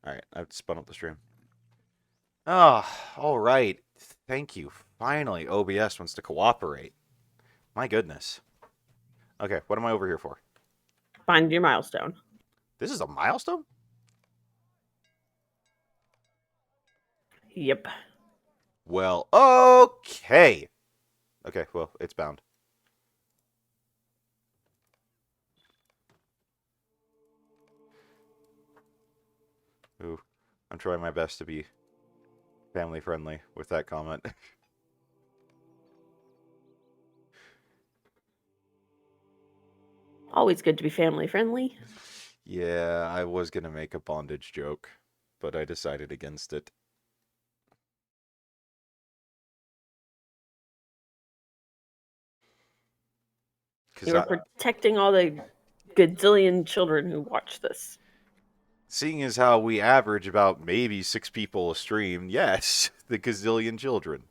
Alright, I've spun up the stream. Ah, alright. Thank you. Finally, OBS wants to cooperate. My goodness. Okay, what am I over here for? Find your milestone. This is a milestone? Yep. Well, okay. Okay, well, it's bound. Ooh, I'm trying my best to be family friendly with that comment. Always good to be family friendly. Yeah, I was gonna make a bondage joke, but I decided against it. You are protecting all the gazillion children who watch this. Seeing as how we average about maybe 6 people a stream, yes, the gazillion children.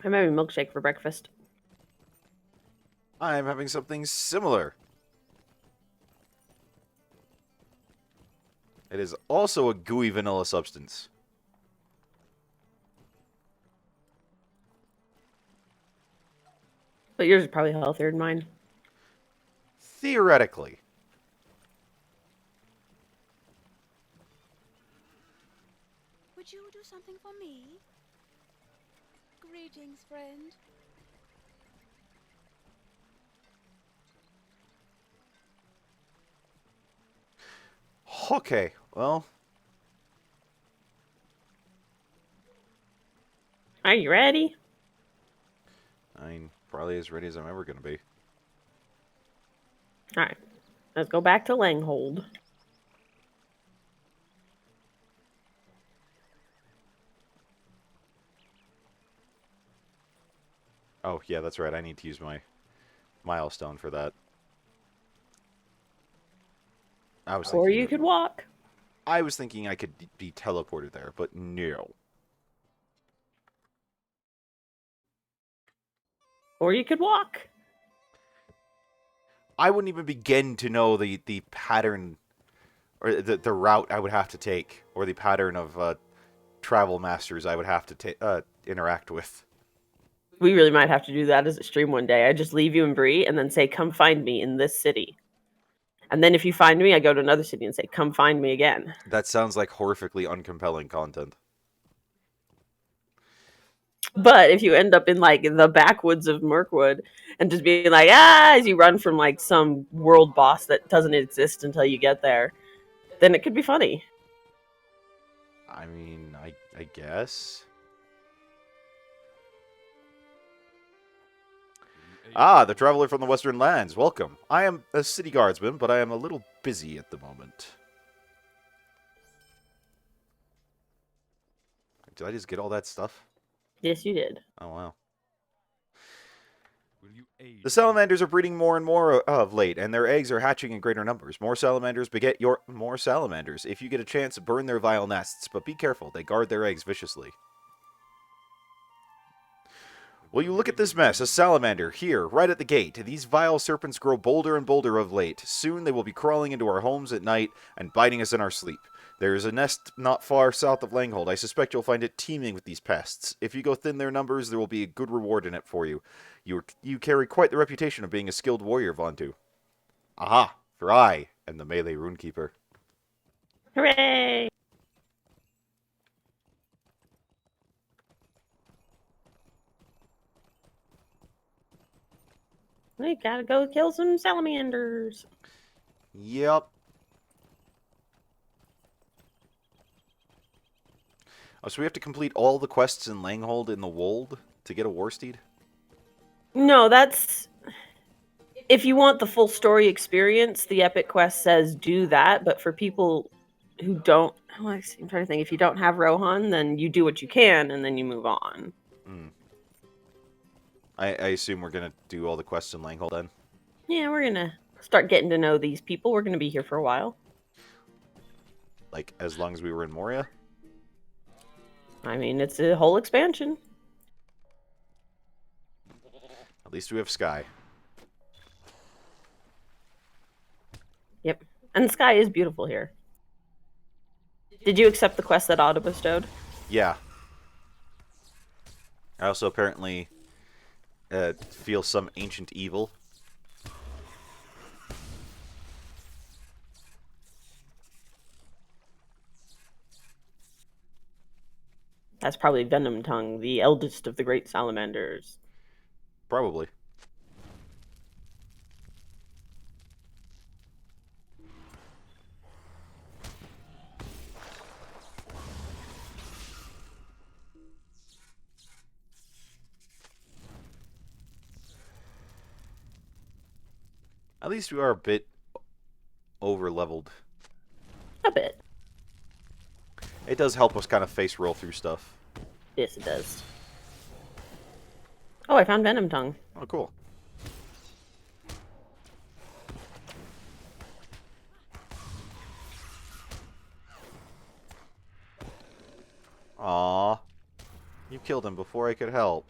I'm having a milkshake for breakfast. I'm having something similar. It is also a gooey vanilla substance. But yours is probably healthier than mine. Theoretically. Would you do something for me? Greetings, friend. Okay, well, Are you ready? I'm probably as ready as I'm ever going to be. Alright. Let's go back to Langhold. Oh, yeah, that's right. I need to use my milestone for that. Or you could walk. I was thinking I could be teleported there, but no. Or you could walk. I wouldn't even begin to know the pattern or the route I would have to take, or the pattern of travel masters I would have to interact with. We really might have to do that as a stream one day. I just leave you in Bree and then say, come find me in this city. And then if you find me, I go to another city and say, come find me again. That sounds like horrifically uncompelling content. But if you end up in like the backwoods of Mirkwood and just being like, as you run from like some world boss that doesn't exist until you get there, then it could be funny. I mean, I guess. Ah, the traveler from the Western Lands. Welcome. I am a city guardsman, but I am a little busy at the moment. Did I just get all that stuff? Yes, you did. Oh, wow. The salamanders are breeding more and more of late, and their eggs are hatching in greater numbers. More salamanders beget more salamanders. If you get a chance, burn their vile nests, but be careful, they guard their eggs viciously. Will you look at this mess? A salamander, here, right at the gate. These vile serpents grow bolder and bolder of late. Soon they will be crawling into our homes at night and biting us in our sleep. There is a nest not far south of Langhold. I suspect you'll find it teeming with these pests. If you go thin their numbers, there will be a good reward in it for you. You carry quite the reputation of being a skilled warrior, Vontu. Aha, for I am the melee runekeeper. Hooray! We gotta go kill some salamanders. Yep. Oh, so we have to complete all the quests in Langhold in the Wold to get a war steed? No, that's... if you want the full story experience, the Epic Quest says do that. But for people who don't, oh, I'm trying to think. If you don't have Rohan, then you do what you can, and then you move on. Hmm. I assume we're gonna do all the quests in Langhold then. Yeah, we're gonna start getting to know these people. We're gonna be here for a while. Like, as long as we were in Moria? I mean, it's a whole expansion. At least we have Sky. Yep, and the sky is beautiful here. Did you accept the quest that Auto bestowed? Yeah. I also apparently feel some ancient evil. That's probably Venom Tongue, the eldest of the great salamanders. Probably. At least we are a bit over-leveled. A bit. It does help us kind of face roll through stuff. Yes, it does. Oh, I found Venom Tongue. Oh, cool. Aww. You killed him before I could help.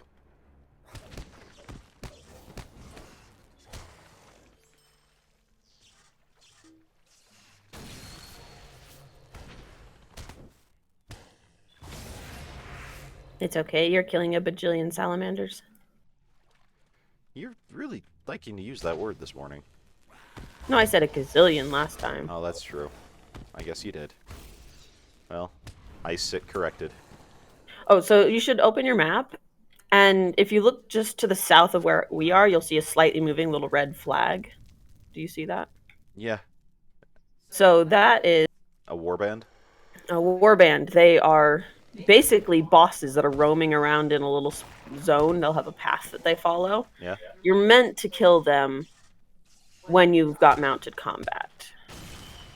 It's okay, you're killing a bajillion salamanders. You're really liking to use that word this morning. No, I said a gazillion last time. Oh, that's true. I guess you did. Well, I sit corrected. Oh, so you should open your map, and if you look just to the south of where we are, you'll see a slightly moving little red flag. Do you see that? Yeah. So that is A warband? a warband. They are basically bosses that are roaming around in a little zone. They'll have a path that they follow. Yeah. You're meant to kill them when you've got mounted combat.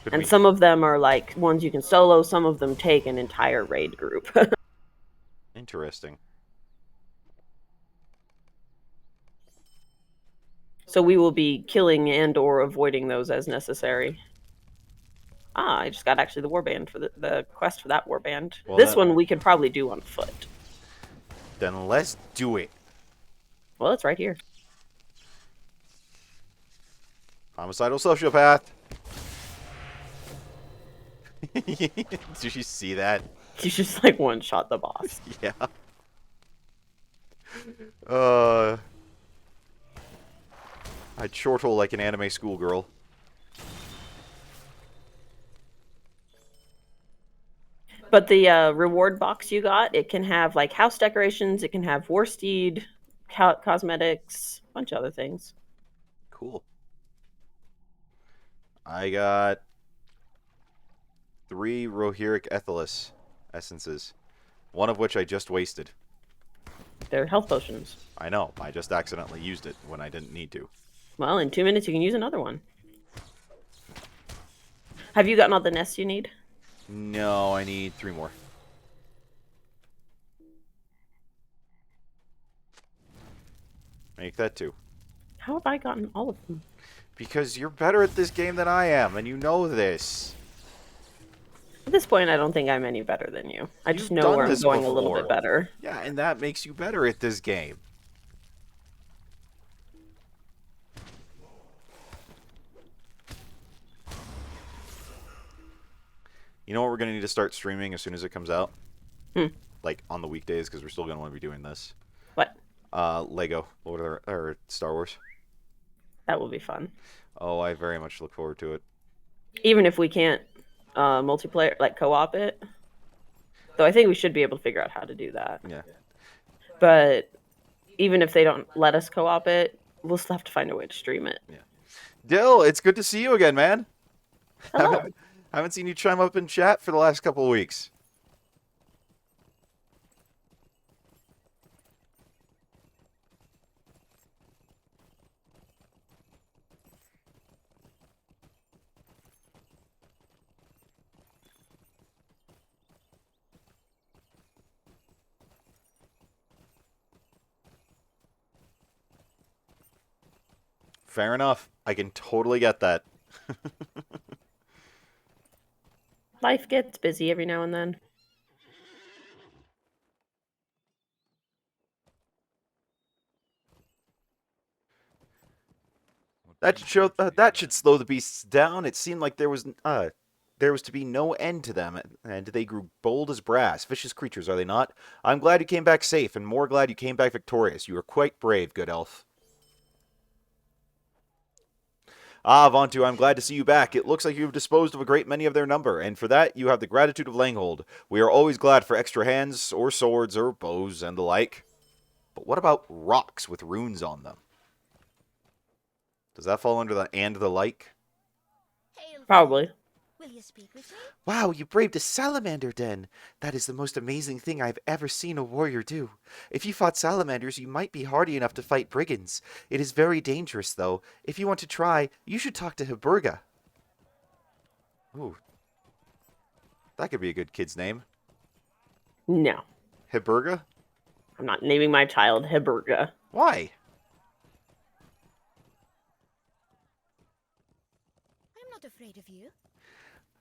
Could And we- some of them are like ones you can solo, some of them take an entire raid group. Interesting. So we will be killing and or avoiding those as necessary. Ah, I just got actually the warband for the quest for that warband. Well, This that- one we could probably do on foot. Then let's do it. Well, it's right here. Homicidal sociopath. Did you see that? You just like one shot the boss. Yeah. I'd chortle like an anime schoolgirl. But the reward box you got, it can have like house decorations, it can have war steed, cosmetics, a bunch of other things. Cool. I got 3 Rohirric Ethelis essences, one of which I just wasted. They're health potions. I know, I just accidentally used it when I didn't need to. Well, in 2 minutes you can use another one. Have you gotten all the nests you need? No, I need 3 more. Make that 2. How have I gotten all of them? Because you're better at this game than I am, and you know this. At this point, I don't think I'm any better than you. I just You've know done where I'm this going a little before. bit better. Yeah, and that makes you better at this game. You know what we're going to need to start streaming as soon as it comes out? Hmm. Like, on the weekdays, because we're still going to want to be doing this. What? Lego. Or Star Wars. That will be fun. Oh, I very much look forward to it. Even if we can't multiplayer, like co-op it. Though I think we should be able to figure out how to do that. Yeah. But even if they don't let us co-op it, we'll still have to find a way to stream it. Dill, it's good to see you again, man. Hello. Haven't seen you chime up in chat for the last couple of weeks. Fair enough. I can totally get that. Life gets busy every now and then. That should slow the beasts down. It seemed like there was to be no end to them, and they grew bold as brass. Vicious creatures, are they not? I'm glad you came back safe, and more glad you came back victorious. You are quite brave, good elf. Ah, Vontu, I'm glad to see you back. It looks like you have disposed of a great many of their number, and for that you have the gratitude of Langhold. We are always glad for extra hands, or swords, or bows, and the like. But what about rocks with runes on them? Does that fall under the and the like? Probably. Will you speak with me? Wow, you braved a salamander den. That is the most amazing thing I've ever seen a warrior do. If you fought salamanders, you might be hardy enough to fight brigands. It is very dangerous, though. If you want to try, you should talk to Hiburga. Ooh. That could be a good kid's name. No. Hiburga? I'm not naming my child Hiburga. Why? I'm not afraid of you.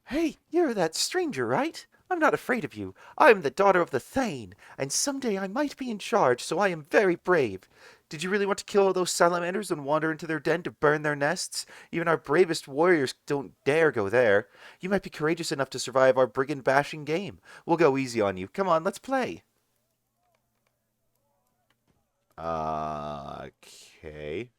Hey, you're that stranger, right? I'm not afraid of you. I'm the daughter of the Thane, and someday I might be in charge, so I am very brave. Did you really want to kill all those salamanders and wander into their den to burn their nests? Even our bravest warriors don't dare go there. You might be courageous enough to survive our brigand bashing game. We'll go easy on you. Come on, let's play. Okay.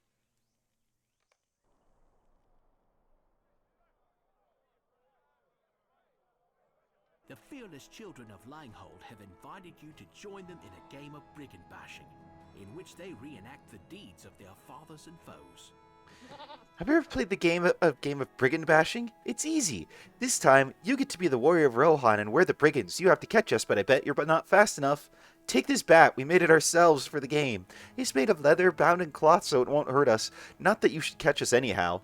The fearless children of Langhold have invited you to join them in a game of brigand bashing, in which they reenact the deeds of their fathers and foes. Have you ever played the game of brigand bashing? It's easy. This time, you get to be the warrior of Rohan and we're the brigands. You have to catch us, but I bet you're not fast enough. Take this bat. We made it ourselves for the game. It's made of leather, bound in cloth, so it won't hurt us. Not that you should catch us anyhow.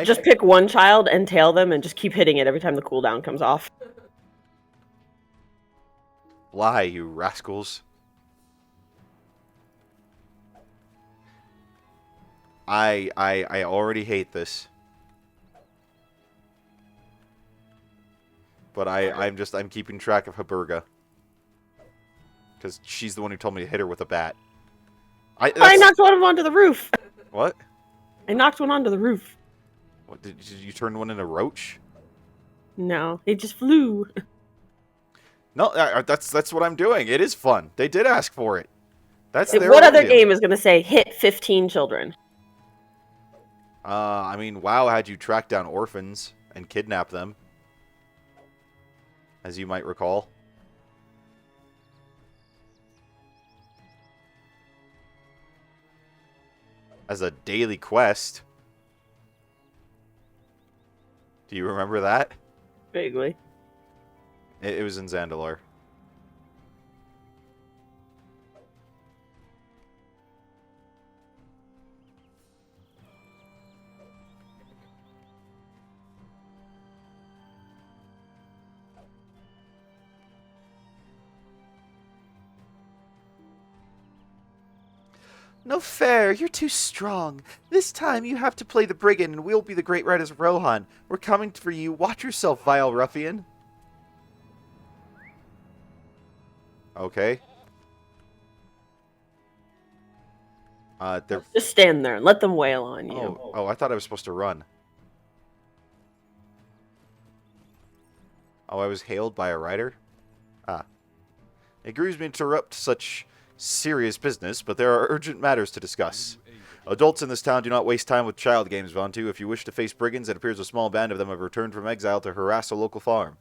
Just pick one child and tail them and just keep hitting it every time the cooldown comes off. Lie, you rascals. I already hate this. But I'm keeping track of Hiburga. Because she's the one who told me to hit her with a bat. I knocked one of them onto the roof. What? I knocked one onto the roof. What, did you turn one into a roach? No, it just flew. No, that's what I'm doing. It is fun. They did ask for it. That's their What other deal. game is going to say hit 15 children? I mean, WoW had you track down orphans and kidnap them, as you might recall. As a daily quest. Do you remember that? Vaguely. It was in Zandalar. No fair, you're too strong. This time you have to play the brigand and we'll be the great riders of Rohan. We're coming for you. Watch yourself, vile ruffian. Okay. They're... Just stand there and let them wail on you. Oh, I thought I was supposed to run. Oh, I was hailed by a rider? Ah. It grieves me to interrupt such serious business, but there are urgent matters to discuss. Adults in this town do not waste time with child games, Vontu. If you wish to face brigands, it appears a small band of them have returned from exile to harass a local farm.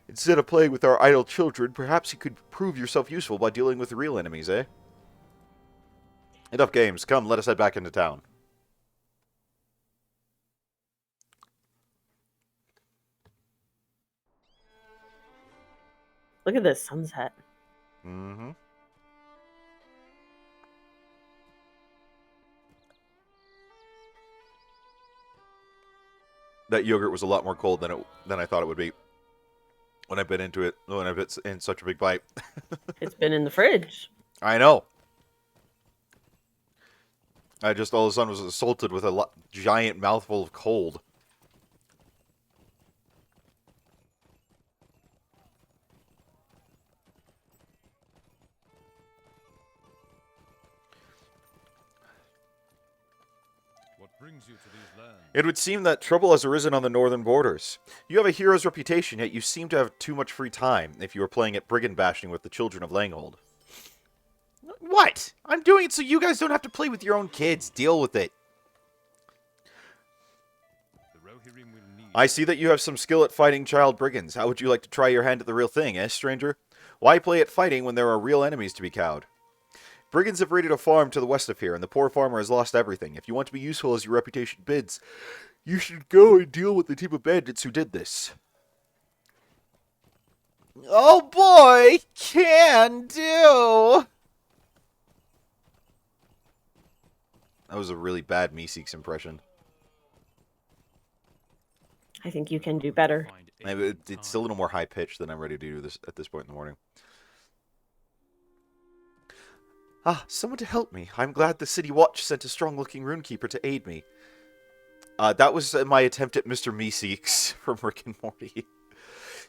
Instead of playing with our idle children, perhaps you could prove yourself useful by dealing with real enemies, eh? Enough games. Come, let us head back into town. Look at this sunset. Mm-hmm. That yogurt was a lot more cold than I thought it would be. when I bit into it, when I bit in such a big bite. It's been in the fridge. I know. I just all of a sudden was assaulted with a giant mouthful of cold. What brings you to these lands? It would seem that trouble has arisen on the northern borders. You have a hero's reputation, yet you seem to have too much free time if you are playing at brigand bashing with the children of Langhold. What? I'm doing it so you guys don't have to play with your own kids. Deal with it. The Rohirrim will need. I see that you have some skill at fighting child brigands. How would you like to try your hand at the real thing, stranger? Why play at fighting when there are real enemies to be cowed? Brigands have raided a farm to the west of here, and the poor farmer has lost everything. If you want to be useful as your reputation bids, you should go and deal with the team of bandits who did this. Oh boy, can do! That was a really bad Meeseeks impression. I think you can do better. It's a little more high-pitched than I'm ready to do this at this point in the morning. Ah, someone to help me. I'm glad the City Watch sent a strong-looking runekeeper to aid me. That was my attempt at Mr. Meeseeks from Rick and Morty.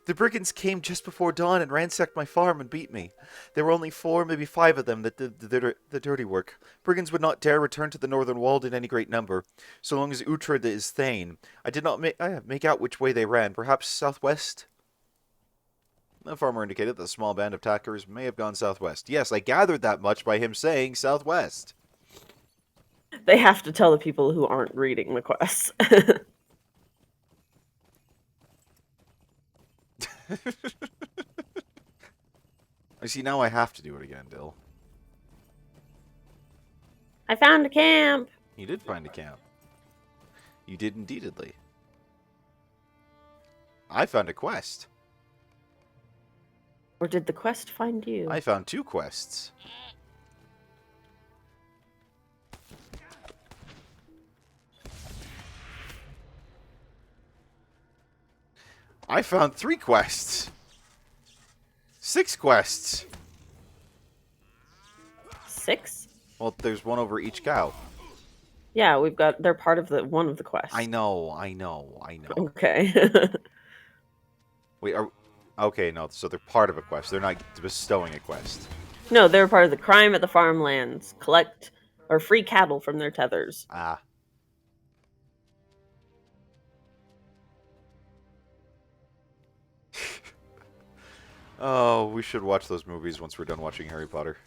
The brigands came just before dawn and ransacked my farm and beat me. There were only 4, maybe 5 of them that did the dirty work. Brigands would not dare return to the northern wall in any great number, so long as Uhtred is Thane. I did not make out which way they ran. Perhaps southwest? The farmer indicated that a small band of attackers may have gone southwest. Yes, I gathered that much by him saying southwest. They have to tell the people who aren't reading the quests. I see, now I have to do it again, Dill. I found a camp. You did find a camp. You did indeedly. I found a quest. Or did the quest find you? I found 2 quests. I found 3 quests. 6 quests. 6? Well, there's one over each cow. Yeah, they're part of one of the quests. I know. Okay. Wait, okay, no, so they're part of a quest. They're not bestowing a quest. No, they're part of the crime at the farmlands. Collect or free cattle from their tethers. Ah. Oh, we should watch those movies once we're done watching Harry Potter.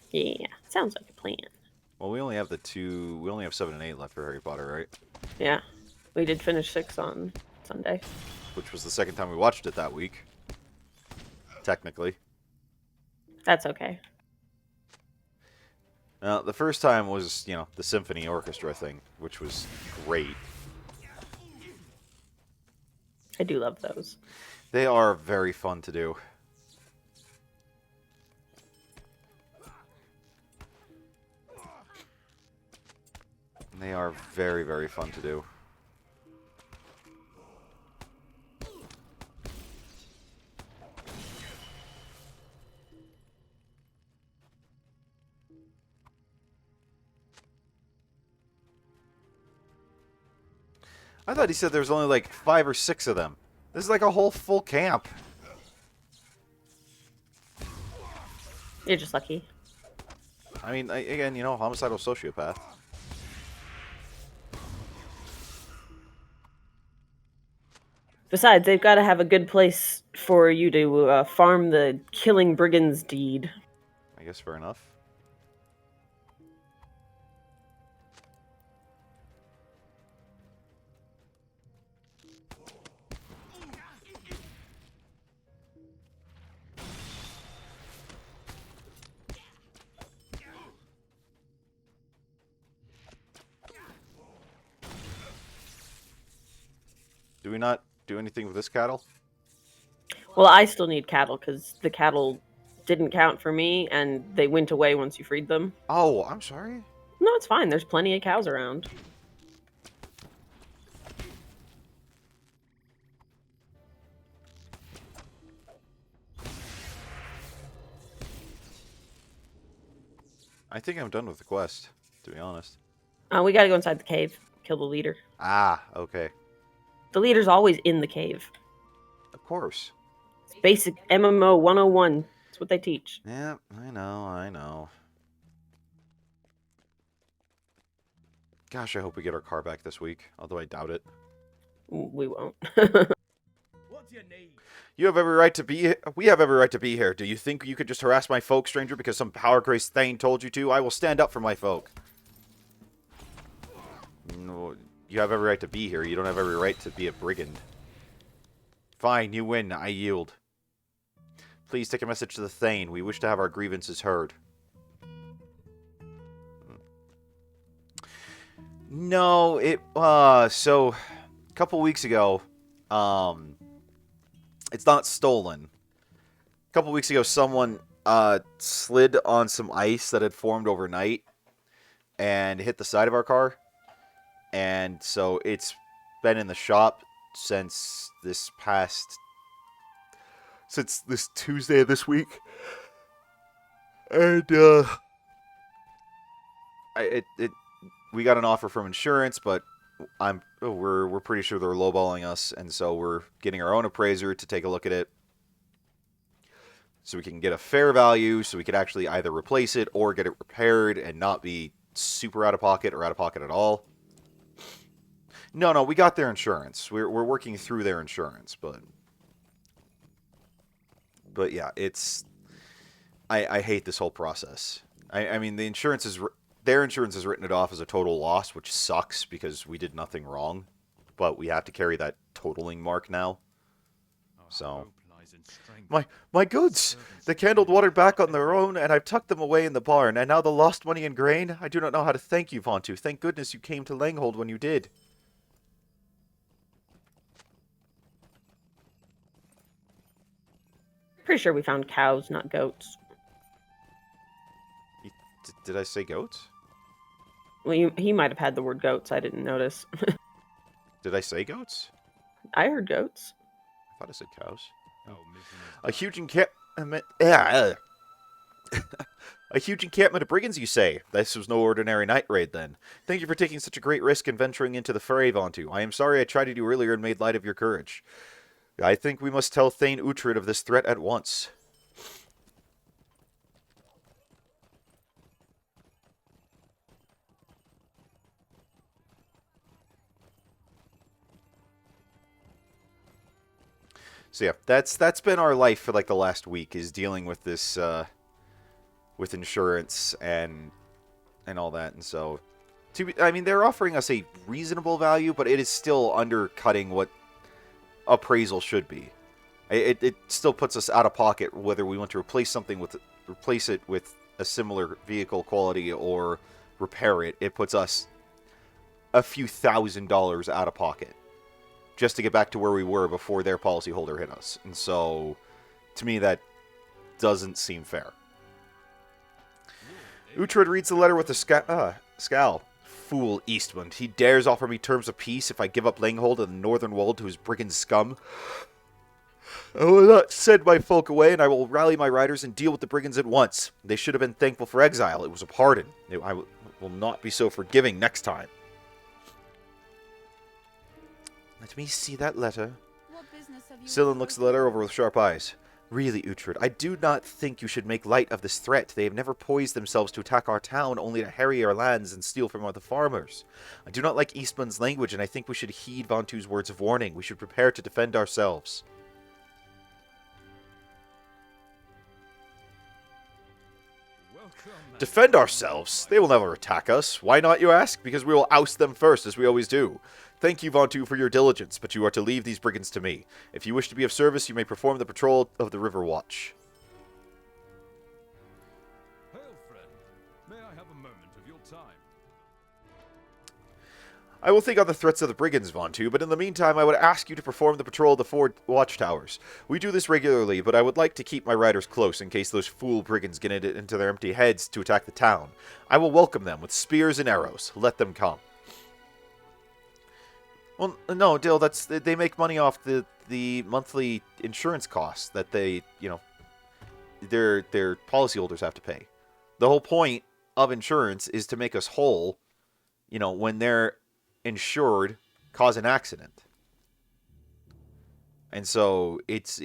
Yeah, sounds like a plan. Well, we only have 7 and 8 left for Harry Potter, right? Yeah, we did finish 6 on Sunday. Which was the second time we watched it that week. Technically. That's okay. The first time was, the symphony orchestra thing, which was great. I do love those. They are very fun to do. They are very, very fun to do. I thought he said there was only like 5 or 6 of them. This is like a whole full camp. You're just lucky. I mean, again, homicidal sociopath. Besides, they've got to have a good place for you to farm the killing brigands deed. I guess fair enough. Do we not do anything with this cattle? Well, I still need cattle because the cattle didn't count for me and they went away once you freed them. Oh, I'm sorry. No, it's fine. There's plenty of cows around. I think I'm done with the quest, to be honest. We gotta go inside the cave. Kill the leader. Ah, okay. The leader's always in the cave. Of course. It's basic MMO 101. That's what they teach. Yeah, I know. Gosh, I hope we get our car back this week, although I doubt it. We won't. What's your need? You have every right to be. We have every right to be here. Do you think you could just harass my folk, stranger, because some power-crazed thane told you to? I will stand up for my folk. No, you have every right to be here. You don't have every right to be a brigand. Fine, you win. I yield. Please take a message to the thane. We wish to have our grievances heard. No, so a couple weeks ago, it's not stolen. A couple weeks ago, someone slid on some ice that had formed overnight and hit the side of our car. And so it's been in the shop since this Tuesday of this week. And we got an offer from insurance, but we're pretty sure they're lowballing us, and so we're getting our own appraiser to take a look at it, so we can get a fair value, so we could actually either replace it or get it repaired and not be super out of pocket or out of pocket at all. No, we got their insurance. We're working through their insurance, but yeah, it's I hate this whole process. I mean, their insurance has written it off as a total loss, which sucks because we did nothing wrong, but we have to carry that totaling mark now. So, my goods! The candled water back on their own, and I've tucked them away in the barn, and now the lost money and grain? I do not know how to thank you, Vontu. Thank goodness you came to Langhold when you did. Pretty sure we found cows, not goats. Did I say goats? Well, he might have had the word goats. I didn't notice. Did I say goats? I heard goats. I thought I said cows. Oh, A huge encampment. A huge encampment of brigands, you say? This was no ordinary night raid, then. Thank you for taking such a great risk and venturing into the fray, Vontu. I am sorry I tried to do earlier and made light of your courage. I think we must tell Thane Uhtred of this threat at once. So yeah, that's been our life for like the last week, is dealing with this with insurance and all that. And so I mean, they're offering us a reasonable value, but it is still undercutting what appraisal should be. It still puts us out of pocket whether we want to replace it with a similar vehicle quality or repair it. It puts us a few $1,000s out of pocket just to get back to where we were before their policyholder hit us. And so, to me, that doesn't seem fair. Uhtred reads the letter with a scowl. Fool Eastmund. He dares offer me terms of peace if I give up Langhold and the northern wall to his brigand scum. I will not send my folk away, and I will rally my riders and deal with the brigands at once. They should have been thankful for exile. It was a pardon. I will not be so forgiving next time. Let me see that letter. What business have you? Sillin looks the letter over with sharp eyes. Really, Uhtred, I do not think you should make light of this threat. They have never poised themselves to attack our town, only to harry our lands and steal from the farmers. I do not like Eastmund's language, and I think we should heed Vontu's words of warning. We should prepare to defend ourselves. Defend ourselves? They will never attack us. Why not, you ask? Because we will oust them first, as we always do. Thank you, Vontu, for your diligence, but you are to leave these brigands to me. If you wish to be of service, you may perform the patrol of the River Watch. Hail, friend. May I have a moment of your time? I will think on the threats of the brigands, Vontu, but in the meantime I would ask you to perform the patrol of the 4 watchtowers. We do this regularly, but I would like to keep my riders close in case those fool brigands get it into their empty heads to attack the town. I will welcome them with spears and arrows. Let them come. Well, no, Dill, they make money off the monthly insurance costs that they, their policyholders have to pay. The whole point of insurance is to make us whole, when they're insured cause an accident. And so it's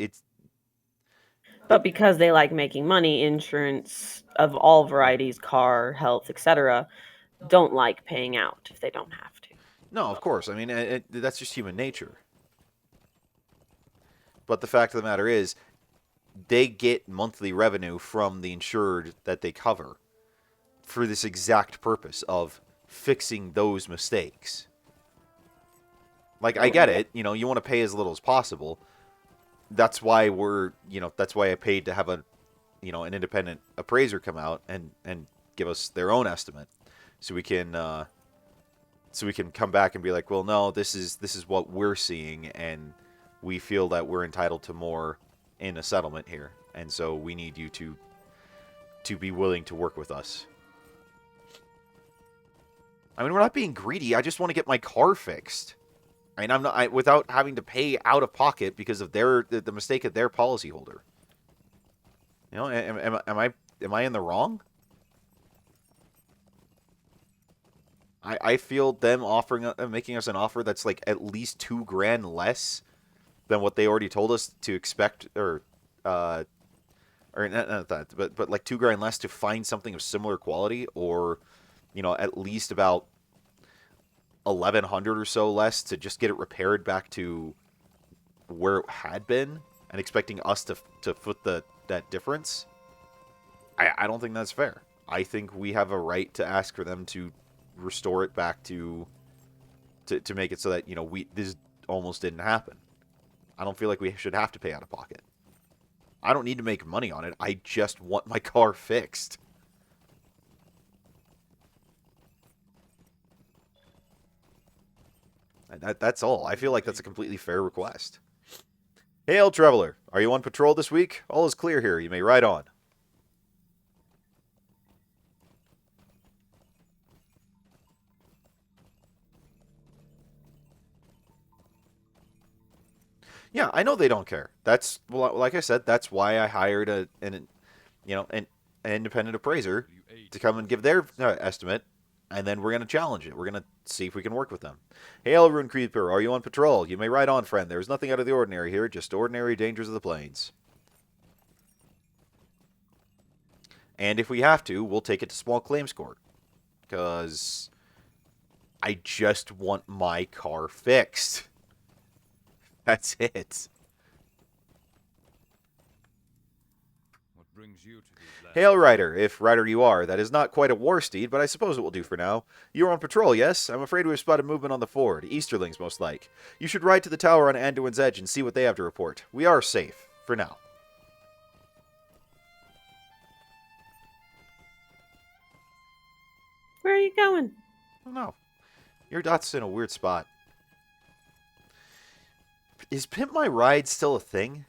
But because they like making money, insurance of all varieties, car, health, etc., don't like paying out if they don't have to. no, of course. I mean, that's just human nature. But the fact of the matter is, they get monthly revenue from the insured that they cover for this exact purpose of fixing those mistakes. Like, I get it. You want to pay as little as possible. That's why that's why I paid to have an independent appraiser come out and give us their own estimate, so we can come back and be like, well, no, this is what we're seeing, and we feel that we're entitled to more in a settlement here, and so we need you to be willing to work with us. I mean, we're not being greedy. I just want to get my car fixed. I mean, I'm not without having to pay out of pocket because of the mistake of their policyholder. Am I in the wrong? I feel them making us an offer that's like at least $2,000 less than what they already told us to expect, or not that, but like $2,000 less to find something of similar quality, or at least about 1,100 or so less to just get it repaired back to where it had been, and expecting us to foot that difference. I don't think that's fair. I think we have a right to ask for them to restore it back to make it so that this almost didn't happen. I don't feel like we should have to pay out of pocket. I don't need to make money on it. I just want my car fixed. That's all. I feel like that's a completely fair request. Hail, Traveler. Are you on patrol this week? All is clear here. You may ride on. Yeah, I know they don't care. That's, well, like I said, that's why I hired an independent appraiser to come and give their estimate, and then we're going to challenge it. We're going to see if we can work with them. Hail, Rune Creeper, are you on patrol? You may ride on, friend. There is nothing out of the ordinary here, just ordinary dangers of the plains. And if we have to, we'll take it to small claims court. Because I just want my car fixed. That's it. What brings you to these lands? Hail, Rider. If Rider you are, that is not quite a war steed, but I suppose it will do for now. You are on patrol, yes? I'm afraid we have spotted movement on the ford. Easterlings, most like. You should ride to the tower on Anduin's Edge and see what they have to report. We are safe, for now. Where are you going? I don't know. Your dot's in a weird spot. Is Pimp My Ride still a thing?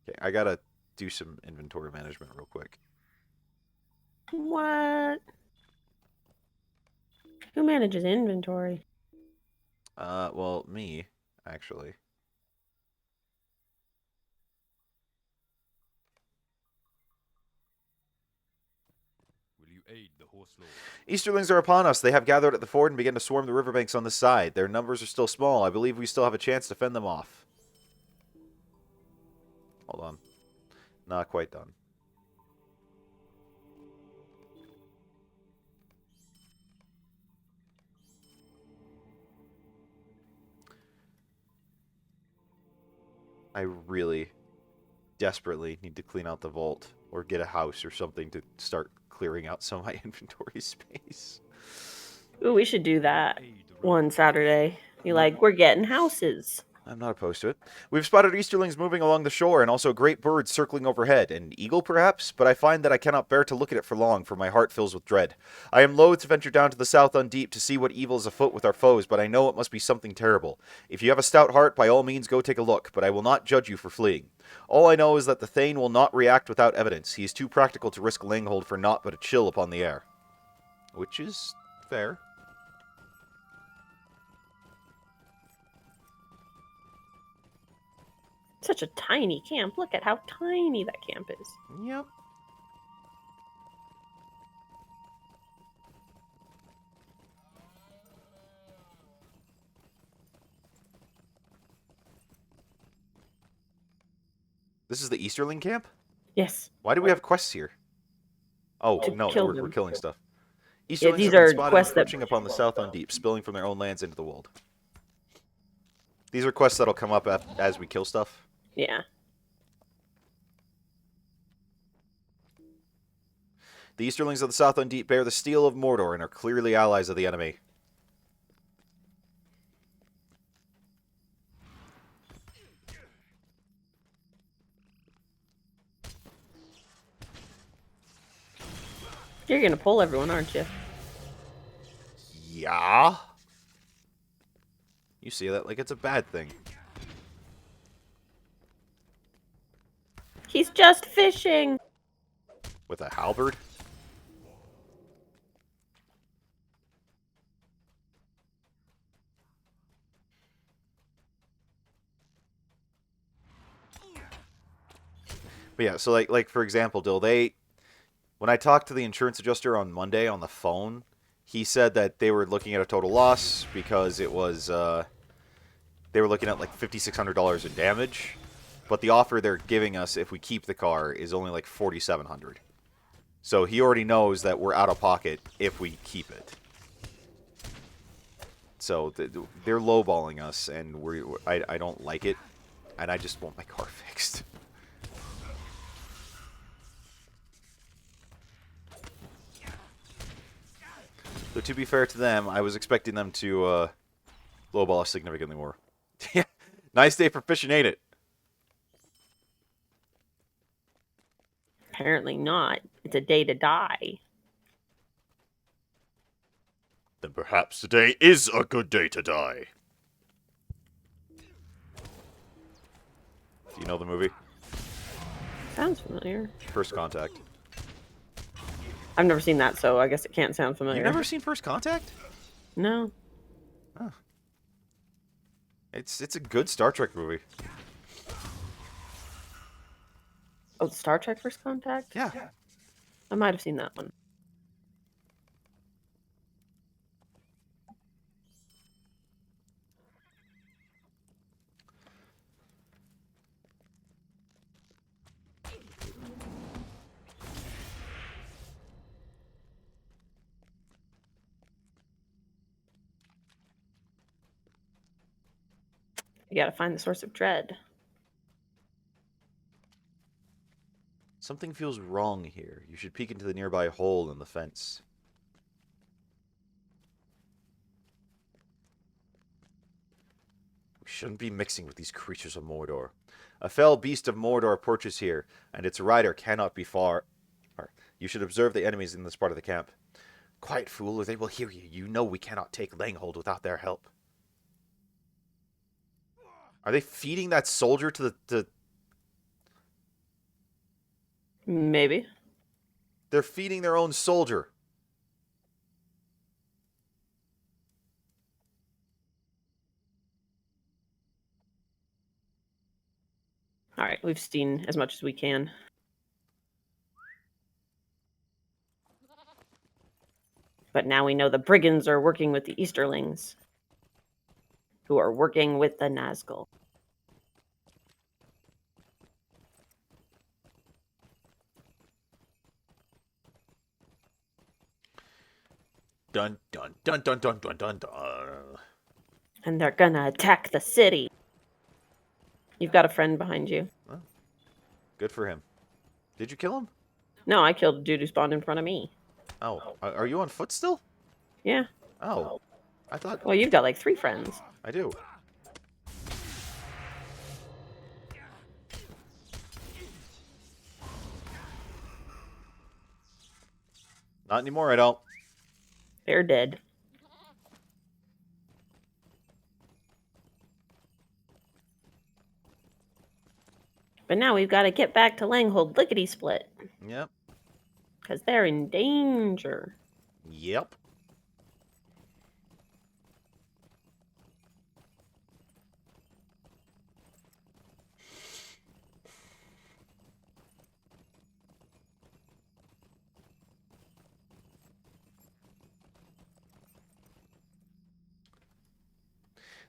Okay, I gotta do some inventory management real quick. What? Who manages inventory? Well, me, actually. Will you aid the horse lord? Easterlings are upon us. They have gathered at the ford and begun to swarm the riverbanks on this side. Their numbers are still small. I believe we still have a chance to fend them off. Hold on. Not quite done. I really, desperately need to clean out the vault or get a house or something to start clearing out some of my inventory space. Ooh, we should do that Aid the road. one Saturday. Be like, we're getting houses. I'm not opposed to it. We've spotted Easterlings moving along the shore and also great birds circling overhead. An eagle, perhaps? But I find that I cannot bear to look at it for long, for my heart fills with dread. I am loath to venture down to the south undeep to see what evil is afoot with our foes, but I know it must be something terrible. If you have a stout heart, by all means go take a look, but I will not judge you for fleeing. All I know is that the Thane will not react without evidence. He is too practical to risk Langhold for naught but a chill upon the air. Which is fair. Such a tiny camp. Look at how tiny that camp is. Yep. This is the Easterling camp? Yes. Why do we have quests here? Oh, To no, kill we're them. killing stuff. Easterlings these have been are spotted quests that- encroaching upon the South Undeep, spilling from their own lands into the world. These are quests that'll come up as we kill stuff. Yeah. The Easterlings of the South Undeep bear the steel of Mordor and are clearly allies of the enemy. You're gonna pull everyone, aren't you? Yeah? You see that like it's a bad thing. He's just fishing. With a halberd? But yeah, so like for example, Dill, when I talked to the insurance adjuster on Monday on the phone, he said that they were looking at a total loss because it was they were looking at like $5,600 in damage, but the offer they're giving us if we keep the car is only like $4,700. So he already knows that we're out of pocket if we keep it. So they're lowballing us, and I don't like it, and I just want my car fixed. So to be fair to them, I was expecting them to lowball us significantly more. Yeah, nice day for fishing, ain't it? Apparently not. It's a day to die. Then perhaps today is a good day to die. Do you know the movie? Sounds familiar. First Contact. I've never seen that, so I guess it can't sound familiar. You've never seen First Contact? No. Huh. It's a good Star Trek movie. Oh, Star Trek First Contact? Yeah. I might have seen that one. You gotta find the source of dread. Something feels wrong here. You should peek into the nearby hole in the fence. We shouldn't be mixing with these creatures of Mordor. A fell beast of Mordor perches here, and its rider cannot be far. You should observe the enemies in this part of the camp. Quiet, fool, or they will hear you. You know we cannot take Langhold without their help. Are they feeding that soldier to the... Maybe. They're feeding their own soldier. Alright, we've seen as much as we can. But now we know the brigands are working with the Easterlings, who are working with the Nazgul. Dun, dun, dun, dun, dun, dun, dun, dun. And they're gonna attack the city. You've got a friend behind you. Well, good for him. Did you kill him? No, I killed a dude who spawned in front of me. Oh, are you on foot still? Yeah. Oh, I thought... Well, you've got like 3 friends. I do. Not anymore, I don't. They're dead. But now we've got to get back to Langhold lickety-split. Yep. Because they're in danger. Yep.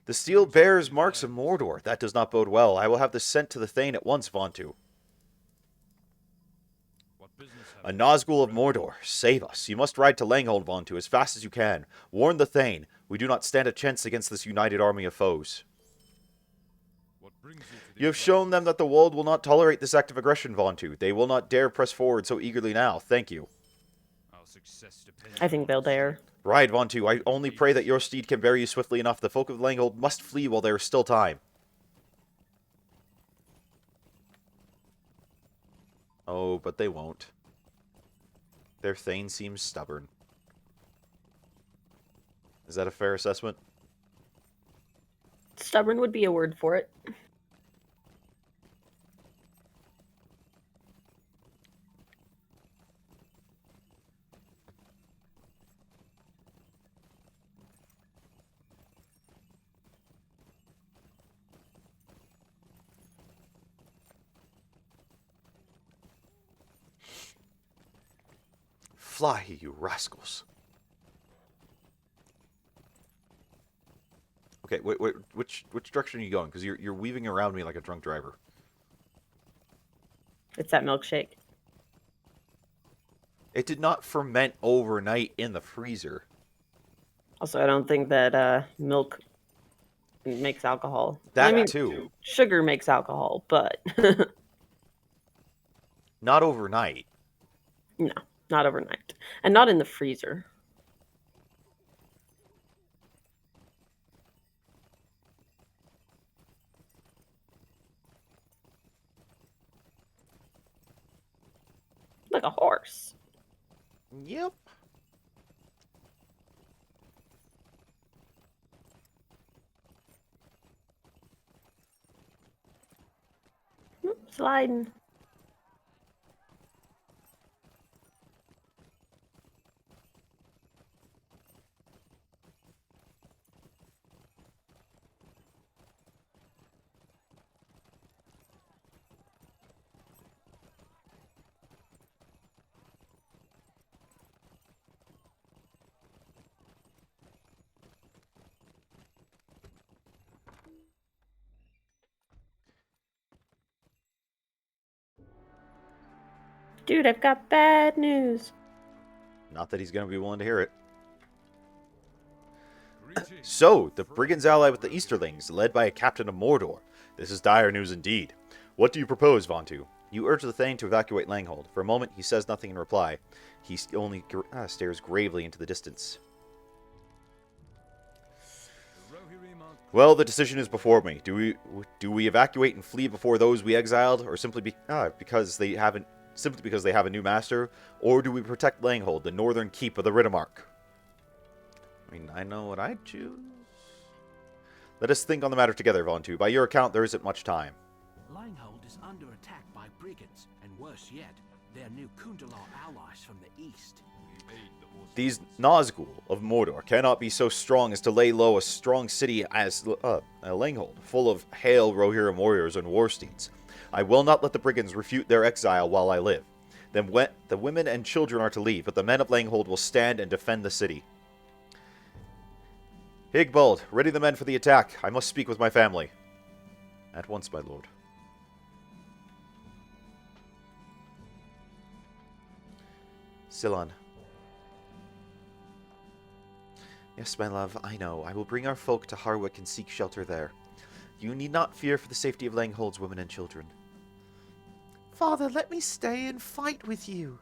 The steel bears marks of Mordor. That does not bode well. I will have this sent to the Thane at once, Vontu. What business A have Nazgul of Mordor, save us. You must ride to Langhold, Vontu, as fast as you can. Warn the Thane. We do not stand a chance against this united army of foes. what brings you to You have shown them that the world will not tolerate this act of aggression, Vontu. They will not dare press forward so eagerly now. Thank you. Our success depends I think they'll dare. Ride, Vontu. I only pray that your steed can bear you swiftly enough. The folk of Langhold must flee while there is still time. Oh, but they won't. Their Thane seems stubborn. Is that a fair assessment? Stubborn would be a word for it. Fly, you rascals. Okay, wait, which direction are you going? Because you're weaving around me like a drunk driver. It's that milkshake. It did not ferment overnight in the freezer. Also, I don't think that milk makes alcohol. That I mean, too. sugar makes alcohol, but Not overnight. no, not overnight. And not in the freezer. Like a horse. Yep. Sliding. Dude, I've got bad news. Not that he's going to be willing to hear it. Greetings. So, the brigands ally with the Easterlings, led by a captain of Mordor. This is dire news indeed. What do you propose, Vontu? You urge the Thane to evacuate Langhold. For a moment, he says nothing in reply. He only stares gravely into the distance. The Rohirrim are Well, the decision is before me. Do we evacuate and flee before those we exiled, or simply because they have a new master, or do we protect Langhold, the northern keep of the Riddermark? I mean, I know what I'd choose. Let us think on the matter together, Vontu. By your account, there isn't much time. Langhold is under attack by brigands, and worse yet, their new Kundalar allies from the east. we aid the horse. These Nazgul of Mordor cannot be so strong as to lay low a strong city as Langhold, full of hale Rohirrim warriors and war steeds. I will not let the brigands refute their exile while I live. Then the women and children are to leave, but the men of Langhold will stand and defend the city. Higbald, ready the men for the attack. I must speak with my family. At once, my lord. Sillon. Yes, my love, I know. I will bring our folk to Harwick and seek shelter there. You need not fear for the safety of Langhold's women and children. Father, let me stay and fight with you.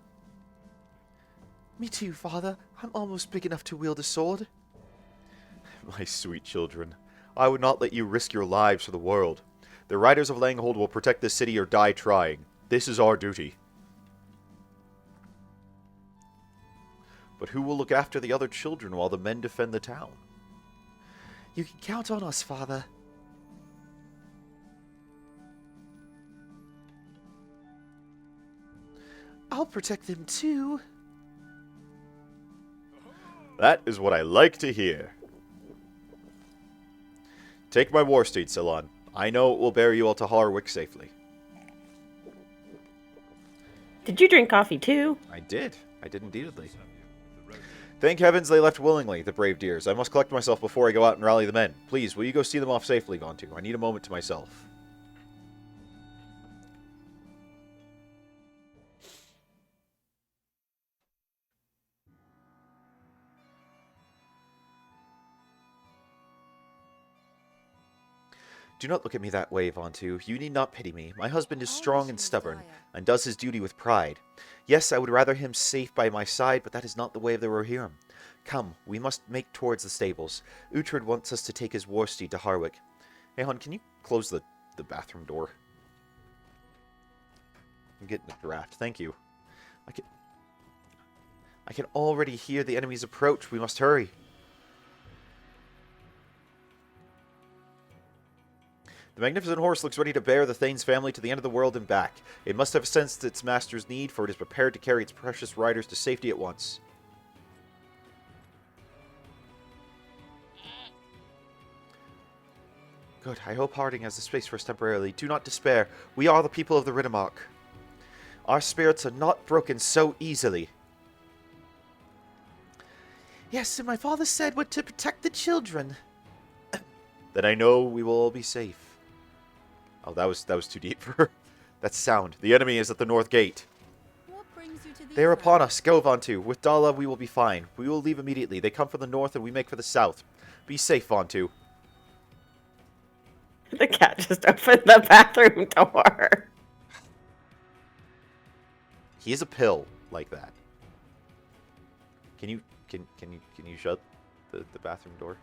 Me too, Father. I'm almost big enough to wield a sword. My sweet children, I would not let you risk your lives for the world. The riders of Langhold will protect the city or die trying. This is our duty. But who will look after the other children while the men defend the town? You can count on us, Father. I'll protect them too. That is what I like to hear. Take my war steed, Sillon. I know it will bear you all to Harwick safely. Did you drink coffee too? I did indeedly. Thank heavens they left willingly, the brave dears. I must collect myself before I go out and rally the men. Please, will you go see them off safely, Vontu? I need a moment to myself. Do not look at me that way, Vontu. You need not pity me. My husband is strong and stubborn, and does his duty with pride. Yes, I would rather him safe by my side, but that is not the way of the Rohirrim. Come, we must make towards the stables. Uhtred wants us to take his war steed to Harwick. Hey, hon, can you close the bathroom door? I'm getting a draft. Thank you. I can already hear the enemy's approach. We must hurry. The magnificent horse looks ready to bear the Thane's family to the end of the world and back. It must have sensed its master's need, for it is prepared to carry its precious riders to safety at once. Good. I hope Harding has the space for us temporarily. Do not despair. We are the people of the Riddermark. Our spirits are not broken so easily. Yes, and my father said what to protect the children. Then I know we will all be safe. Oh, that was too deep for her. That's sound. The enemy is at the north gate. What brings you to They are upon us. Go, Vontu. With Dala, we will be fine. We will leave immediately. They come from the north, and we make for the south. Be safe, Vontu. The cat just opened the bathroom door. He is a pill like that. Can you shut the bathroom door?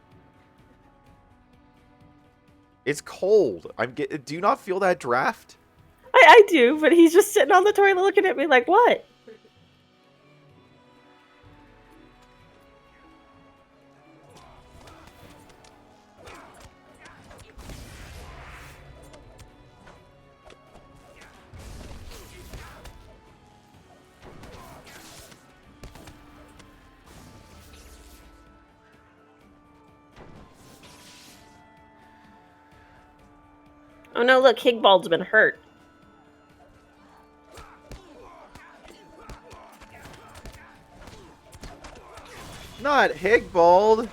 It's cold. Do you not feel that draft? I do, but he's just sitting on the toilet looking at me like, what? Oh no, look, Higbald's been hurt. Not Higbald.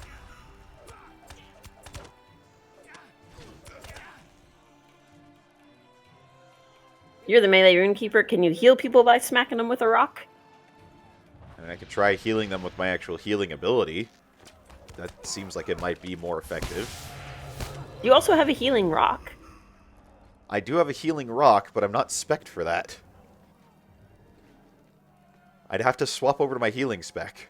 You're the melee runekeeper. Can you heal people by smacking them with a rock? And I could try healing them with my actual healing ability. That seems like it might be more effective. You also have a healing rock. I do have a healing rock, but I'm not spec'd for that. I'd have to swap over to my healing spec.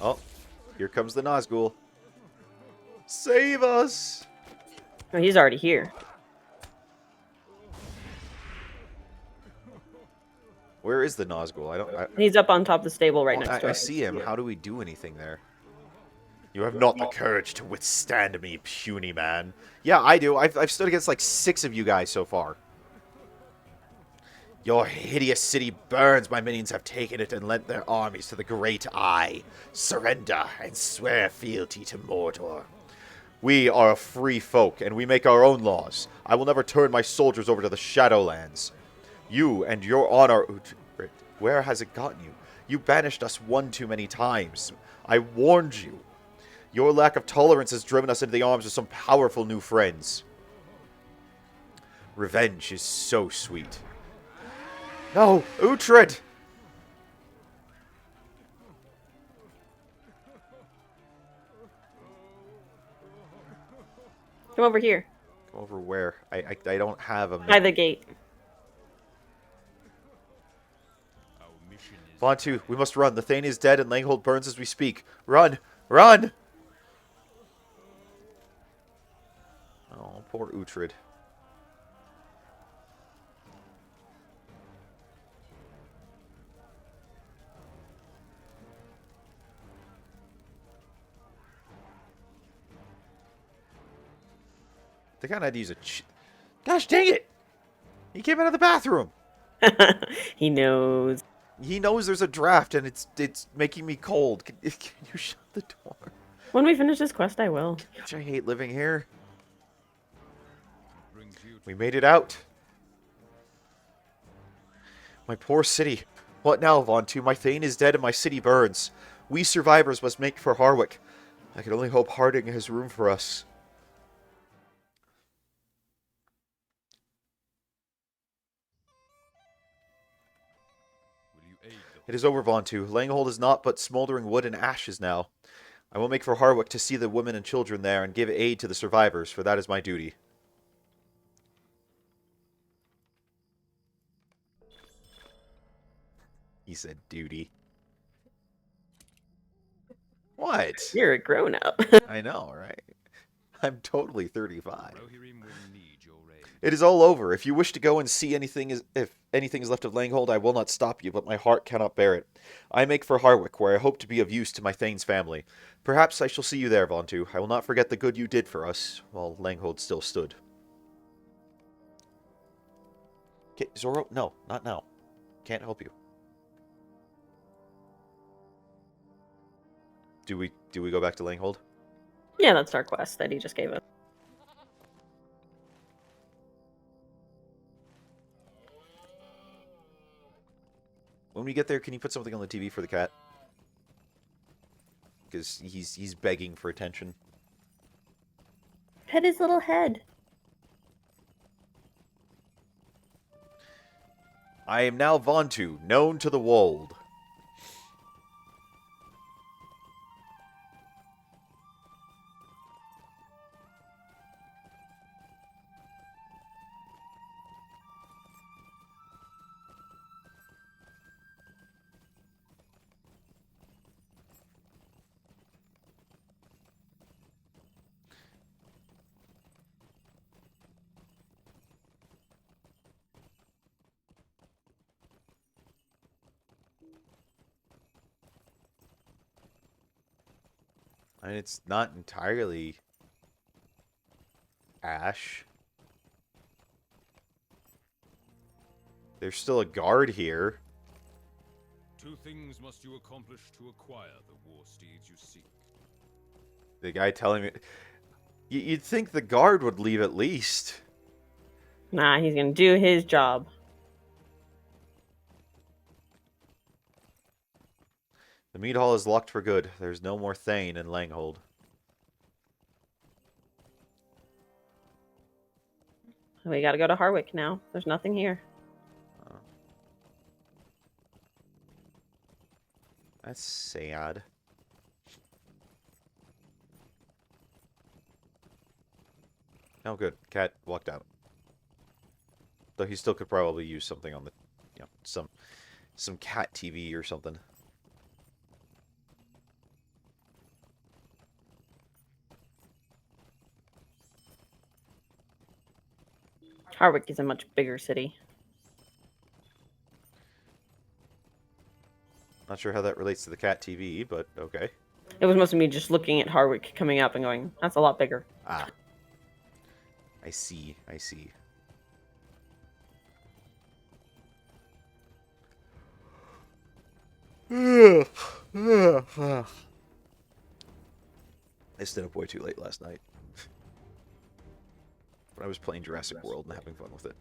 Oh, here comes the Nazgul. Save us! Oh, he's already here. Where is the Nazgul? He's up on top of the stable right next to I us. see him. How do we do anything there? You have not the courage to withstand me, puny man. Yeah, I do. I've stood against like 6 of you guys so far. Your hideous city burns. My minions have taken it and lent their armies to the Great Eye. Surrender and swear fealty to Mordor. We are a free folk, and we make our own laws. I will never turn my soldiers over to the Shadowlands. You and your honor... Where has it gotten you? You banished us one too many times. I warned you. Your lack of tolerance has driven us into the arms of some powerful new friends. Revenge is so sweet. No, Uhtred! Come over here. Come over where? I don't have a... By the gate. Our mission is Vontu, we must run. The Thane is dead and Langhold burns as we speak. Run! Run! Oh, poor Uhtred. They kind of had to use a... Gosh dang it! He came out of the bathroom! He knows. He knows there's a draft and it's making me cold. Can you shut the door? When we finish this quest, I will. I hate living here. Brings you We made it out. My poor city. What now, Vontu? My Thane is dead and my city burns. We survivors must make for Harwick. I can only hope Harding has room for us. will you aid the It is over, Vontu. Langhold is naught but smoldering wood and ashes now. I will make for Harwick to see the women and children there and give aid to the survivors, for that is my duty. He said duty. What? You're a grown up. I know, right? I'm totally 35. Rohirrim will need your aid. It is all over. If you wish to go and see if anything is left of Langhold, I will not stop you, but my heart cannot bear it. I make for Harwick, where I hope to be of use to my Thane's family. Perhaps I shall see you there, Vontu. I will not forget the good you did for us, while Langhold still stood. Okay, Zoro? No, not now. Can't help you. Do we go back to Langhold? Yeah, that's our quest that he just gave us. When we get there, can you put something on the TV for the cat? Because he's begging for attention. Pet his little head. I am now Vontu, known to the wold. I mean, it's not entirely ash. There's still a guard here. 2 things must you accomplish to acquire the war steeds you seek. The guy telling me... You'd think the guard would leave at least. Nah, he's gonna do his job. The mead hall is locked for good. There's no more Thane in Langhold. We gotta go to Harwick now. There's nothing here. That's sad. Oh, good. Cat walked out. Though he still could probably use something on the, some cat TV or something. Harwick is a much bigger city. Not sure how that relates to the cat TV, but okay. It was mostly me just looking at Harwick coming up and going, that's a lot bigger. Ah. I see. I see. I stayed up way too late last night. But I was playing Jurassic World and having fun with it.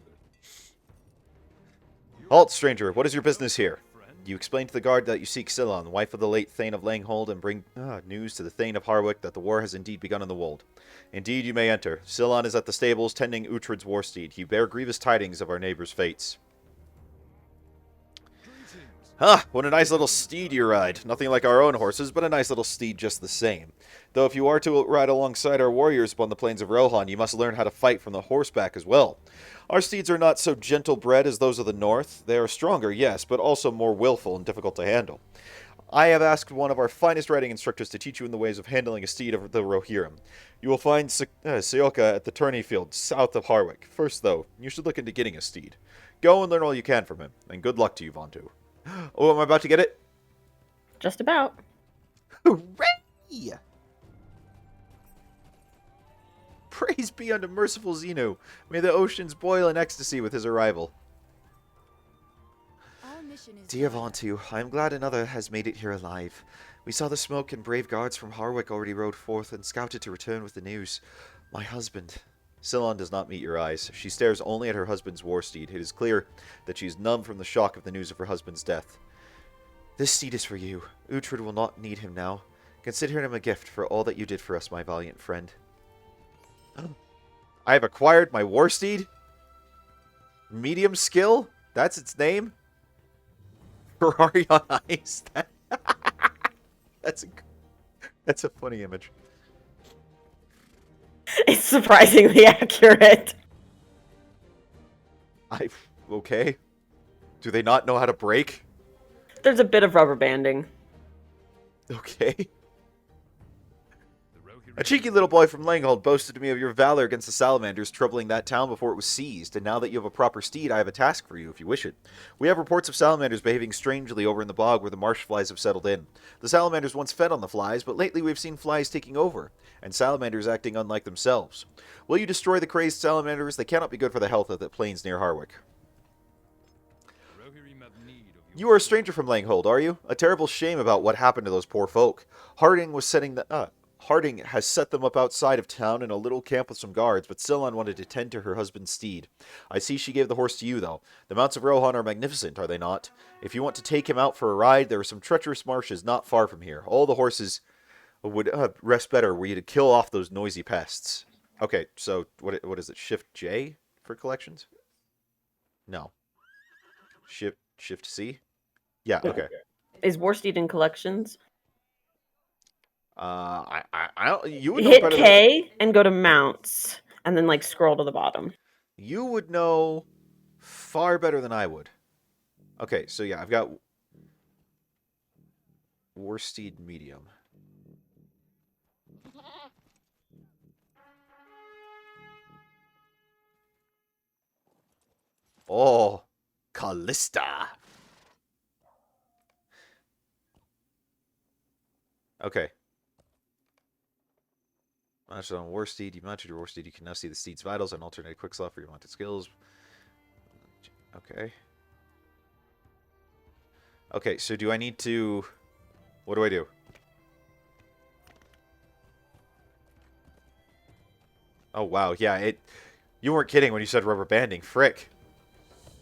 Halt, stranger. What is your business here? You explain to the guard that you seek Sillon, wife of the late Thane of Langhold, and bring news to the Thane of Harwick that the war has indeed begun in the wold. Indeed, you may enter. Sillon is at the stables tending Uhtred's war steed. He bear grievous tidings of our neighbor's fates. Ah, what a nice little steed you ride. Nothing like our own horses, but a nice little steed just the same. Though if you are to ride alongside our warriors upon the plains of Rohan, you must learn how to fight from the horseback as well. Our steeds are not so gentle-bred as those of the north. They are stronger, yes, but also more willful and difficult to handle. I have asked one of our finest riding instructors to teach you in the ways of handling a steed of the Rohirrim. You will find Sioka at the tourney field south of Harwick. First, though, you should look into getting a steed. Go and learn all you can from him, and good luck to you, Vontu. Oh, am I about to get it? Just about. Hooray! Praise be unto merciful Xenu. May the oceans boil in ecstasy with his arrival. Our mission is Dear done. Vontu, I am glad another has made it here alive. We saw the smoke and brave guards from Harwick already rode forth and scouted to return with the news. My husband. Sillon does not meet your eyes. She stares only at her husband's war steed. It is clear that she is numb from the shock of the news of her husband's death. This steed is for you. Uhtred will not need him now. Consider him a gift for all that you did for us, my valiant friend. I have acquired my war steed? Medium skill? That's its name? Ferrari on ice? That's a funny image. It's surprisingly accurate. Okay. Do they not know how to brake? There's a bit of rubber banding. Okay. A cheeky little boy from Langhold boasted to me of your valor against the salamanders troubling that town before it was seized, and now that you have a proper steed, I have a task for you, if you wish it. We have reports of salamanders behaving strangely over in the bog where the marsh flies have settled in. The salamanders once fed on the flies, but lately we've seen flies taking over, and salamanders acting unlike themselves. Will you destroy the crazed salamanders? They cannot be good for the health of the plains near Harwick. You are a stranger from Langhold, are you? A terrible shame about what happened to those poor folk. Harding has set them up outside of town in a little camp with some guards, but Sillon wanted to tend to her husband's steed. I see she gave the horse to you, though. The mounts of Rohan are magnificent, are they not? If you want to take him out for a ride, there are some treacherous marshes not far from here. All the horses would rest better were you to kill off those noisy pests. Okay, so what is it? Shift J for collections? No. Shift C? Yeah, okay. Is Warsteed in collections? I don't, you would know Hit better K and go to mounts, and then like scroll to the bottom. You would know far better than I would. Okay, so yeah, I've got Warsteed medium. Oh, Callista. Okay. Mounted on War Steed. You mounted your War Steed. You can now see the Steed's vitals and alternate quick slot for your mounted skills. Okay. Okay, so do I need to... What do I do? Oh, wow. Yeah, you weren't kidding when you said rubber banding. Frick.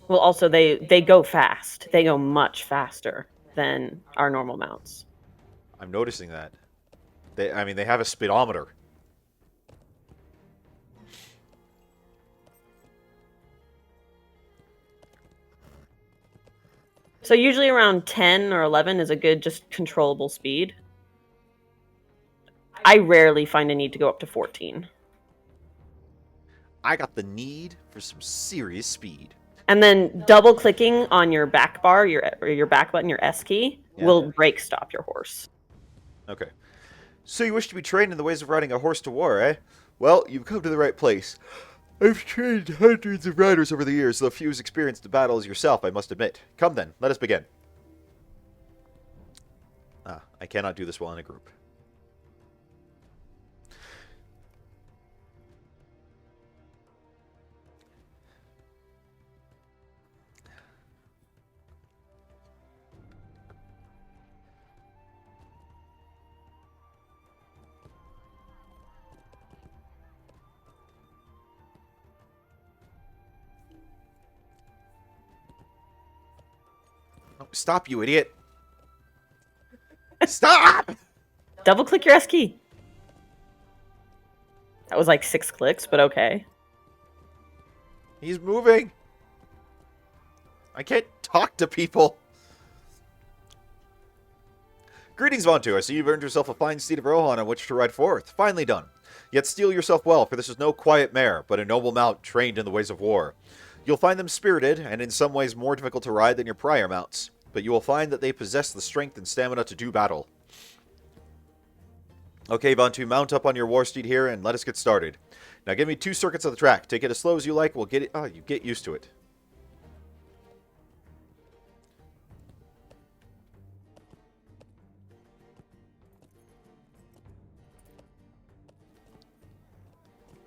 Well, also they go fast. They go much faster than our normal mounts. I'm noticing that. They have a speedometer. So usually around 10 or 11 is a good, just controllable speed. I rarely find a need to go up to 14. I got the need for some serious speed. And then double clicking on your back bar, your back button, your S key, will brake stop your horse. Okay. So you wish to be trained in the ways of riding a horse to war, eh? Well, you've come to the right place. I've trained hundreds of riders over the years, though few as experienced in battle as yourself, I must admit. Come then, let us begin. I cannot do this while in a group. Oh, stop, you idiot! Stop! Double click your S key. That was like 6 clicks, but okay. He's moving! I can't talk to people! Greetings, Vontu. I see you've earned yourself a fine steed of Rohan on which to ride forth. Finely done. Yet steel yourself well, for this is no quiet mare, but a noble mount trained in the ways of war. You'll find them spirited, and in some ways more difficult to ride than your prior mounts, but you will find that they possess the strength and stamina to do battle. Okay, Vontu, mount up on your war steed here, and let us get started. Now give me 2 circuits of the track. Take it as slow as you like. We'll get it. Oh, you get used to it.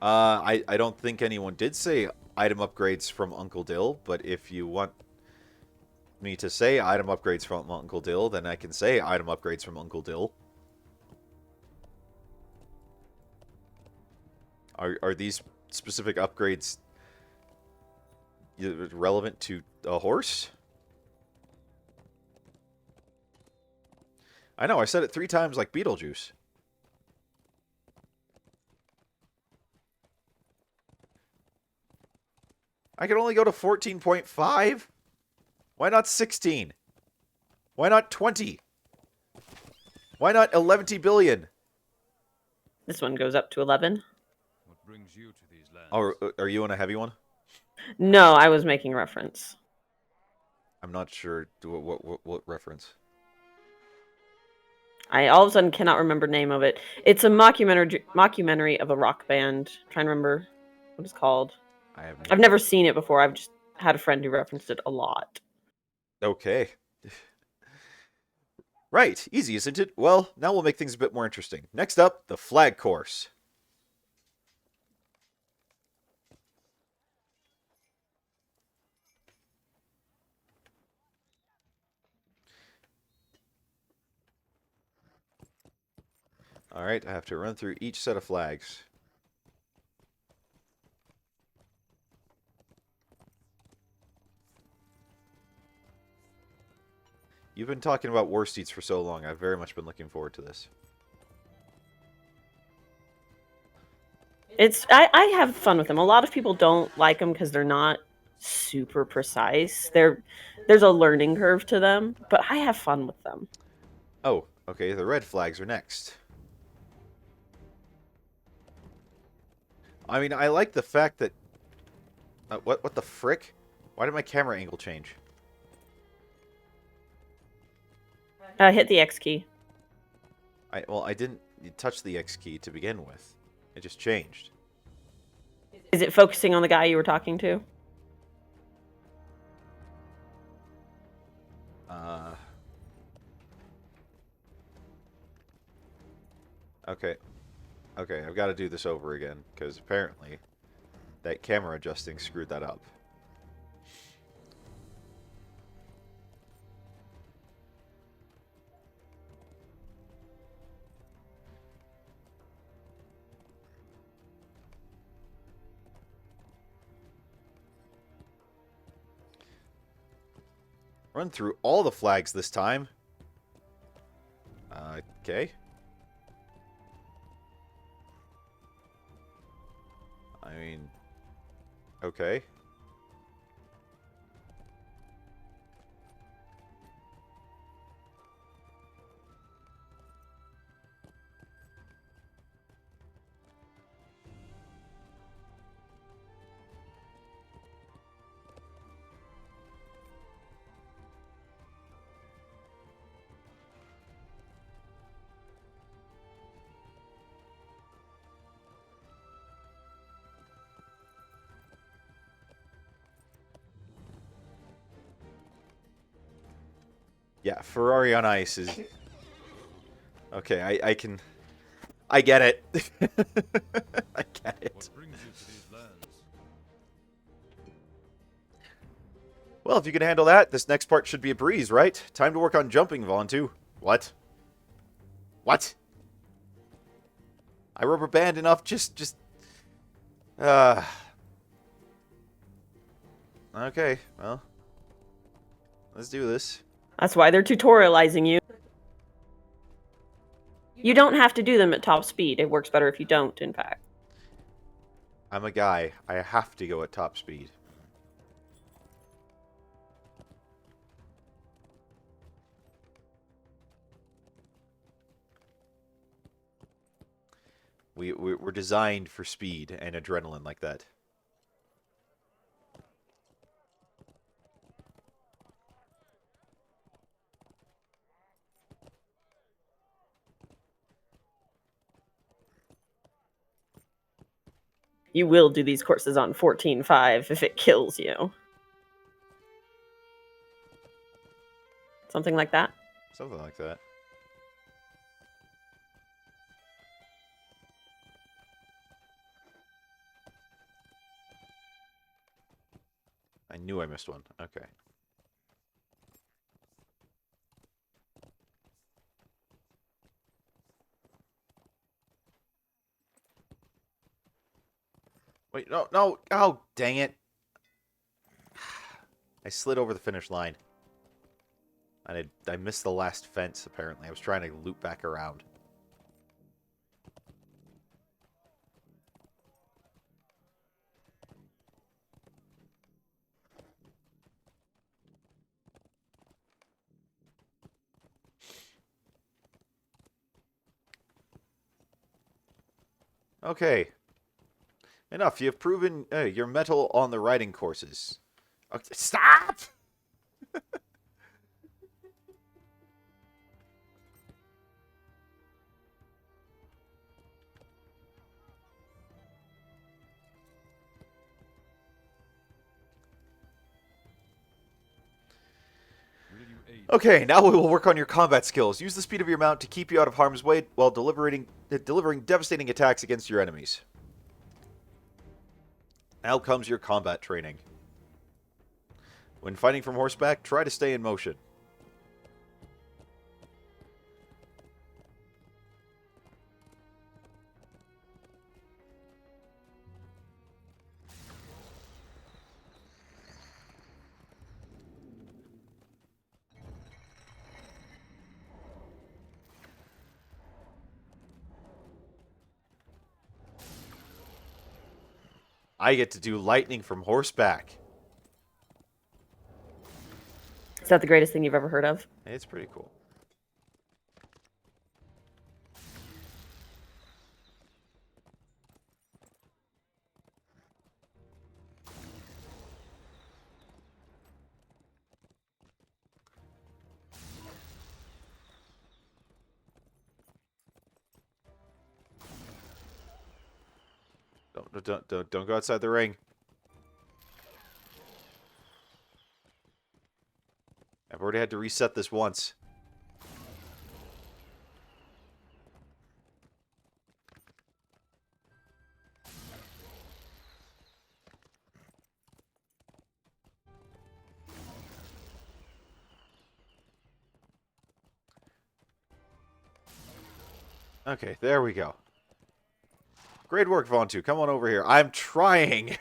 I don't think anyone did say item upgrades from Uncle Dill, but if you want... me to say item upgrades from Uncle Dill, then I can say item upgrades from Uncle Dill. Are these specific upgrades relevant to a horse? I know, I said it 3 times like Beetlejuice. I can only go to 14.5? Why not 16? Why not 20? Why not 11 billion? This one goes up to 11. What brings you to these lands? Oh, are you on a heavy one? No, I was making reference. I'm not sure what reference. I all of a sudden cannot remember the name of it. It's a mockumentary of a rock band. I'm trying to remember what it's called. I've never seen it before. I've just had a friend who referenced it a lot. Okay. Right, easy, isn't it? Well, now we'll make things a bit more interesting. Next up, the flag course. Alright, I have to run through each set of flags. You've been talking about war steeds for so long. I've very much been looking forward to this. I have fun with them. A lot of people don't like them because they're not super precise. There's a learning curve to them, but I have fun with them. Oh, okay, the red flags are next. I mean, I like the fact that... what the frick? Why did my camera angle change? Hit the X key. Well, I didn't touch the X key to begin with. It just changed. Is it focusing on the guy you were talking to? Okay. Okay, I've got to do this over again, because apparently that camera adjusting screwed that up. Run through all the flags this time. Okay. I mean, okay. Yeah, Ferrari on ice is... Okay, I can... I get it. I get it. What brings you to these lands? Well, if you can handle that, this next part should be a breeze, right? Time to work on jumping, Vaughn, too. What? What? I rubber band enough, just... Okay, well... Let's do this. That's why they're tutorializing you. You don't have to do them at top speed. It works better if you don't, in fact. I'm a guy. I have to go at top speed. We're designed for speed and adrenaline like that. You will do these courses on 14.5 if it kills you. Something like that? Something like that. I knew I missed one. Okay. Wait, no, no. Oh, dang it. I slid over the finish line. And I missed the last fence, apparently. I was trying to loop back around. Okay. Enough. You've proven your mettle on the riding courses. Okay, stop! Will you aid? Okay, now we will work on your combat skills. Use the speed of your mount to keep you out of harm's way while delivering devastating attacks against your enemies. Now comes your combat training. When fighting from horseback, try to stay in motion. I get to do lightning from horseback. Is that the greatest thing you've ever heard of? It's pretty cool. Don't go outside the ring. I've already had to reset this once. Okay, there we go. Great work, Vontu. Come on over here. I'm trying.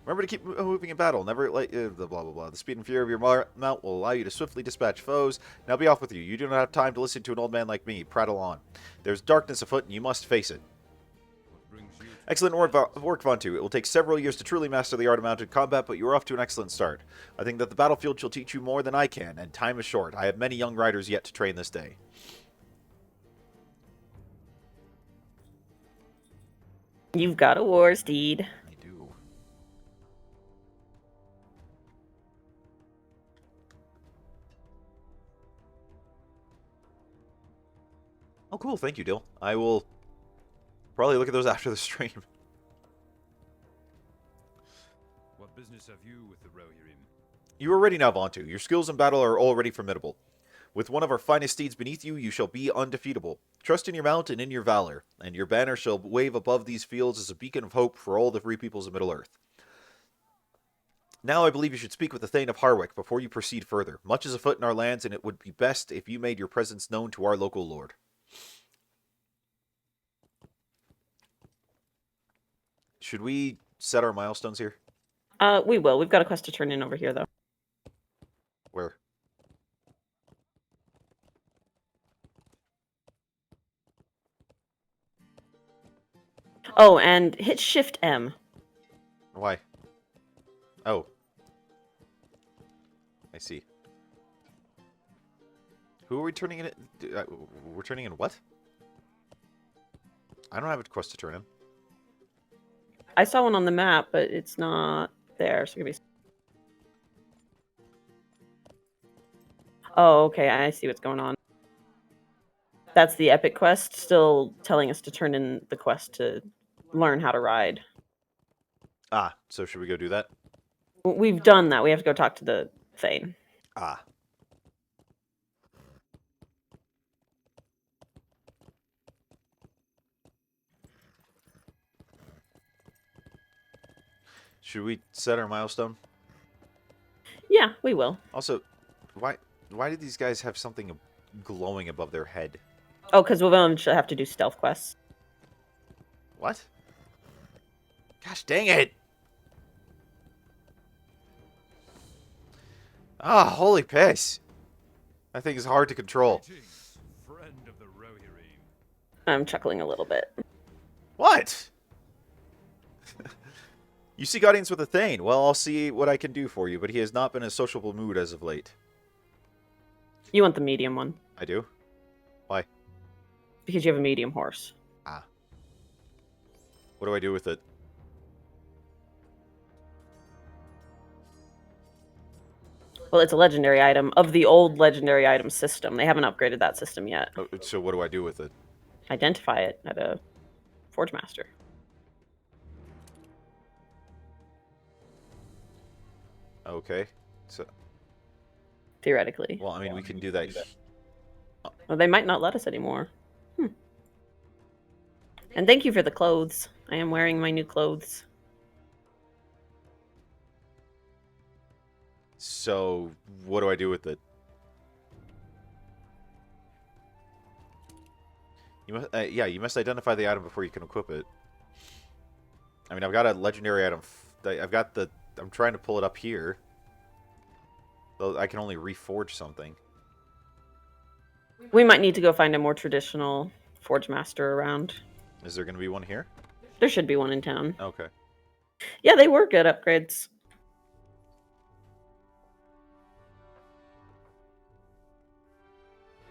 Remember to keep moving in battle. Never let the blah blah blah. The speed and fury of your mount will allow you to swiftly dispatch foes. Now be off with you. You do not have time to listen to an old man like me prattle on. There's darkness afoot, and you must face it. What brings you to Excellent work, Vontu. It will take several years to truly master the art of mounted combat, but you are off to an excellent start. I think that the battlefield shall teach you more than I can, and time is short. I have many young riders yet to train this day. You've got a war, Steed. I do. Oh, cool. Thank you, Dill. I will probably look at those after the stream. what business have you with the row you're in? You are ready now, Vontu. Your skills in battle are already formidable. With one of our finest steeds beneath you, you shall be undefeatable. Trust in your mount and in your valor, and your banner shall wave above these fields as a beacon of hope for all the free peoples of Middle-earth. Now I believe you should speak with the Thane of Harwick before you proceed further. Much is afoot in our lands, and it would be best if you made your presence known to our local lord. Should we set our milestones here? We will. We've got a quest to turn in over here, though. Where? Oh, and hit Shift M. Why? Oh. I see. Who are we turning in? We're turning in what? I don't have a quest to turn in. I saw one on the map, but it's not there. So give me. Oh, okay. I see what's going on. That's the epic quest, still telling us to turn in the quest to learn how to ride. Ah, so should we go do that? We've done that. We have to go talk to the Thane. Ah. Should we set our milestone? Yeah, we will. Also, why did these guys have something glowing above their head? Oh, because we'll eventually have to do stealth quests. What? Gosh dang it! Ah, holy piss. That thing is hard to control. Greetings, friend of the Rohirrim. I'm chuckling a little bit. What? You see Guardians with a Thane. Well, I'll see what I can do for you, but he has not been in a sociable mood as of late. You want the medium one. I do? Why? Because you have a medium horse. Ah. What do I do with it? Well, it's a legendary item of the old legendary item system. They haven't upgraded that system yet. Oh, so what do I do with it? Identify it at a Forge Master. Okay. So, Theoretically. well, I mean, we can do that. Well, they might not let us anymore. And thank you for the clothes. I am wearing my new clothes. So, what do I do with it? You must, yeah, you must identify the item before you can equip it. I mean, I've got a legendary item. I've got the. I'm trying to pull it up here. Though I can only reforge something. We might need to go find a more traditional Forge Master around. Is there going to be one here? There should be one in town. Okay. Yeah, they were good upgrades.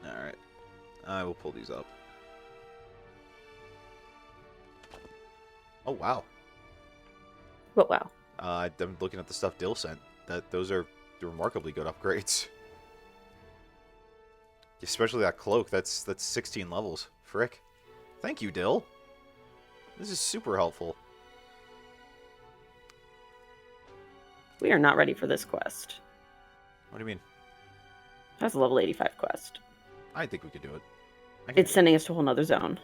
All right. I will pull these up. Oh wow. But wow. I'm looking at the stuff Dill sent. Those are remarkably good upgrades. Especially that cloak. That's 16 levels. Frick. Thank you, Dill. This is super helpful. We are not ready for this quest. What do you mean? That's a level 85 quest. I think we could do it. It's sending us to a whole nother zone.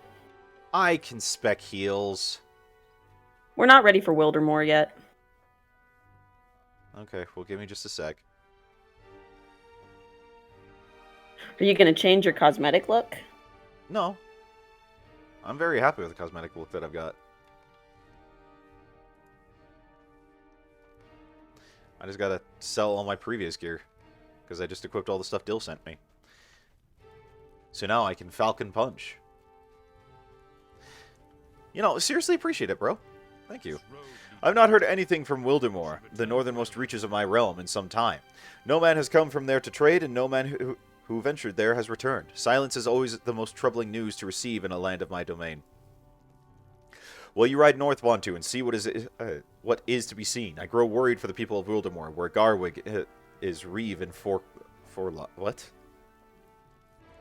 I can spec heals. We're not ready for Wildermore yet. Okay, well, give me just a sec. Are you going to change your cosmetic look? No. I'm very happy with the cosmetic look that I've got. I just gotta sell all my previous gear. Because I just equipped all the stuff Dill sent me. So now I can Falcon Punch. You know, seriously appreciate it, bro. Thank you. I've not heard anything from Wildermore, the northernmost reaches of my realm, in some time. No man has come from there to trade, and no man who ventured there has returned. Silence is always the most troubling news to receive in a land of my domain. Well, you ride north, want to, and see what is to be seen. I grow worried for the people of Wildermore, where Garwig is Reeve and what?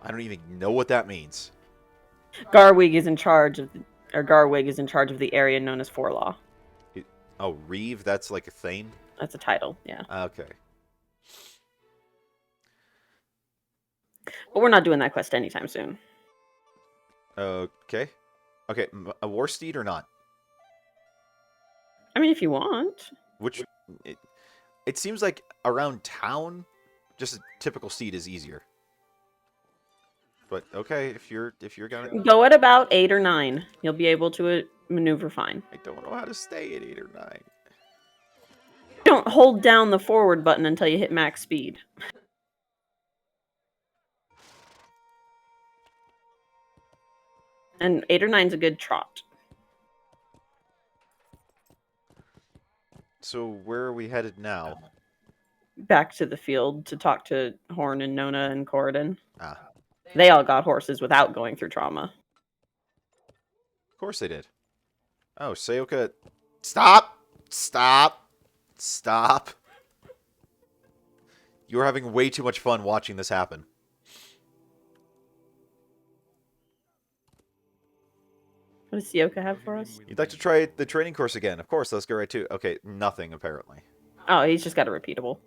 I don't even know what that means. Garwig is in charge of the area known as Forlaw. Oh, Reeve? That's like a Thane? That's a title, yeah. Okay. But we're not doing that quest anytime soon. Okay. Okay, a War Steed or not? I mean, if you want. Which... It seems like around town, just a typical Steed is easier. But, okay, if you're gonna... Go at about 8 or 9. You'll be able to maneuver fine. I don't know how to stay at 8 or 9. Don't hold down the forward button until you hit max speed. And 8 or 9's a good trot. So, where are we headed now? Back to the field to talk to Horn and Nona and Corridon. Ah. They all got horses without going through trauma. Of course they did. Oh, Sayoka... Stop! Stop! Stop! You're having way too much fun watching this happen. What does Sioka have for us? You'd like to try the training course again? Of course, let's go right to... Okay, nothing, apparently. Oh, he's just got a repeatable.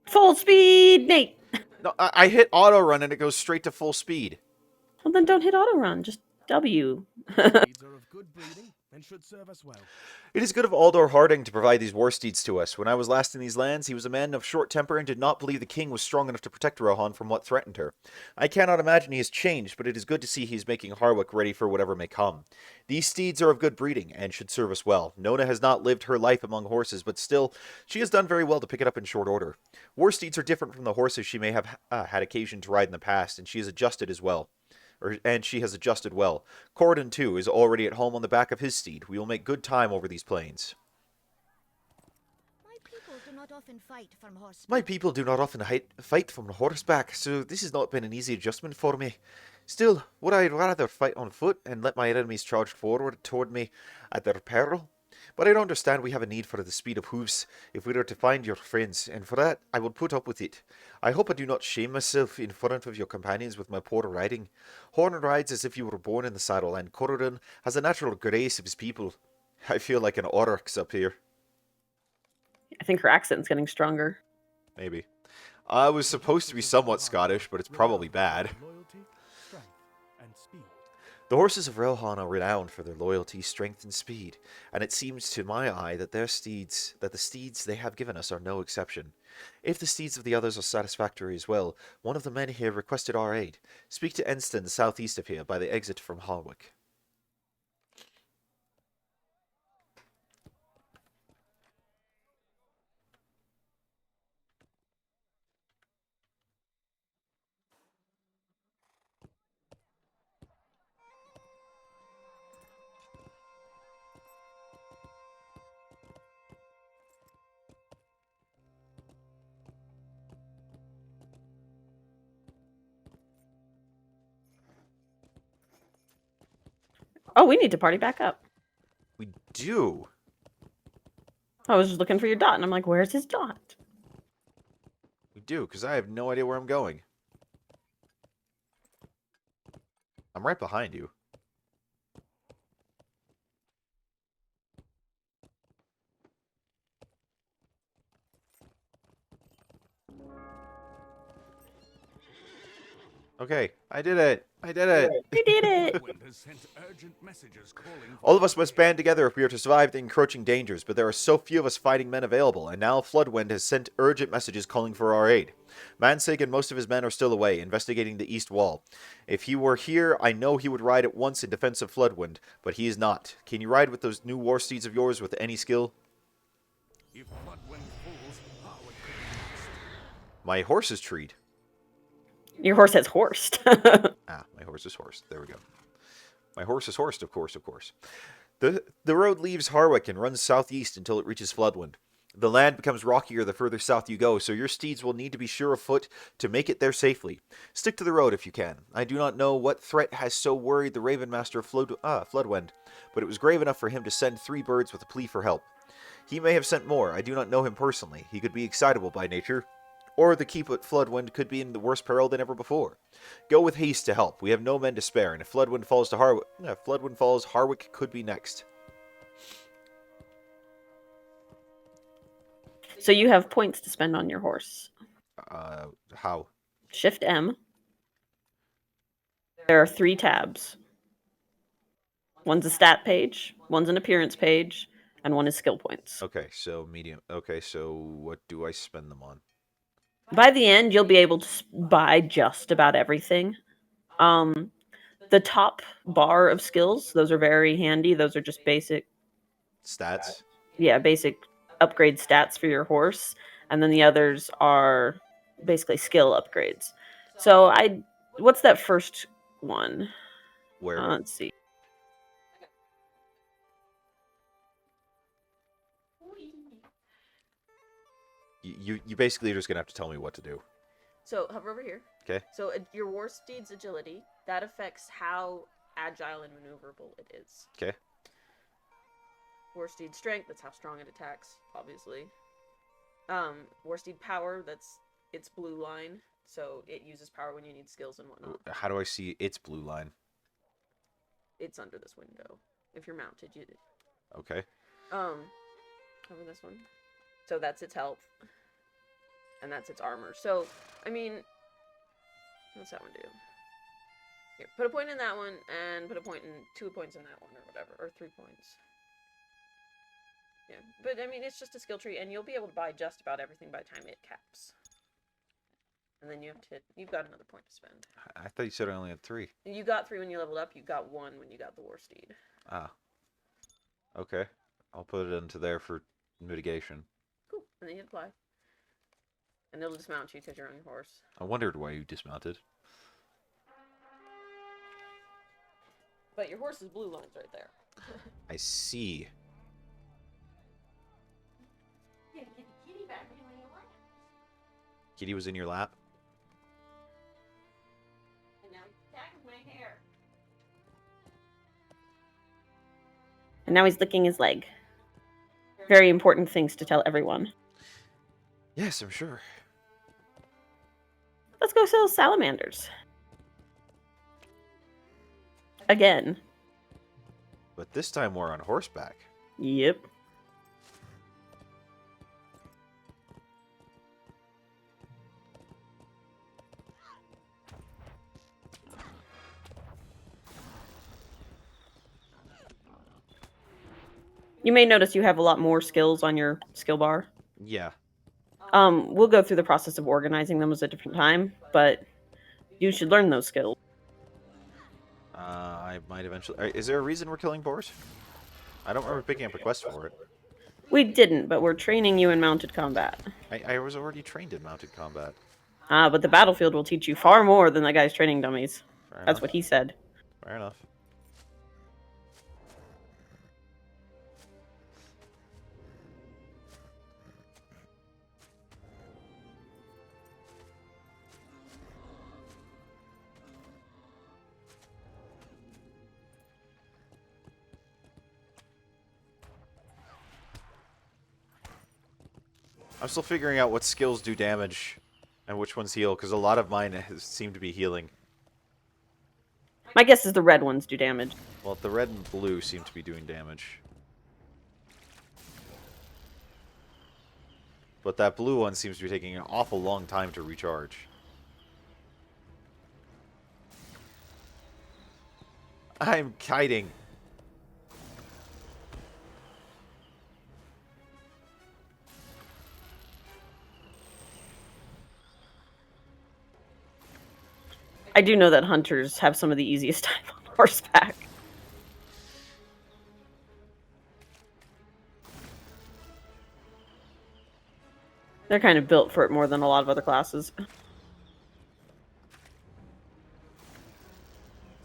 Full speed, Nate! No, I hit auto run and it goes straight to full speed. Well, then don't hit auto run. Just W. Steeds are of good breeding and should serve us well. It is good of Aldor Harding to provide these war steeds to us. When I was last in these lands, he was a man of short temper and did not believe the king was strong enough to protect Rohan from what threatened her. I cannot imagine he has changed, but it is good to see he is making Harwick ready for whatever may come. These steeds are of good breeding and should serve us well. Nona has not lived her life among horses, but still, she has done very well to pick it up in short order. War steeds are different from the horses she may have had occasion to ride in the past, and she has adjusted as well. And she has adjusted well. Corridon, too, is already at home on the back of his steed. We will make good time over these plains. My people do not often fight from horseback. My people do not often fight from horseback, so this has not been an easy adjustment for me. Still, would I rather fight on foot and let my enemies charge forward toward me at their peril? But I don't understand we have a need for the speed of hooves if we are to find your friends, and for that I will put up with it. I hope I do not shame myself in front of your companions with my poor riding. Horn rides as if you were born in the saddle, and Corridon has a natural grace of his people. I feel like an oryx up here. I think her accent's getting stronger. Maybe. I was supposed to be somewhat Scottish, but it's probably bad. Loyalty, strength, and speed. The horses of Rohan are renowned for their loyalty, strength, and speed, and it seems to my eye that the steeds they have given us are no exception. If the steeds of the others are satisfactory as well, one of the men here requested our aid. Speak to Enston southeast of here by the exit from Harwick. Oh, we need to party back up. We do. I was just looking for your dot, and I'm like, where's his dot? We do, because I have no idea where I'm going. I'm right behind you. Okay, I did it. I did it. We did it! Floodwind has sent urgent messages calling for All of us must band together if we are to survive the encroaching dangers, but there are so few of us fighting men available, and now Floodwind has sent urgent messages calling for our aid. Mansig and most of his men are still away, investigating the east wall. If he were here, I know he would ride at once in defense of Floodwind, but he is not. Can you ride with those new war steeds of yours with any skill? If Floodwind falls, Harwood could be next. My horse is treed. Your horse has horsed. Ah, my horse is horsed. There we go. My horse is horsed, of course, of course. The road leaves Harwick and runs southeast until it reaches Floodwind. The land becomes rockier the further south you go, so your steeds will need to be sure of foot to make it there safely. Stick to the road if you can. I do not know what threat has so worried the Raven Master of Floodwind, but it was grave enough for him to send 3 birds with a plea for help. He may have sent more. I do not know him personally. He could be excitable by nature. Or the keep at Floodwind could be in the worse peril than ever before. Go with haste to help. We have no men to spare, and if Floodwind falls, Harwick could be next. So you have points to spend on your horse. How? Shift M. There are 3 tabs. One's a stat page, one's an appearance page, and one is skill points. Okay, so medium. Okay, so what do I spend them on? By the end, you'll be able to buy just about everything. The top bar of skills, those are very handy. Those are just basic, Stats? basic upgrade stats for your horse. And then the others are basically skill upgrades. So what's that first one? Where? Let's see. You basically are just gonna have to tell me what to do. So hover over here. Okay. So your war steed's agility, that affects how agile and maneuverable it is. Okay. War steed strength, that's how strong it attacks, obviously. War steed power, that's its blue line, so it uses power when you need skills and whatnot. How do I see its blue line? It's under this window. If you're mounted, you. Okay. Over this one. So that's its health. And that's its armor. So, I mean, what's that one do? Here, put a point in that one, and put a point in 2 points in that one, or whatever, or 3 points. Yeah, but I mean, it's just a skill tree, and you'll be able to buy just about everything by the time it caps. And then you have to hit, you've got another point to spend. I thought you said I only had 3. You got 3 when you leveled up, you got 1 when you got the War Steed. Ah. Okay. I'll put it into there for mitigation. Cool, and then you apply. And it'll dismount you because you're on your horse. I wondered why you dismounted. But your horse's blue line's right there. I see. Yeah, get the kitty back in your lap. Kitty was in your lap? And now he's attacking my hair. And now he's licking his leg. Very important things to tell everyone. Yes, I'm sure. Let's go sell salamanders. Again. But this time we're on horseback. Yep. You may notice you have a lot more skills on your skill bar. Yeah. We'll go through the process of organizing them at a different time, but you should learn those skills. I might eventually... Is there a reason we're killing boars? I don't remember picking up a quest for it. We didn't, but we're training you in mounted combat. I was already trained in mounted combat. But the battlefield will teach you far more than that guy's training dummies. Fair That's enough. what he said. Fair enough. I'm still figuring out what skills do damage and which ones heal, because a lot of mine seem to be healing. My guess is the red ones do damage. Well, the red and blue seem to be doing damage. But that blue one seems to be taking an awful long time to recharge. I'm kiting. I do know that hunters have some of the easiest time on horseback. They're kind of built for it more than a lot of other classes.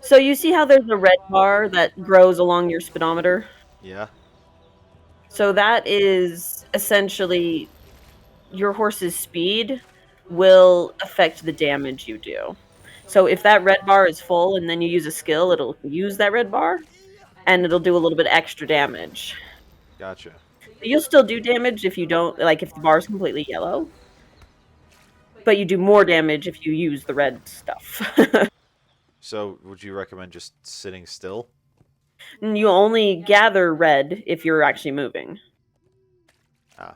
So you see how there's a red bar that grows along your speedometer? Yeah. So that is essentially your horse's speed will affect the damage you do. So if that red bar is full and then you use a skill, it'll use that red bar and it'll do a little bit extra damage. Gotcha. You'll still do damage if you don't, like if the bar is completely yellow. But you do more damage if you use the red stuff. So, would you recommend just sitting still? And you only gather red if you're actually moving. Ah.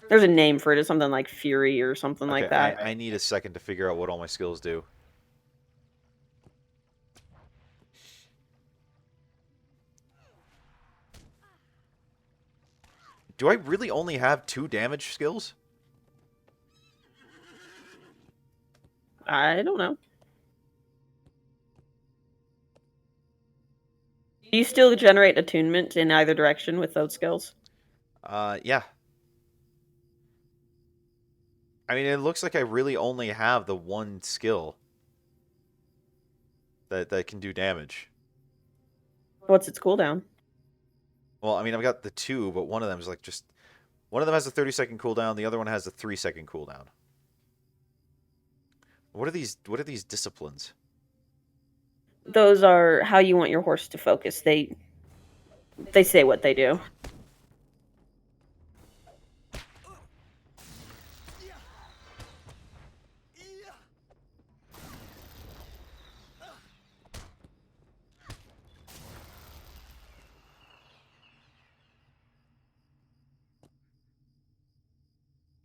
There's a name for it. It's something like Fury or something Okay, like that. I need a second to figure out what all my skills do. Do I really only have 2 damage skills? I don't know. Do you still generate attunement in either direction with those skills? Yeah. I mean, it looks like I really only have the one skill that can do damage. What's its cooldown? Well, I mean, I've got the 2, but one of them is like just... One of them has a 30-second cooldown, the other one has a 3-second cooldown. What are these disciplines? Those are how you want your horse to focus. They say what they do.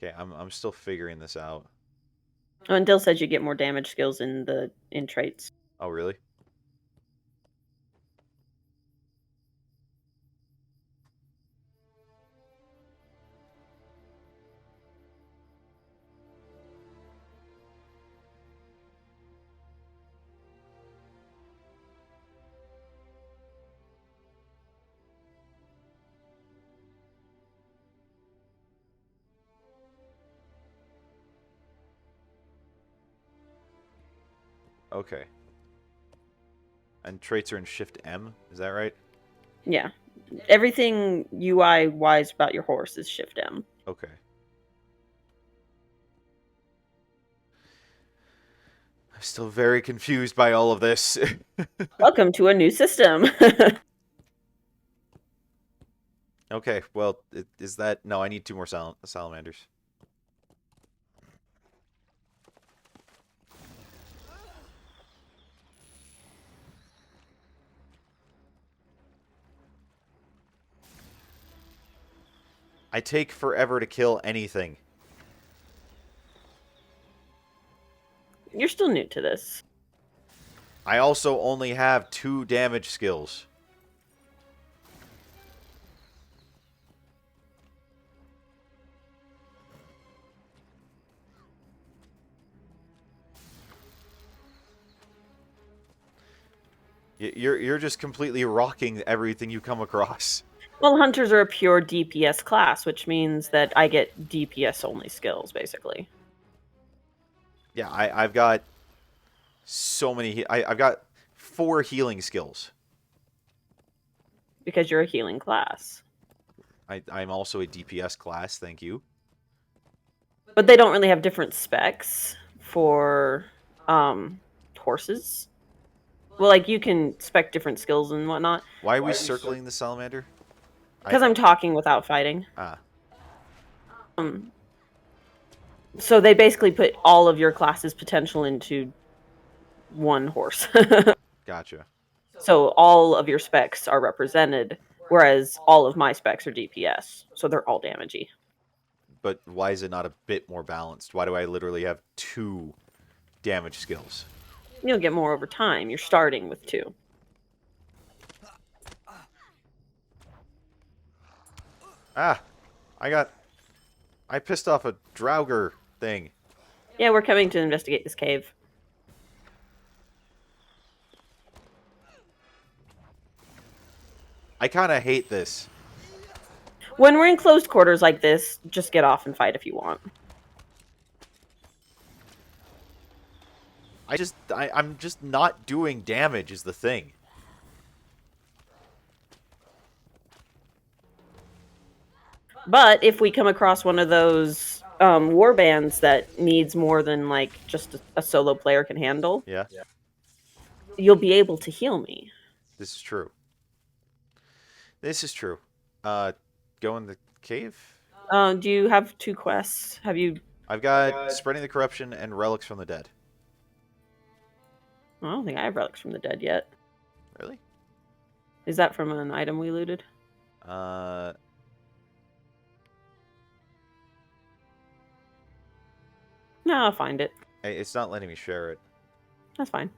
Okay, I'm still figuring this out. Oh, and Dill says you get more damage skills in traits. Oh, really? Okay. And traits are in Shift M, is that right? Yeah. Everything UI wise about your horse is Shift M. Okay. I'm still very confused by all of this. Welcome to a new system. Okay, well, is that... No, I need 2 more salamanders. I take forever to kill anything. You're still new to this. I also only have 2 damage skills. You're just completely rocking everything you come across. Well, hunters are a pure DPS class, which means that I get DPS only skills, basically. Yeah, I've got so many... I've got 4 healing skills. Because you're a healing class. I'm also a DPS class, thank you. But they don't really have different specs for horses. Well, like, you can spec different skills and whatnot. Why are we circling the salamander? Because I'm talking without fighting. Ah, So they basically put all of your class's potential into one horse. gotcha. So all of your specs are represented, whereas all of my specs are DPS. So they're all damagey. But why is it not a bit more balanced? Why do I literally have 2 damage skills? You'll get more over time. You're starting with 2. Ah, I pissed off a Draugr thing. Yeah, we're coming to investigate this cave. I kind of hate this. When we're in closed quarters like this, just get off and fight if you want. I'm just not doing damage is the thing. But if we come across one of those war bands that needs more than like just a solo player can handle, Yeah, you'll be able to heal me. this is true. This is true. Go in the cave? Do you have 2 quests? Have you? I've got Spreading the Corruption and Relics from the Dead. I don't think I have relics from the dead yet. Really? Is that from an item we looted? No, No, I'll find it. it's not letting me share it. That's fine.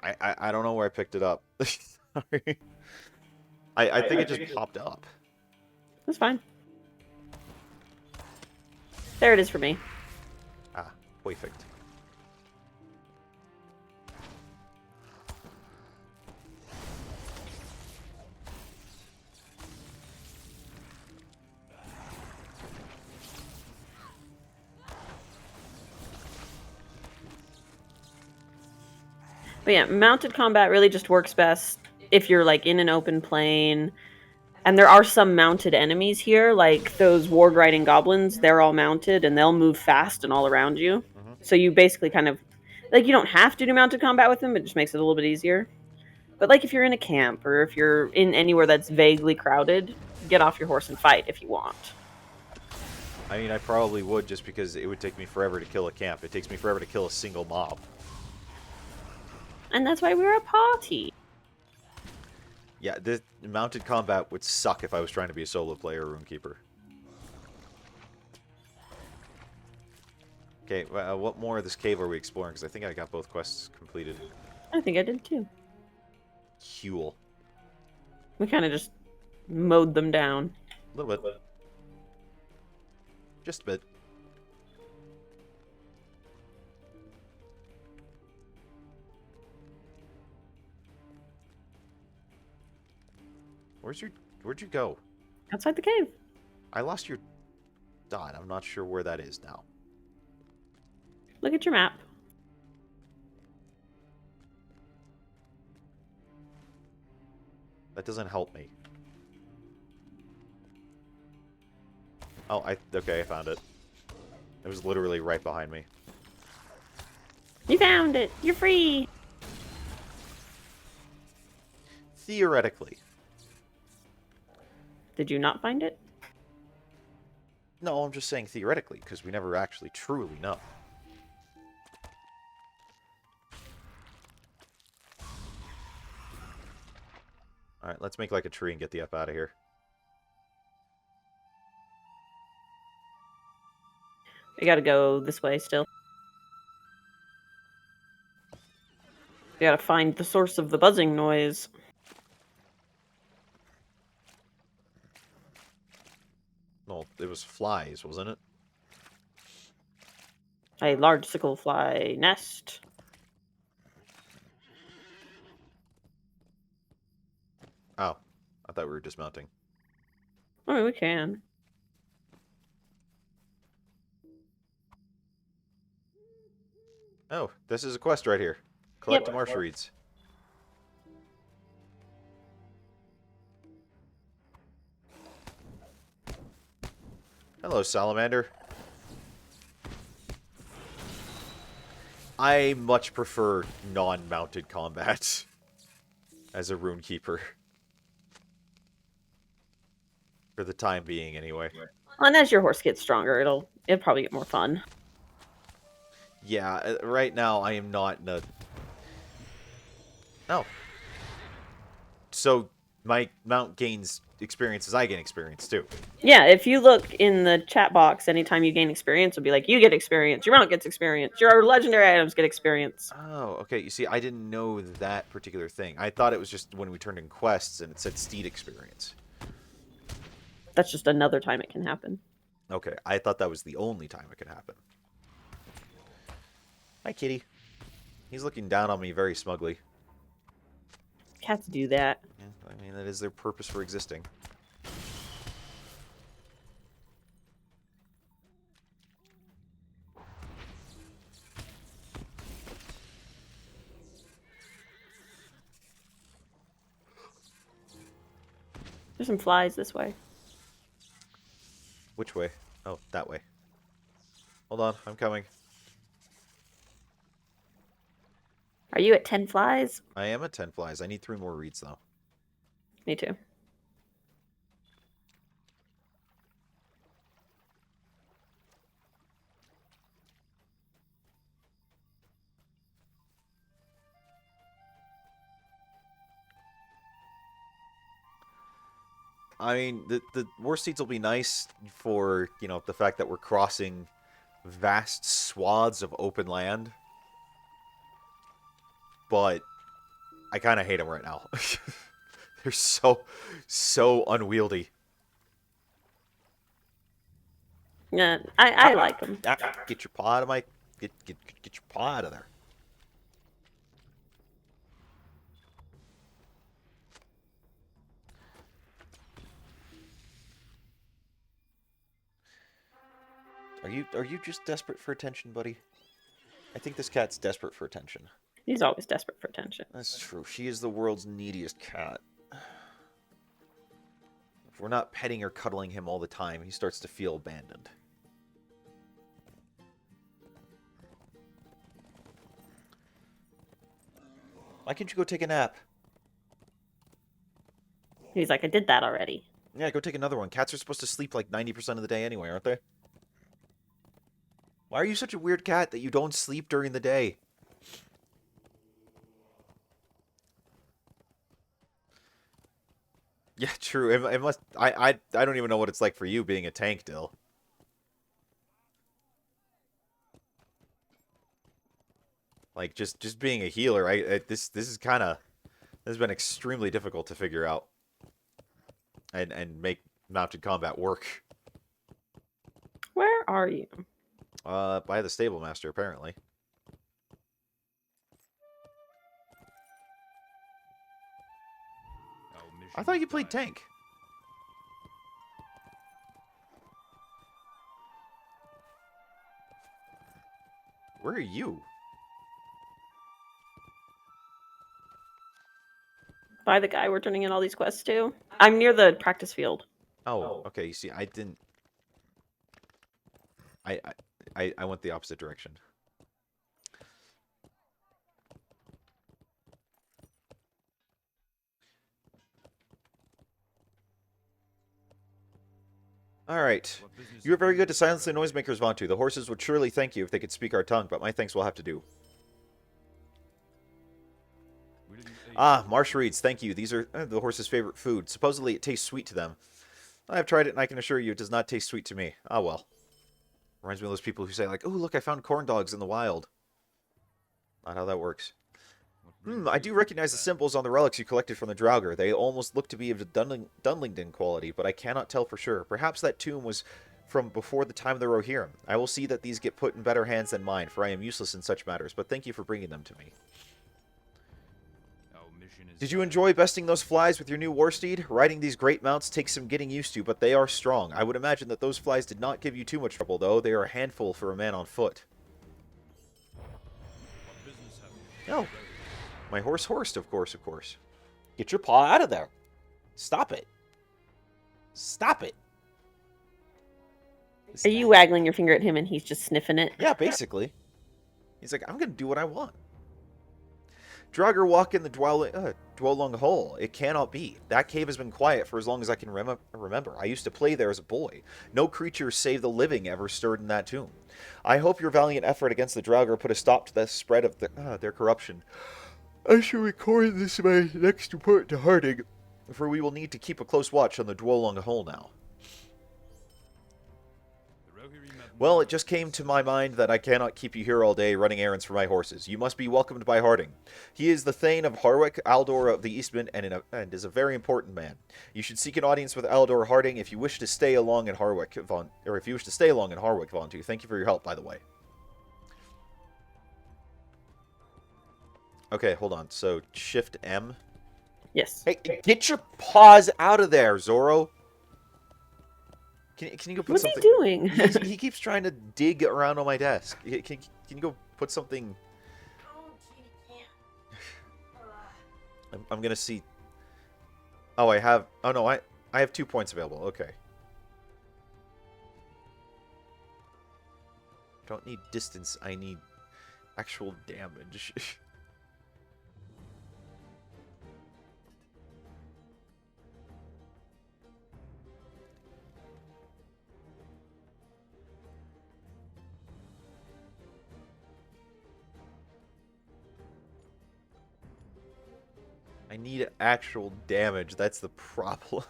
I don't know where I picked it up. Sorry. I think it just popped up. That's fine. There it is for me. Ah, perfect. But yeah, mounted combat really just works best if you're like in an open plain. And there are some mounted enemies here, like those ward riding goblins. They're all mounted and they'll move fast and all around you. Mm-hmm. So you basically kind of like you don't have to do mounted combat with them. It just makes it a little bit easier. But like if you're in a camp or if you're in anywhere that's vaguely crowded, get off your horse and fight if you want. I mean, I probably would just because it would take me forever to kill a camp. It takes me forever to kill a single mob. And that's why we're a party. Yeah, this mounted combat would suck if I was trying to be a solo player or Runekeeper. Okay, what more of this cave are we exploring? Because I think I got both quests completed. I think I did too. Huel. We kind of just mowed them down. A little bit. Just a bit. Where'd you go? Outside the cave. I lost your dot. I'm not sure where that is now. Look at your map. That doesn't help me. Oh, okay, I found it. It was literally right behind me. You found it. You're free. Theoretically. Did you not find it? No, I'm just saying theoretically, because we never actually truly know. Alright, let's make like a tree and get the F out of here. We gotta go this way still. We gotta find the source of the buzzing noise. No, it was flies, wasn't it? A large sickle fly nest. Oh, I thought we were dismounting. I mean, we can. Oh, this is a quest right here. Collect Yep. marsh reeds. Hello, salamander. I much prefer non-mounted combat as a runekeeper. For the time being, anyway. And as your horse gets stronger, it'll probably get more fun. Yeah, right now I am not in a... Oh. So, my mount gains experience as I gain experience, too. Yeah, if you look in the chat box, anytime you gain experience, it'll be like, you get experience, your mount gets experience, your legendary items get experience. Oh, okay. You see, I didn't know that particular thing. I thought it was just when we turned in quests and it said Steed experience. That's just another time it can happen. Okay, I thought that was the only time it could happen. Hi, kitty. He's looking down on me very smugly. Cats do that. Yeah, I mean, that is their purpose for existing. There's some flies this way. Which way? Oh, that way. Hold on, I'm coming. Are you at 10 flies? I am at 10 flies. I need 3 more reeds, though. Me too. I mean, the war seeds will be nice for, you know, the fact that we're crossing vast swaths of open land. But I kind of hate them right now. They're so unwieldy. Yeah, I like them. Get your paw out of my... Get your paw out of there. Are you just desperate for attention, buddy? I think this cat's desperate for attention. He's always desperate for attention. That's true. She is the world's neediest cat. If we're not petting or cuddling him all the time, he starts to feel abandoned. Why can't you go take a nap? He's like, I did that already. Yeah, go take another one. Cats are supposed to sleep like 90% of the day anyway, aren't they? Why are you such a weird cat that you don't sleep during the day? Yeah, true. It must. I don't even know what it's like for you being a tank, Dill. Like just being a healer, this is kind of this has been extremely difficult to figure out and make mounted combat work. Where are you? By the stable master apparently. Our mission I thought is you played dire. tank. Where are you? By the guy we're turning in all these quests to. I'm near the practice field. Oh, okay. You see, I didn't. I went the opposite direction. All right. What business You are have very you good to with silence the Pharaoh? noisemakers, Vantu. The horses would surely thank you if they could speak our tongue, but my thanks will have to do. Will you aid Ah, us? marsh reeds, thank you. These are the horse's favorite food. Supposedly it tastes sweet to them. I have tried it, and I can assure you it does not taste sweet to me. Ah, well. Reminds me of those people who say, like, oh, look, I found corn dogs in the wild. Not how that works. What brings I you do to recognize the Japan? symbols on the relics you collected from the Draugr. They almost look to be of the Dunlington quality, but I cannot tell for sure. Perhaps that tomb was from before the time of the Rohirrim. I will see that these get put in better hands than mine, for I am useless in such matters, but thank you for bringing them to me. Our mission is Did you dire. enjoy besting those flies with your new war steed? Riding these great mounts takes some getting used to, but they are strong. I would imagine that those flies did not give you too much trouble, though. They are a handful for a man on foot. What business have you? No. My horse horsed, of course, of course. Get your paw out of there. Stop it. Stop it. Are you waggling your finger at him and he's just sniffing it? Yeah, basically. He's like, I'm going to do what I want. Draugr walk in the Dwellung hole. It cannot be. That cave has been quiet for as long as I can remember. I used to play there as a boy. No creature save the living ever stirred in that tomb. I hope your valiant effort against the Draugr put a stop to the spread of their corruption. I shall record this in my next report to Harding, for we will need to keep a close watch on the Dwellung hole now. The Rohirrim have Well, no it just came weapons. to my mind that I cannot keep you here all day running errands for my horses. You must be welcomed by Harding. He is the Thane of Harwick, Aldor of the Eastmen, and is a very important man. You should seek an audience with Aldor Harding if you wish to stay along in Harwick, Vontu. Thank you for your help, by the way. Okay, hold on. So, Shift M. Yes. Hey, get your paws out of there, Zoro. Can you go put What's something... he doing? He keeps trying to dig around on my desk. Can you go put something... I'm gonna see... Oh, I have... Oh, no, I have 2 points available. Okay. Don't need distance. I need actual damage. I need actual damage. That's the problem.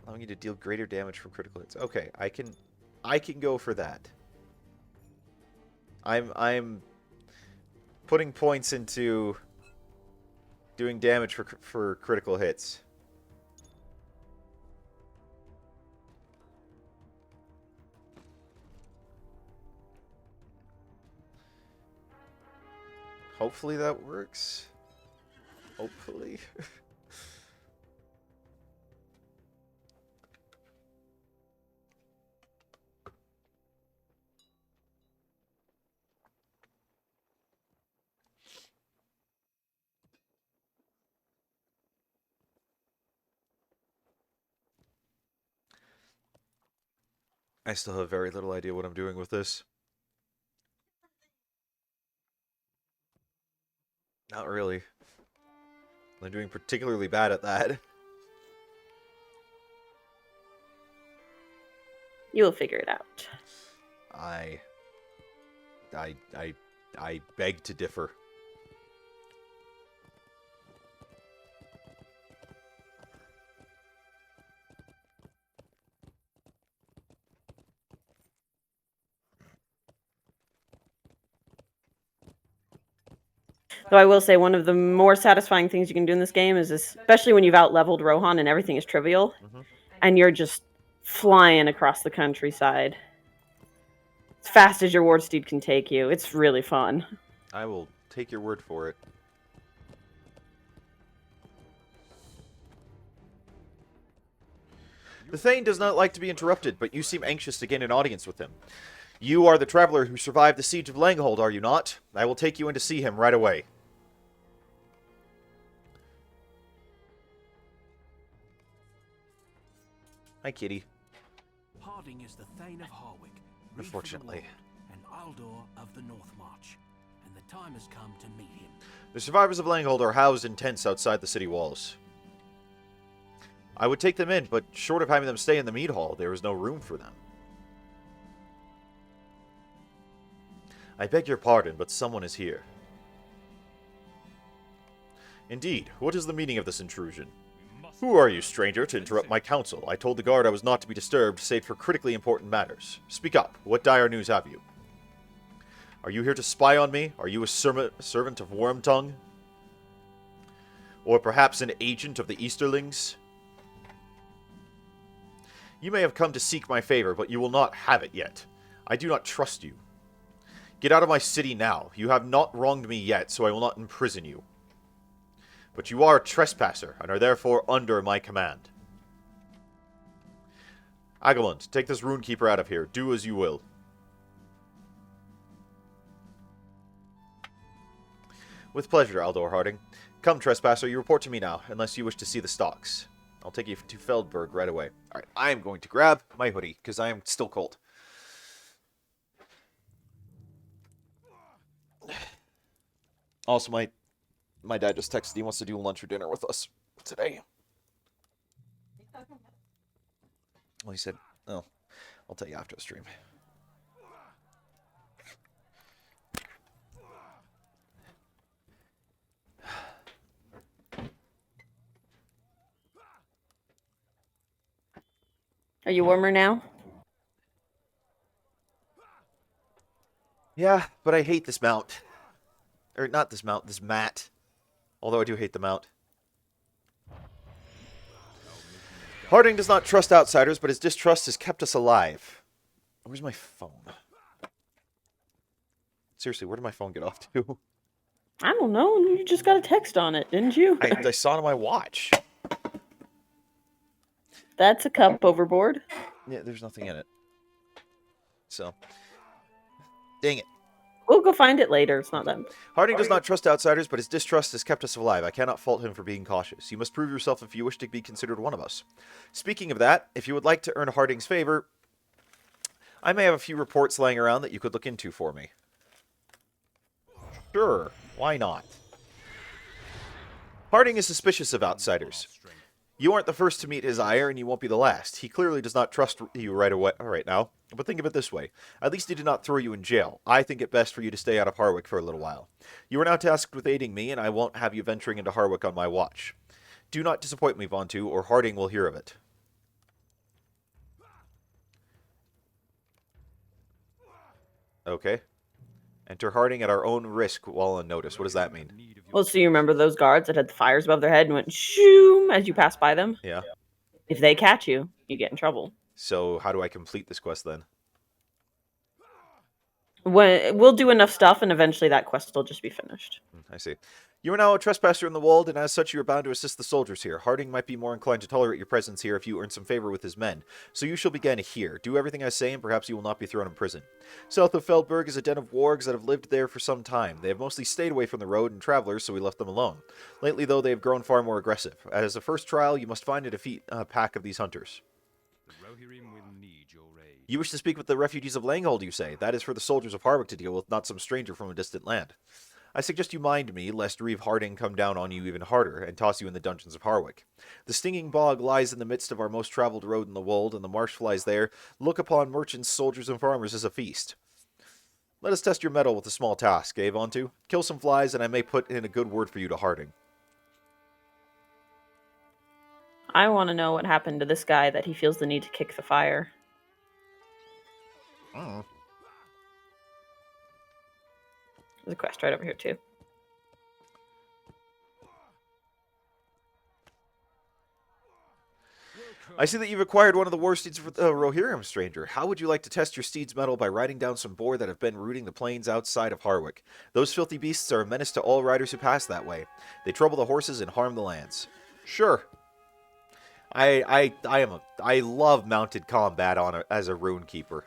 Allowing you to deal greater damage from critical hits. Okay, I can go for that. I'm putting points into doing damage for critical hits. Hopefully that works. Hopefully. I still have very little idea what I'm doing with this. Not really. I'm doing particularly bad at that. You'll figure it out. I beg to differ. Though I will say one of the more satisfying things you can do in this game is, especially when you've out-leveled Rohan and everything is trivial, and you're just flying across the countryside. As fast as your war steed can take you. It's really fun. I will take your word for it. The Thane does not like to be interrupted, but you seem anxious to gain an audience with him. You are the traveler who survived the siege of Langhold, are you not? I will take you in to see him right away. Hi, kitty. Harding is the Thane of Harwick, Reeve of the Unfortunately. Ward, and Aldor of the North March, and the time has come to meet him. The survivors of Langhold are housed in tents outside the city walls. I would take them in, but short of having them stay in the mead hall, there is no room for them. I beg your pardon, but someone is here. Indeed, what is the meaning of this intrusion? Who are you, stranger, to interrupt my counsel? I told the guard I was not to be disturbed, save for critically important matters. Speak up. What dire news have you? Are you here to spy on me? Are you a servant of Wormtongue? Or perhaps an agent of the Easterlings? You may have come to seek my favor, but you will not have it yet. I do not trust you. Get out of my city now. You have not wronged me yet, so I will not imprison you. But you are a trespasser, and are therefore under my command. Agamond, take this runekeeper out of here. Do as you will. With pleasure, Aldor Harding. Come, trespasser, you report to me now, unless you wish to see the stocks. I'll take you to Feldberg right away. Alright, I am going to grab my hoodie, because I am still cold. Also, my dad just texted he wants to do lunch or dinner with us today. Well, he said, oh, I'll tell you after the stream. Are you warmer now? Yeah, but I hate this mount. Or not this mount, this mat. Although I do hate the mount. Harding does not trust outsiders, but his distrust has kept us alive. Where's my phone? Seriously, where did my phone get off to? I don't know. You just got a text on it, didn't you? I saw it on my watch. That's a cup overboard. Yeah, there's nothing in it. So, dang it. We'll go find it later. It's not that. Harding does not trust outsiders, but his distrust has kept us alive. I cannot fault him for being cautious. You must prove yourself if you wish to be considered one of us. Speaking of that, if you would like to earn Harding's favor, I may have a few reports laying around that you could look into for me. Sure, why not? Harding is suspicious of outsiders. You aren't the first to meet his ire, and you won't be the last. He clearly does not trust you right now. But think of it this way. At least he did not throw you in jail. I think it best for you to stay out of Harwick for a little while. You are now tasked with aiding me, and I won't have you venturing into Harwick on my watch. Do not disappoint me, Vontu, or Harding will hear of it. Okay. Enter Harding at our own risk while on notice. What does that mean? Well, so you remember those guards that had the fires above their head and went shoom as you passed by them? Yeah. If they catch you, you get in trouble. So how do I complete this quest then? We'll do enough stuff, and eventually that quest will just be finished. I see. You are now a trespasser in the wold, and as such you are bound to assist the soldiers here. Harding might be more inclined to tolerate your presence here if you earn some favor with his men. So you shall begin here. Do everything I say, and perhaps you will not be thrown in prison. South of Feldberg is a den of wargs that have lived there for some time. They have mostly stayed away from the road and travelers, so we left them alone. Lately, though, they have grown far more aggressive. As a first trial, you must find and defeat a pack of these hunters. The Rohirrim will need your aid. You wish to speak with the refugees of Langhold, you say. That is for the soldiers of Harwick to deal with, not some stranger from a distant land. I suggest you mind me, lest Reeve Harding come down on you even harder, and toss you in the dungeons of Harwick. The stinging bog lies in the midst of our most traveled road in the wold, and the marsh flies there look upon merchants, soldiers, and farmers as a feast. Let us test your mettle with a small task, eh, Vontu? Kill some flies, and I may put in a good word for you to Harding. I want to know what happened to this guy that he feels the need to kick the fire. There's a quest right over here, too. I see that you've acquired one of the war steeds for the Rohirrim, stranger. How would you like to test your steed's mettle by riding down some boar that have been rooting the plains outside of Harwick? Those filthy beasts are a menace to all riders who pass that way. They trouble the horses and harm the lands. Sure. I love mounted combat as a rune keeper.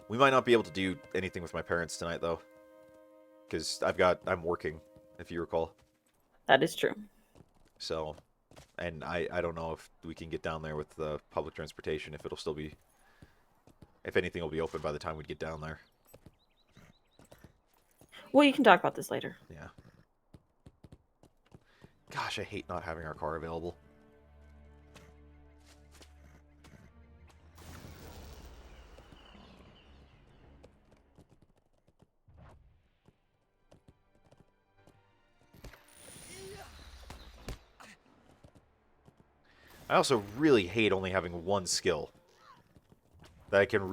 We might not be able to do anything with my parents tonight, though. Because I'm working, if you recall. That is true. So, and I don't know if we can get down there with the public transportation, if it'll still be... If anything will be open by the time we get down there. Well, you can talk about this later. Yeah. Gosh, I hate not having our car available. I also really hate only having one skill that I can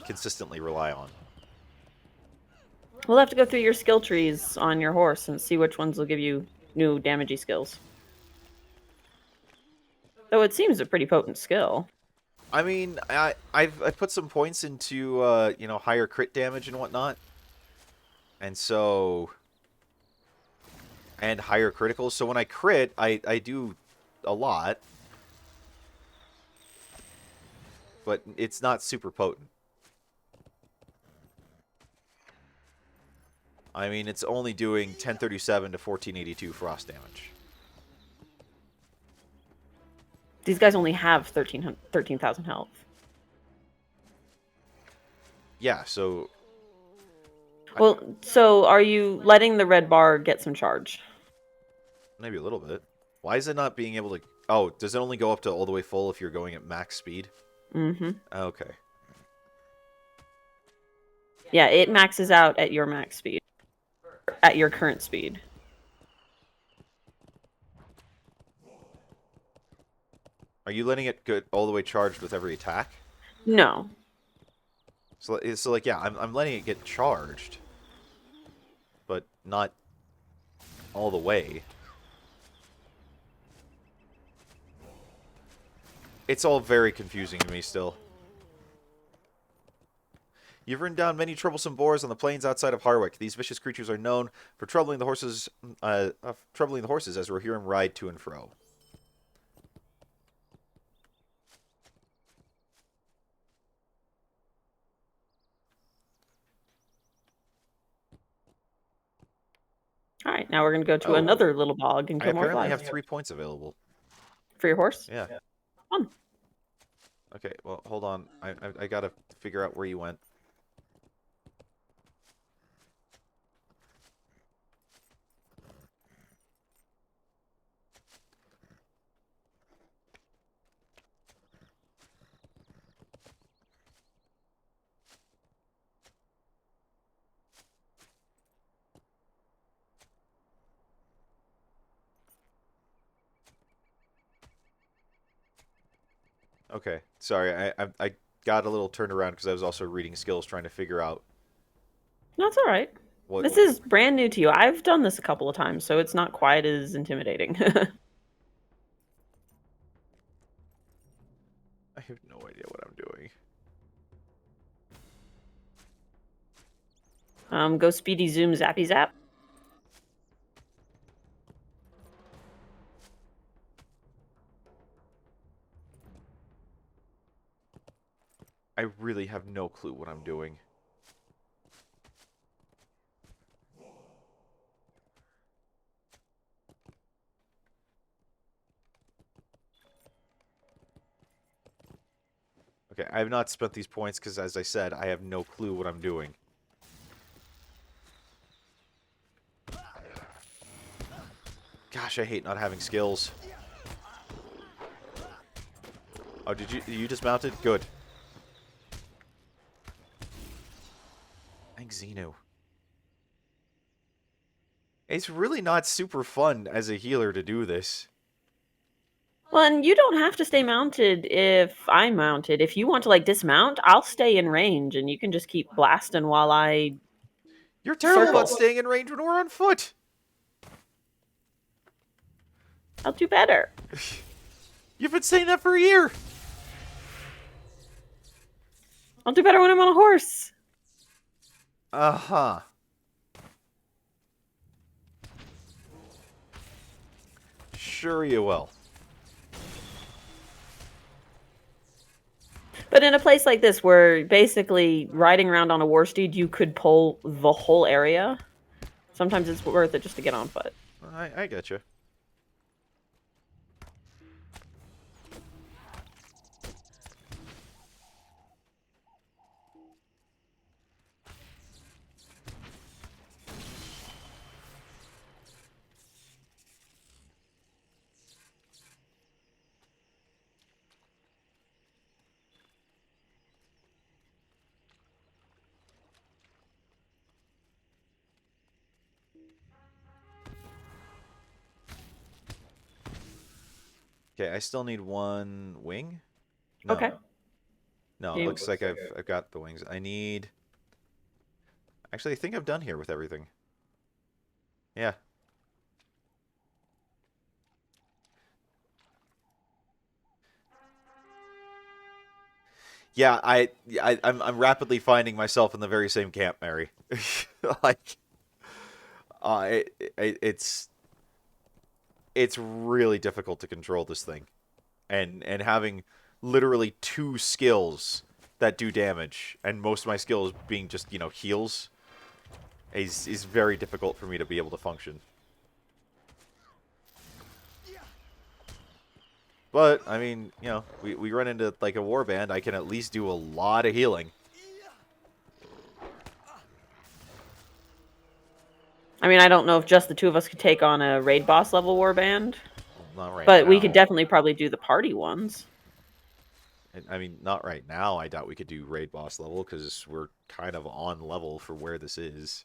consistently rely on. We'll have to go through your skill trees on your horse and see which ones will give you new damagey skills. Though it seems a pretty potent skill. I mean, I've put some points into higher crit damage and whatnot, and higher criticals. So when I crit, I do a lot. But it's not super potent. I mean, it's only doing 1037 to 1482 frost damage. These guys only have 13,000 health. Yeah, so... Well, so are you letting the red bar get some charge? Maybe a little bit. Why is it not being able to... Oh, does it only go up to all the way full if you're going at max speed? Mm-hmm. Okay. Yeah, it maxes out at your max speed. At your current speed. Are you letting it get all the way charged with every attack? No. So like, yeah, I'm letting it get charged. But not all the way. It's all very confusing to me still. You've ridden down many troublesome boars on the plains outside of Harwick. These vicious creatures are known for troubling the horses as Rohirrim ride to and fro. All right, now we're going to go to another little bog and I kill more apparently flies. have 3 points available. For your horse? Yeah. Fun. Okay, well, hold on. I gotta figure out where you went. Okay, sorry, I got a little turned around because I was also reading skills trying to figure out That's all right. what... This is brand new to you. I've done this a couple of times, so it's not quite as intimidating. I have no idea what I'm doing. Go speedy zoom zappy zap. I really have no clue what I'm doing. Okay, I have not spent these points because, as I said, I have no clue what I'm doing. Gosh, I hate not having skills. Oh, you dismounted? Good. Thank Xenu. It's really not super fun as a healer to do this. Well, and you don't have to stay mounted if I'm mounted. If you want to, like, dismount, I'll stay in range, and you can just keep blasting while I... You're terrible Circle. about staying in range when we're on foot. I'll do better. You've been saying that for a year. I'll do better when I'm on a horse. Uh-huh. Sure you will. But in a place like this, where basically riding around on a war steed, you could pull the whole area. Sometimes it's worth it just to get on foot. I get you. Okay, I still need one wing. No. Okay. No, it looks like I've got the wings. I need. Actually, I think I'm done here with everything. Yeah. Yeah, I'm rapidly finding myself in the very same camp, Mary. Like, it's really difficult to control this thing, and having literally 2 skills that do damage, and most of my skills being just heals, is very difficult for me to be able to function. But, I mean, we run into, like, a warband, I can at least do a lot of healing. I mean, I don't know if just the two of us could take on a raid boss level warband. Not right But now. we could definitely probably do the party ones. I mean, not right now. I doubt we could do raid boss level, because we're kind of on level for where this is.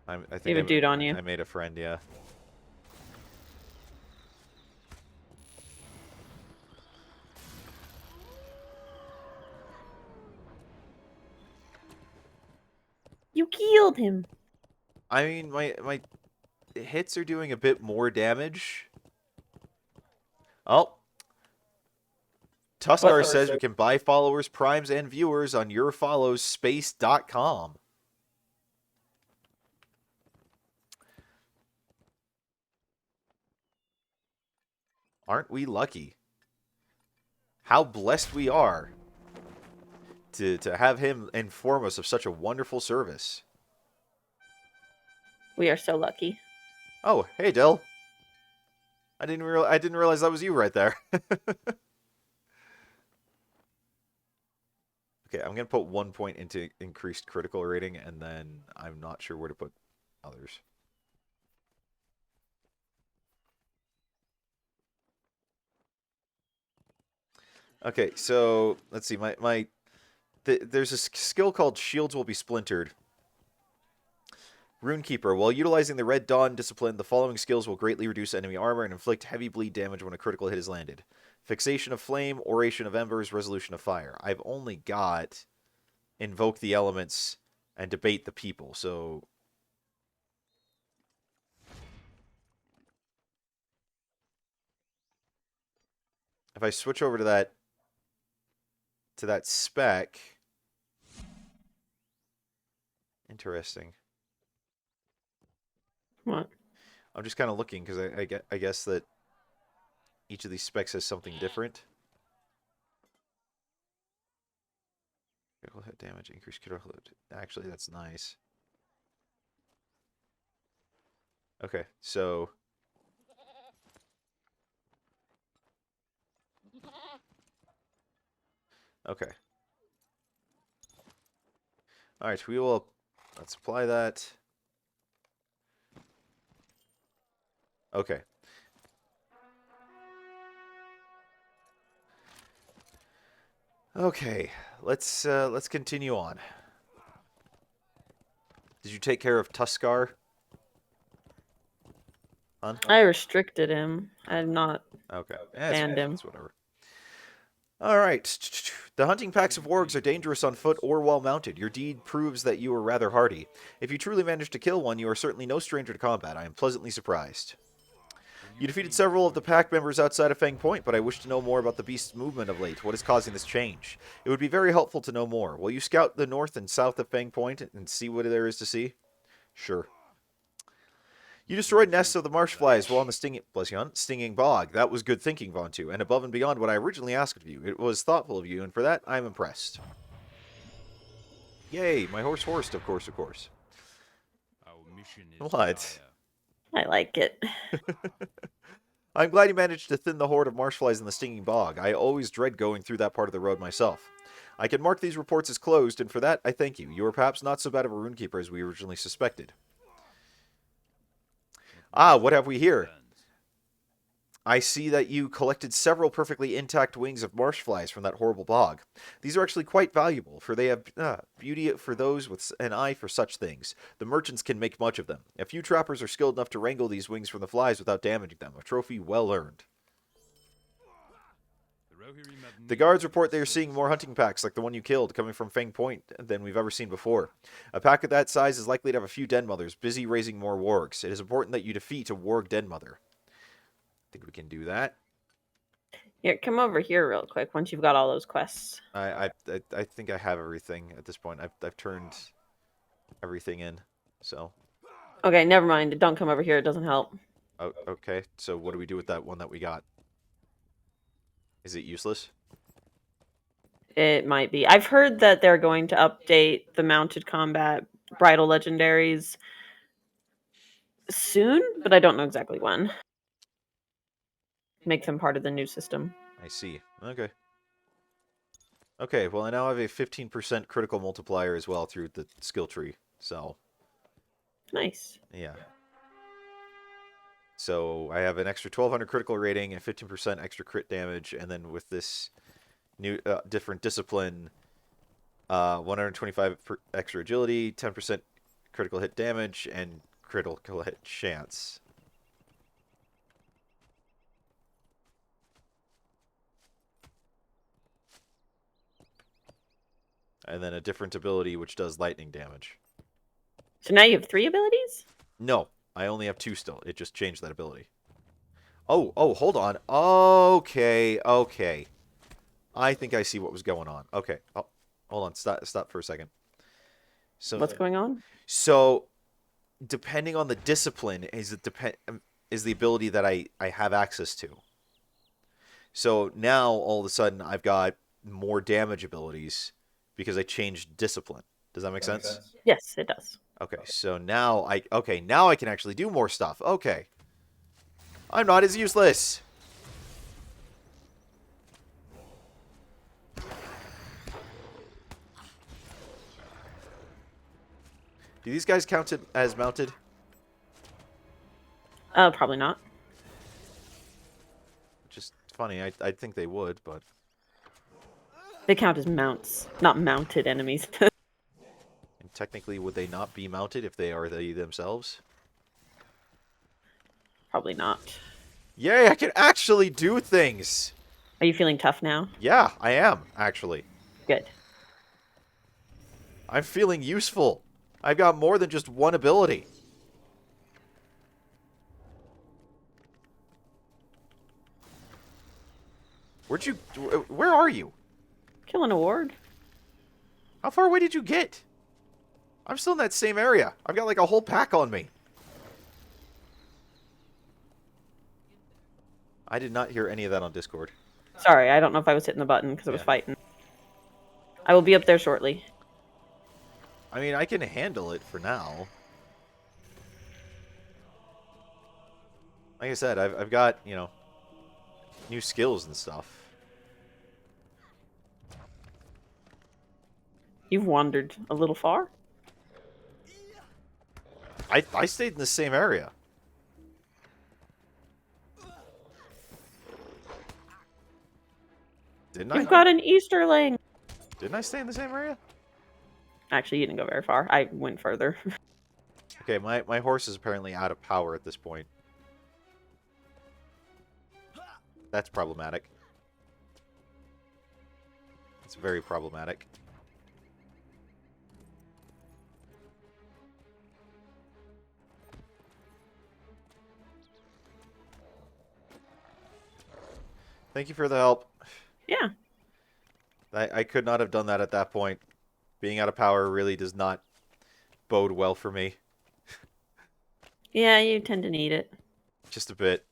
I think You have a dude on you. I made a friend, yeah. You killed him. I mean, my hits are doing a bit more damage. Oh. Tuskar says we can buy followers, primes, and viewers on yourfollowsspace.com. Aren't we lucky? How blessed we are to have him inform us of such a wonderful service. We are so lucky. Oh, hey, Dill. I didn't realize that was you right there. Okay, I'm going to put 1 point into increased critical rating, and then I'm not sure where to put others. Okay, so let's see. There's a skill called Shields Will Be Splintered. Runekeeper. While utilizing the Red Dawn discipline, the following skills will greatly reduce enemy armor and inflict heavy bleed damage when a critical hit is landed. Fixation of Flame, Oration of Embers, Resolution of Fire. I've only got Invoke the Elements and Debate the People, so... If I switch over to that spec... Interesting. What? I'm just kind of looking, because I guess that each of these specs has something different. Critical hit damage, increased critical hit. Actually, that's nice. Okay, so... Okay. Alright, let's apply that. Okay. Okay, let's continue on. Did you take care of Tuskar? Huh? I restricted him. I have not Okay. banned him. It's whatever. Alright. The hunting packs of wargs are dangerous on foot or while mounted. Your deed proves that you are rather hardy. If you truly manage to kill one, you are certainly no stranger to combat. I am pleasantly surprised. You defeated several of the pack members outside of Fang Point, but I wish to know more about the beast's movement of late. What is causing this change? It would be very helpful to know more. Will you scout the north and south of Fang Point and see what there is to see? Sure. You destroyed nests of the marsh flies while on the stinging bog. That was good thinking, Vontu, and above and beyond what I originally asked of you. It was thoughtful of you, and for that, I am impressed. Yay, my horse horsed, of course, of course. Our mission is What? I like it. I'm glad you managed to thin the horde of marshflies in the stinging bog. I always dread going through that part of the road myself. I can mark these reports as closed, and for that, I thank you. You are perhaps not so bad of a runekeeper as we originally suspected. Ah, what have we here? I see that you collected several perfectly intact wings of marshflies from that horrible bog. These are actually quite valuable, for they have beauty for those with an eye for such things. The merchants can make much of them. A few trappers are skilled enough to wrangle these wings from the flies without damaging them. A trophy well earned. The guards report they are seeing more hunting packs like the one you killed coming from Fang Point than we've ever seen before. A pack of that size is likely to have a few den mothers busy raising more wargs. It is important that you defeat a warg den mother. I think we can do that. Here, come over here real quick once you've got all those quests. I think I have everything at this point. I've turned everything in. So. Okay, never mind. Don't come over here. It doesn't help. Oh, okay. So what do we do with that one that we got? Is it useless? It might be. I've heard that they're going to update the mounted combat bridal legendaries soon, but I don't know exactly when. Make them part of the new system. I see. Okay. Okay, well, I now have a 15% critical multiplier as well through the skill tree, so... Nice. Yeah. So, I have an extra 1200 critical rating and 15% extra crit damage, and then with this new different discipline, 125 extra agility, 10% critical hit damage, and critical hit chance. And then a different ability which does lightning damage. So now you have 3 abilities? No, I only have 2 still. It just changed that ability. Oh, hold on. Okay. I think I see what was going on. Okay. Oh, hold on. Stop for a second. So What's going on? So, depending on the discipline is the ability that I have access to. So now all of a sudden I've got more damage abilities because I changed discipline. Does that make sense? Yes, it does. Okay, so now I can actually do more stuff. Okay. I'm not as useless. Do these guys count it as mounted? Probably not. Just funny. I'd think they would, but... They count as mounts, not mounted enemies. And technically, would they not be mounted if they are they themselves? Probably not. Yay, I can actually do things! Are you feeling tough now? Yeah, I am, actually. Good. I'm feeling useful. I've got more than just one ability. Where are you? Killing a ward. How far away did you get? I'm still in that same area. I've got like a whole pack on me. I did not hear any of that on Discord. Sorry, I don't know if I was hitting the button because I was Yeah. fighting. I will be up there shortly. I mean, I can handle it for now. Like I said, I've got, you know, new skills and stuff. You've wandered a little far. I stayed in the same area. Didn't I? You've got an Easterling. Didn't I stay in the same area? Actually, you didn't go very far. I went further. Okay, my horse is apparently out of power at this point. That's problematic. It's very problematic. Thank you for the help. Yeah. I could not have done that at that point. Being out of power really does not bode well for me. Yeah, you tend to need it. Just a bit.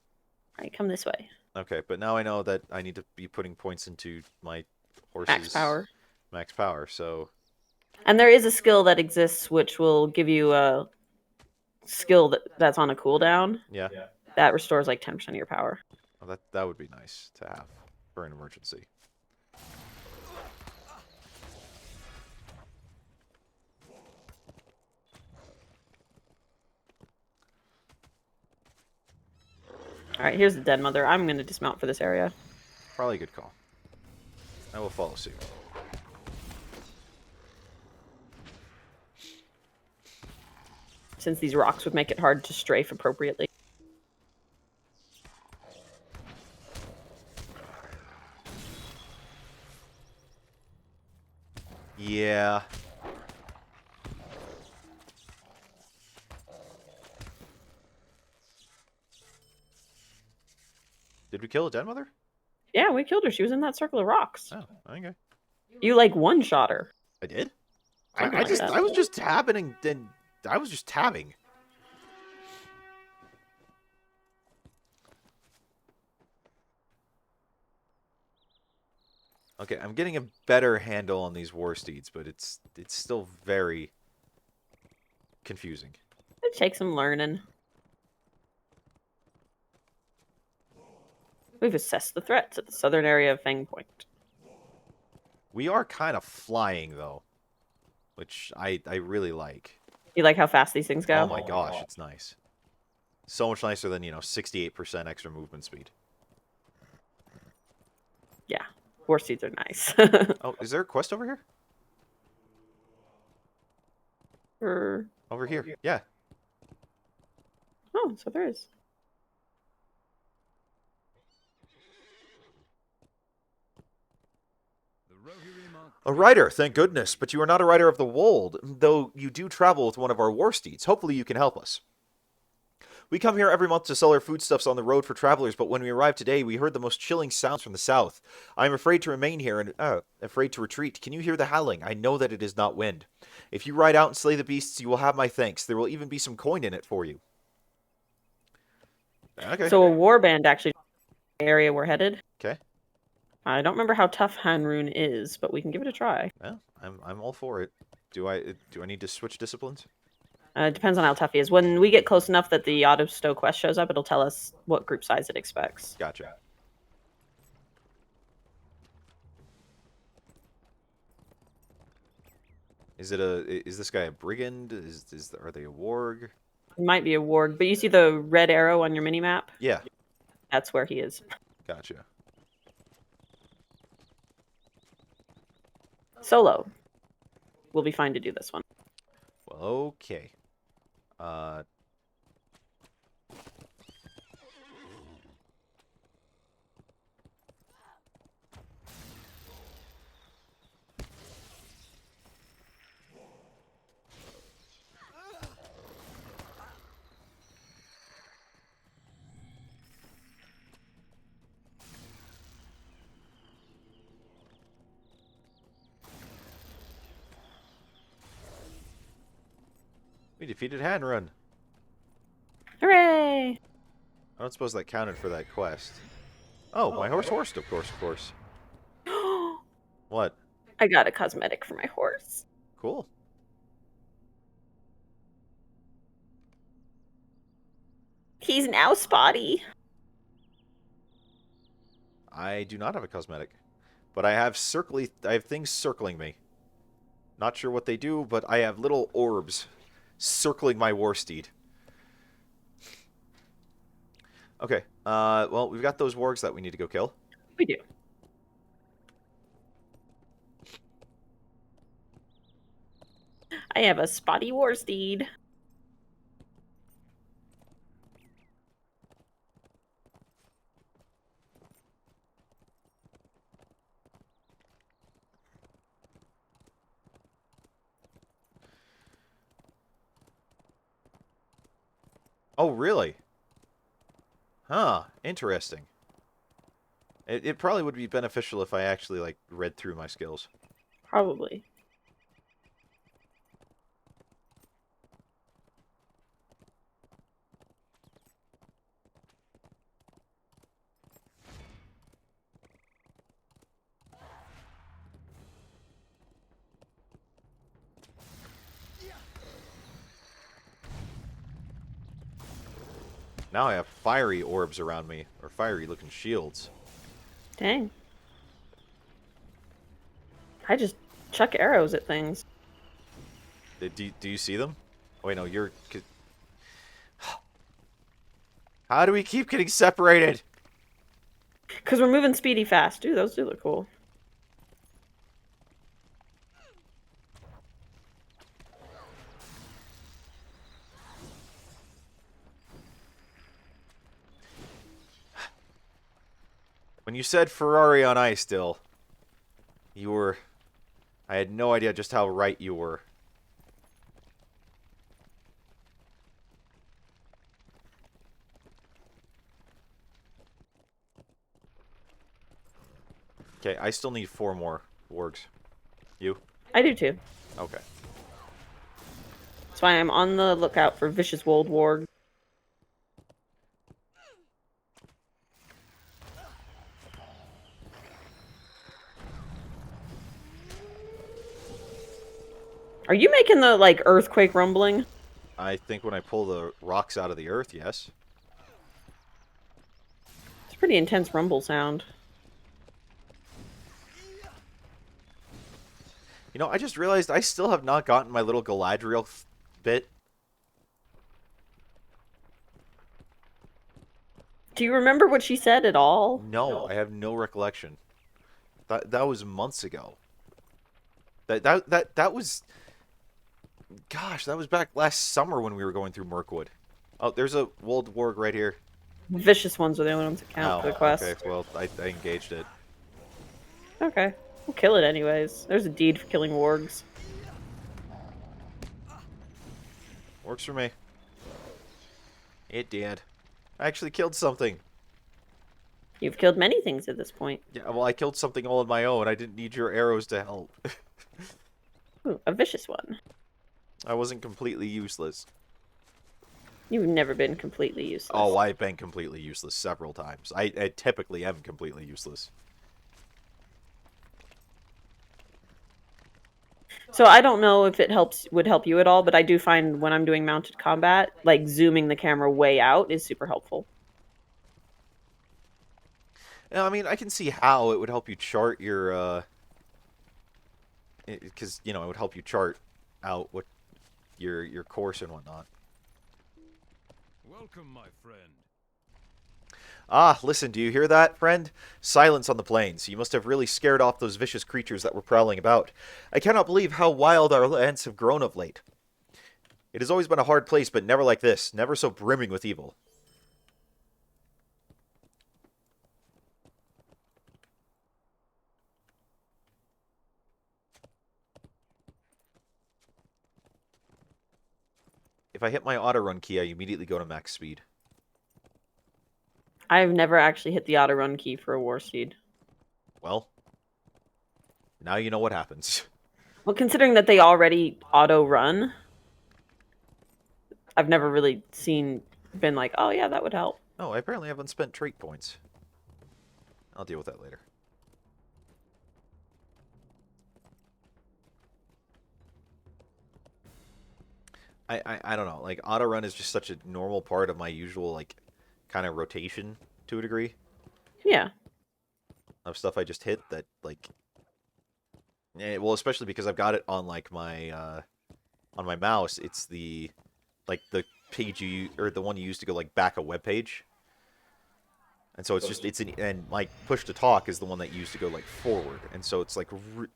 All right, come this way. Okay, but now I know that I need to be putting points into my horse's Max power. max power, so And there is a skill that exists which will give you a skill that's on a cooldown yeah. that restores like 10% of your power. Well, that would be nice to have for an emergency. All right, here's the den mother. I'm going to dismount for this area. Probably a good call. I will follow suit. Since these rocks would make it hard to strafe appropriately. Yeah. Did we kill a den mother? Yeah, we killed her. She was in that circle of rocks. Oh, okay. You like one-shot her. I did? Something like that. I was just tabbing and I was just tabbing. Okay, I'm getting a better handle on these war steeds, but it's still very confusing. It takes some learning. We've assessed the threats at the southern area of Fang Point. We are kind of flying though, which I really like. You like how fast these things go? Oh my gosh, it's nice. So much nicer than, 68% extra movement speed. Yeah, war steeds are nice. Oh, is there a quest over here? Over here, yeah. Oh, so there is. A rider, thank goodness, but you are not a rider of the wold, though you do travel with one of our war steeds. Hopefully you can help us. We come here every month to sell our foodstuffs on the road for travelers, but when we arrived today, we heard the most chilling sounds from the south. I am afraid to remain here and afraid to retreat. Can you hear the howling? I know that it is not wind. If you ride out and slay the beasts, you will have my thanks. There will even be some coin in it for you. Okay. So a war band actually area we're headed. Okay. I don't remember how tough Hanrun is, but we can give it a try. Well, I'm all for it. Do I need to switch disciplines? It depends on how tough he is. When we get close enough that the auto stow quest shows up, it'll tell us what group size it expects. Gotcha. Is this guy a brigand? Are they a warg? It might be a warg, but you see the red arrow on your mini map? Yeah. That's where he is. Gotcha. Solo. We'll be fine to do this one. Well, okay. We defeated Hanrun. Hooray! I don't suppose that counted for that quest. Oh, my horse horsed, of course. What? I got a cosmetic for my horse. Cool. He's now spotty. I do not have a cosmetic, but I have things circling me. Not sure what they do, but I have little orbs circling my war steed. Okay. Well, we've got those wargs that we need to go kill. We do. I have a spotty war steed. Oh, really? Huh. Interesting. It probably would be beneficial if I actually, like, read through my skills. Probably. Now I have fiery orbs around me, or fiery-looking shields. Dang. I just chuck arrows at things. Do you see them? Oh, wait, no, you're... How do we keep getting separated? Because we're moving speedy fast. Dude, those do look cool. When you said Ferrari on ice, Dill, you were... I had no idea just how right you were. Okay, I still need 4 more wargs. You? I do too. Okay. That's why I'm on the lookout for vicious wold warg. Are you making the, like, earthquake rumbling? I think when I pull the rocks out of the earth, yes. It's a pretty intense rumble sound. You know, I just realized I still have not gotten my little Galadriel bit. Do you remember what she said at all? No, I have no recollection. That was months ago. That was... Gosh, that was back last summer when we were going through Mirkwood. Oh, there's a Wold Warg right here. Vicious ones are the only ones that count for the quest. Okay, well, I engaged it. Okay. We'll kill it anyways. There's a deed for killing wargs. Works for me. It did. I actually killed something. You've killed many things at this point. Yeah, well, I killed something all on my own. I didn't need your arrows to help. Ooh, a vicious one. I wasn't completely useless. You've never been completely useless. Oh, I've been completely useless several times. I typically am completely useless. So I don't know if it would help you at all, but I do find when I'm doing mounted combat, like zooming the camera way out is super helpful. Yeah, I mean, I can see how it would help you chart your, because, you know, it would help you chart out what your course and whatnot. Welcome, my friend. Ah, listen, do you hear that, friend? Silence on the plains. You must have really scared off those vicious creatures that were prowling about. I cannot believe how wild our lands have grown of late. It has always been a hard place, but never like this. Never so brimming with evil. If I hit my auto-run key, I immediately go to max speed. I've never actually hit the auto run key for a war steed. Well, now you know what happens. Well, considering that they already auto run, I've never really been like, oh yeah, that would help. Oh, I apparently have unspent trait points. I'll deal with that later. I don't know. Like, auto run is just such a normal part of my usual, like, kind of rotation to a degree. Yeah. Of stuff I just hit that, like... well, especially because I've got it on, like, my, on my mouse. It's the, like, the page or the one you use to go, like, back a web page. And so it's just, and, like, push to talk is the one that you use to go, like, forward. And so it's, like,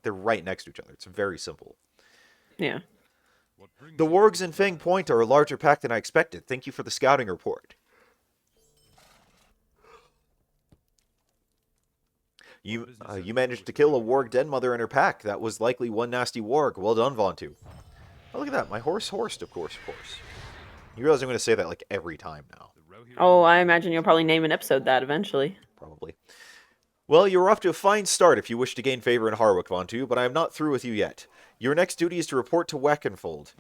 they're right next to each other. It's very simple. Yeah. The wargs in Fang Point are a larger pack than I expected. Thank you for the scouting report. You managed to kill a warg den mother and her pack. That was likely one nasty warg. Well done, Vontu. Oh, look at that. My horse horsed, of course, of course. You realize I'm going to say that like every time now. The Rohirrim Oh, I will imagine you'll probably name an episode that eventually. Probably. Well, you're off to a fine start if you wish to gain favor in Harwick, Vontu, but I am not through with you yet. Your next duty is to report to Wakenfold.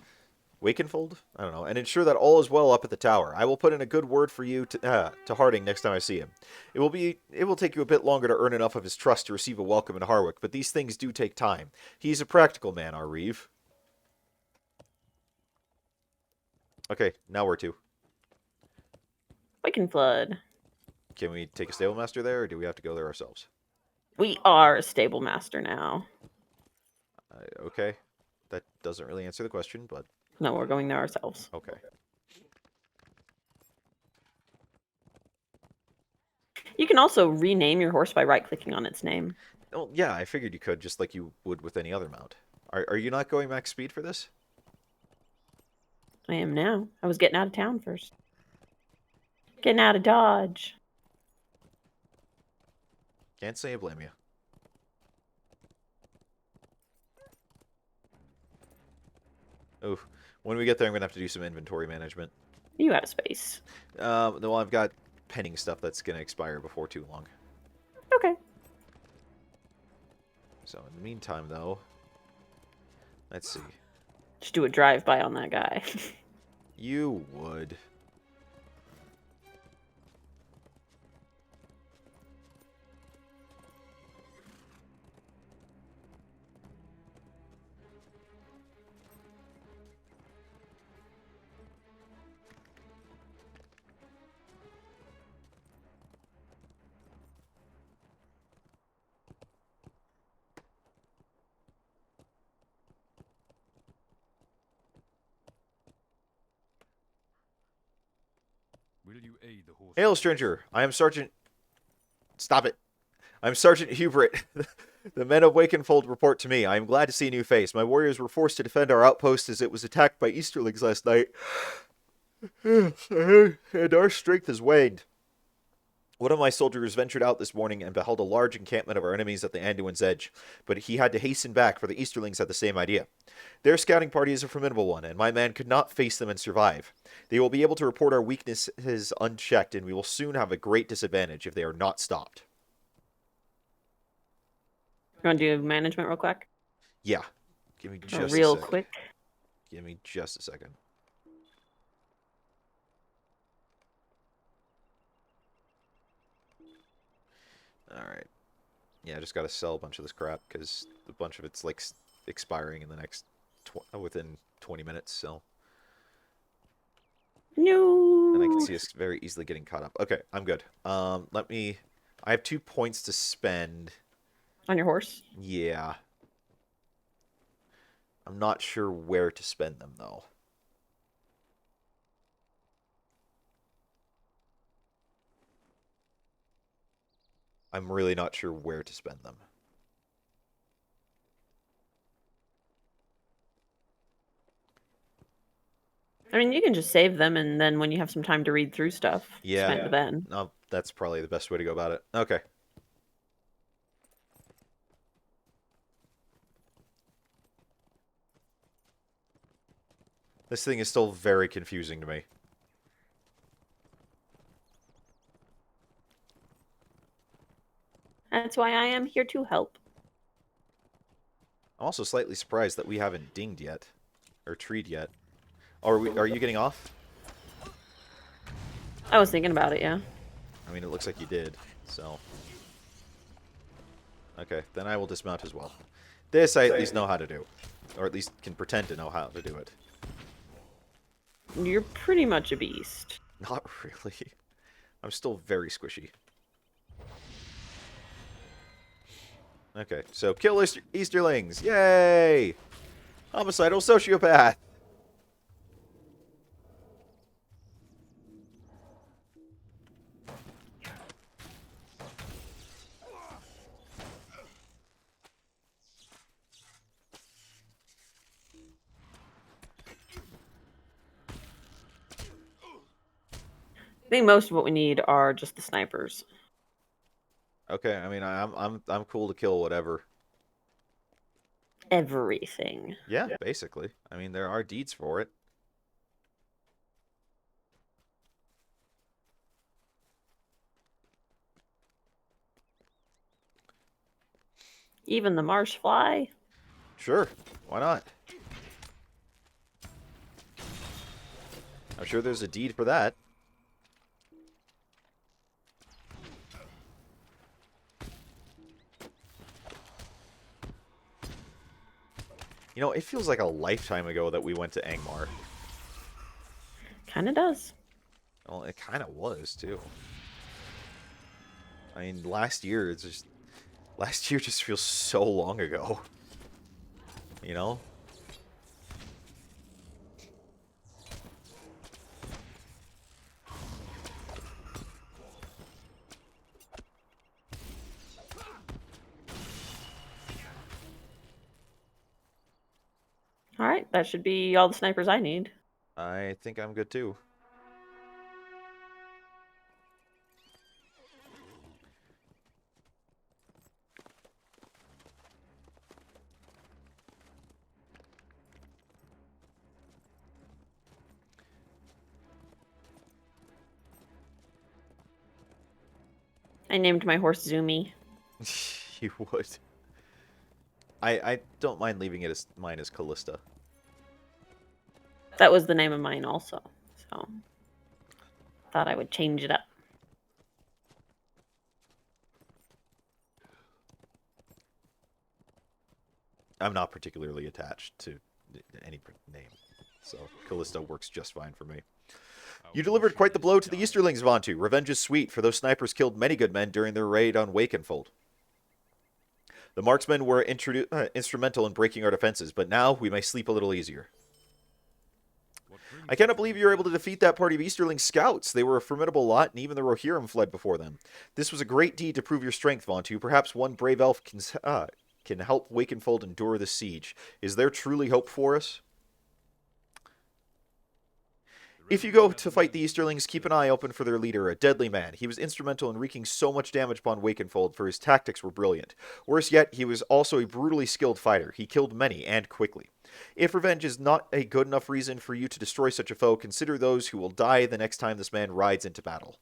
Wakenfold? I don't know. And ensure that all is well up at the tower. I will put in a good word for you to Harding next time I see him. It will take you a bit longer to earn enough of his trust to receive a welcome in Harwick, but these things do take time. He's a practical man, our Reeve. Okay, now where to? Waken Flood. Can we take a stable master there, or do we have to go there ourselves? We are a stable master now. Okay. That doesn't really answer the question, but No, we're going there ourselves. okay. You can also rename your horse by right-clicking on its name. Well, yeah, I figured you could, just like you would with any other mount. Are you not going max speed for this? I am now. I was getting out of town first. Getting out of Dodge. Can't say I blame you. Oh, when we get there, I'm gonna have to do some inventory management. You out of space. Well, I've got pending stuff that's gonna expire before too long. Okay. So in the meantime, though, let's see. Just do a drive-by on that guy. You would. Will you aid the horse? Hail, stranger! I am Sergeant... Stop it! I'm Sergeant Hubert. The men of Wakenfold report to me. I am glad to see a new face. My warriors were forced to defend our outpost as it was attacked by Easterlings last night. And our strength has waned. One of my soldiers ventured out this morning and beheld a large encampment of our enemies at the Anduin's edge, but he had to hasten back, for the Easterlings had the same idea. Their scouting party is a formidable one, and my man could not face them and survive. They will be able to report our weaknesses unchecked, and we will soon have a great disadvantage if they are not stopped. You want to do management real quick? Yeah. Give me just Real a sec. quick. Give me just a second. Alright. Yeah, I just gotta sell a bunch of this crap, because a bunch of it's, like, expiring in the next... within 20 minutes, so... No. And I can see us very easily getting caught up. Okay, I'm good. Let me... I have 2 points to spend. On your horse? Yeah. I'm not sure where to spend them, though. I'm really not sure where to spend them. I mean, you can just save them, and then when you have some time to read through stuff, Yeah. spend it then. No, that's probably the best way to go about it. Okay. This thing is still very confusing to me. That's why I am here to help. I'm also slightly surprised that we haven't dinged yet. Or treed yet. Are you getting off? I was thinking about it, yeah. I mean, it looks like you did, so... Okay, then I will dismount as well. This I at least know how to do. Or at least can pretend to know how to do it. You're pretty much a beast. Not really. I'm still very squishy. Okay, so kill Easterlings! Yay! Homicidal sociopath! I think most of what we need are just the snipers. Okay, I mean, I'm cool to kill whatever. Everything. Yeah, basically. I mean, there are deeds for it. Even the marsh fly. Sure, why not? I'm sure there's a deed for that. You know, it feels like a lifetime ago that we went to Angmar. Kind of does. Well, it kind of was, too. I mean, last year just feels so long ago. You know? Alright, that should be all the snipers I need. I think I'm good, too. I named my horse Zumi. You would. I don't mind leaving it as mine as Callista. That was the name of mine also. So, thought I would change it up. I'm not particularly attached to any name, so Callista works just fine for me. You delivered quite the blow to the Easterlings, Vantu. Revenge is sweet, for those snipers killed many good men during their raid on Wakenfold. The marksmen were instrumental in breaking our defenses, but now we may sleep a little easier. I cannot believe you were able to defeat that party of Easterling scouts. They were a formidable lot, and even the Rohirrim fled before them. This was a great deed to prove your strength, Vantu. Perhaps one brave elf can help Wakenfold endure the siege. Is there truly hope for us? If you go to fight the Easterlings, keep an eye open for their leader, a deadly man. He was instrumental in wreaking so much damage upon Wakenfold, for his tactics were brilliant. Worse yet, he was also a brutally skilled fighter. He killed many, and quickly. If revenge is not a good enough reason for you to destroy such a foe, consider those who will die the next time this man rides into battle.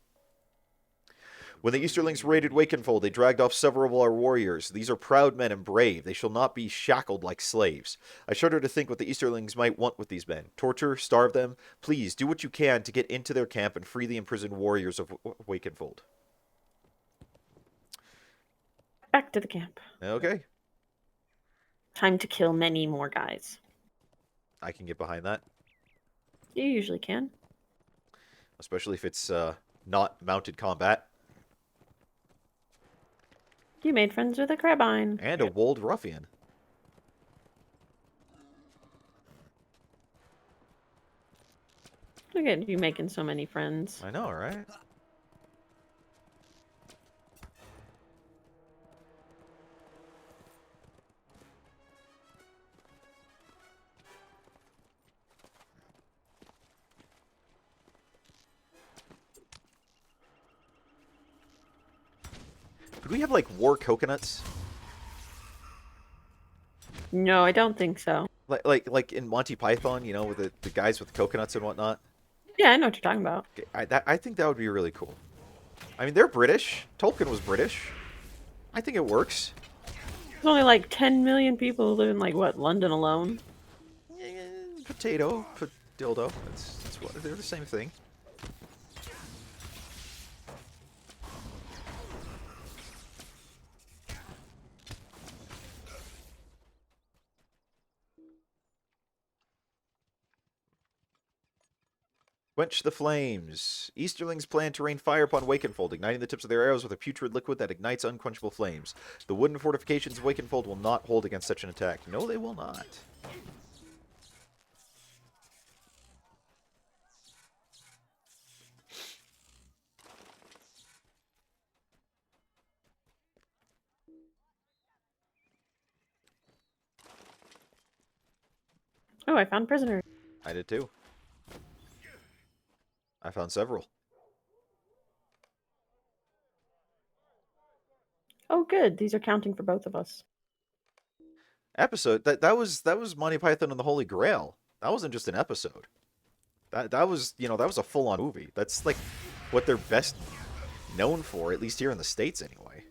When the Easterlings raided Wakenfold, they dragged off several of our warriors. These are proud men and brave. They shall not be shackled like slaves. I shudder to think what the Easterlings might want with these men. Torture, starve them. Please, do what you can to get into their camp and free the imprisoned warriors of Wakenfold. Back to the camp. Okay. Time to kill many more guys. I can get behind that. You usually can. Especially if it's not mounted combat. You made friends with a Crabine. And a Wold Ruffian. Look at you making so many friends. I know, right? Could we have, like, war coconuts? No, I don't think so. Like in Monty Python, you know, with the guys with coconuts and whatnot? Yeah, I know what you're talking about. I think that would be really cool. I mean, they're British. Tolkien was British. I think it works. There's only like 10 million people who live in, like, what, London alone? Potato, dildo. That's what, they're the same thing. Quench the flames. Easterlings plan to rain fire upon Wakenfold, igniting the tips of their arrows with a putrid liquid that ignites unquenchable flames. The wooden fortifications of Wakenfold will not hold against such an attack. No, they will not. Oh, I found prisoners. I did too. I found several. Oh, good. These are counting for both of us. Episode that was Monty Python and the Holy Grail. That wasn't just an episode. That was, you know, that was a full-on movie. That's like what they're best known for, at least here in the States anyway.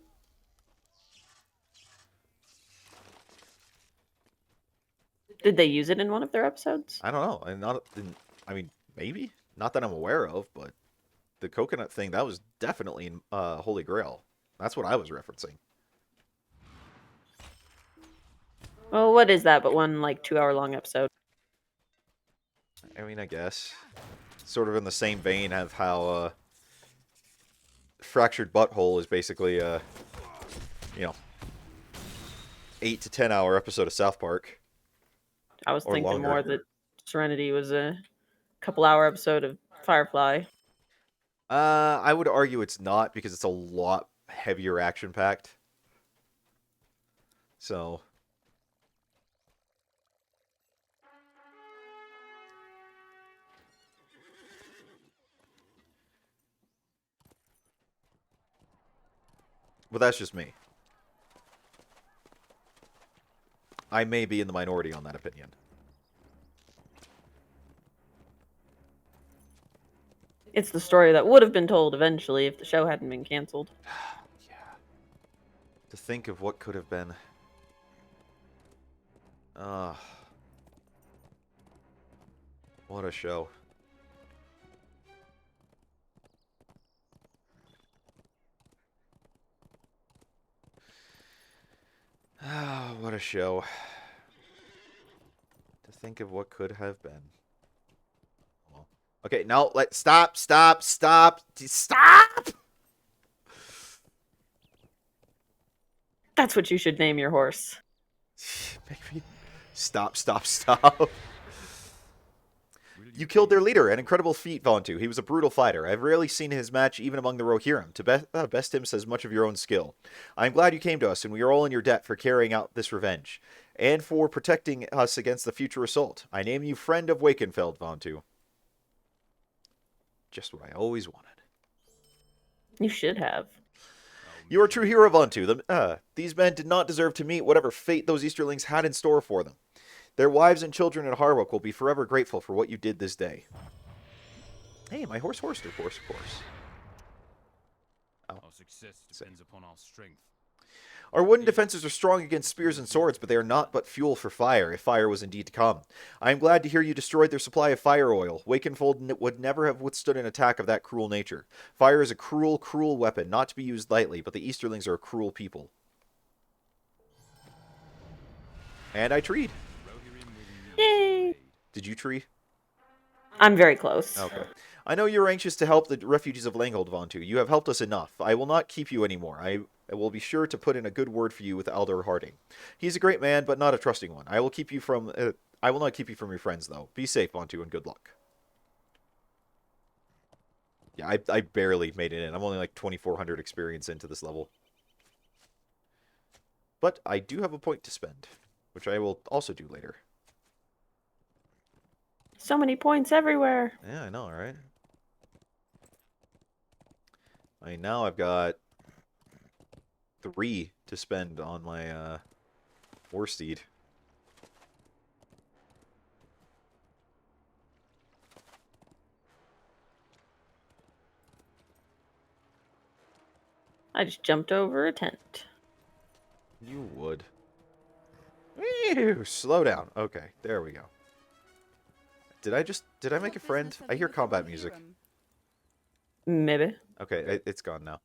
Did they use it in one of their episodes? I don't know. I mean, maybe. Not that I'm aware of, but the coconut thing, that was definitely in Holy Grail. That's what I was referencing. Well, what is that but one, like, 2-hour-long episode? I mean, I guess. Sort of in the same vein of how Fractured Butthole is basically a, 8 to 10 hour episode of South Park. I was Or thinking longer. more that Serenity was a couple-hour episode of Firefly. I would argue it's not, because it's a lot heavier action-packed. So... But that's just me. I may be in the minority on that opinion. It's the story that would have been told eventually if the show hadn't been canceled. Yeah. To think of what could have been. What a show. Ah, what a show. To think of what could have been. Well, okay, now stop. That's what you should name your horse. Maybe. Stop. You killed their leader, an incredible feat, Vontu. He was a brutal fighter. I've rarely seen his match even among the Rohirrim. To best him says much of your own skill. I'm glad you came to us, and we are all in your debt for carrying out this revenge, and for protecting us against the future assault. I name you Friend of Wakenfeld, Vontu. Just what I always wanted. You should have. You are a true hero, Vontu. These men did not deserve to meet whatever fate those Easterlings had in store for them. Their wives and children at Harwick will be forever grateful for what you did this day. Hey, my horse, of course. Oh. Our success depends upon our strength. Our wooden defenses are strong against spears and swords, but they are not but fuel for fire, if fire was indeed to come. I am glad to hear you destroyed their supply of fire oil. Wakenfold would never have withstood an attack of that cruel nature. Fire is a cruel, cruel weapon, not to be used lightly, but the Easterlings are a cruel people. And I treed. Yay! Did you tree? I'm very close. Okay. I know you're anxious to help the refugees of Langhold, Vontu. You have helped us enough. I will not keep you anymore. I will be sure to put in a good word for you with Aldor Harding. He's a great man, but not a trusting one. I will not keep you from your friends, though. Be safe, Vontu, and good luck. Yeah, I barely made it in. I'm only like 2,400 experience into this level. But I do have a point to spend, which I will also do later. So many points everywhere. Yeah, I know, right? Now I've got 3 to spend on my war steed. I just jumped over a tent. You would. Ew, slow down. Okay, there we go. Did I make a friend? I hear combat music. Maybe. Okay, it's gone now.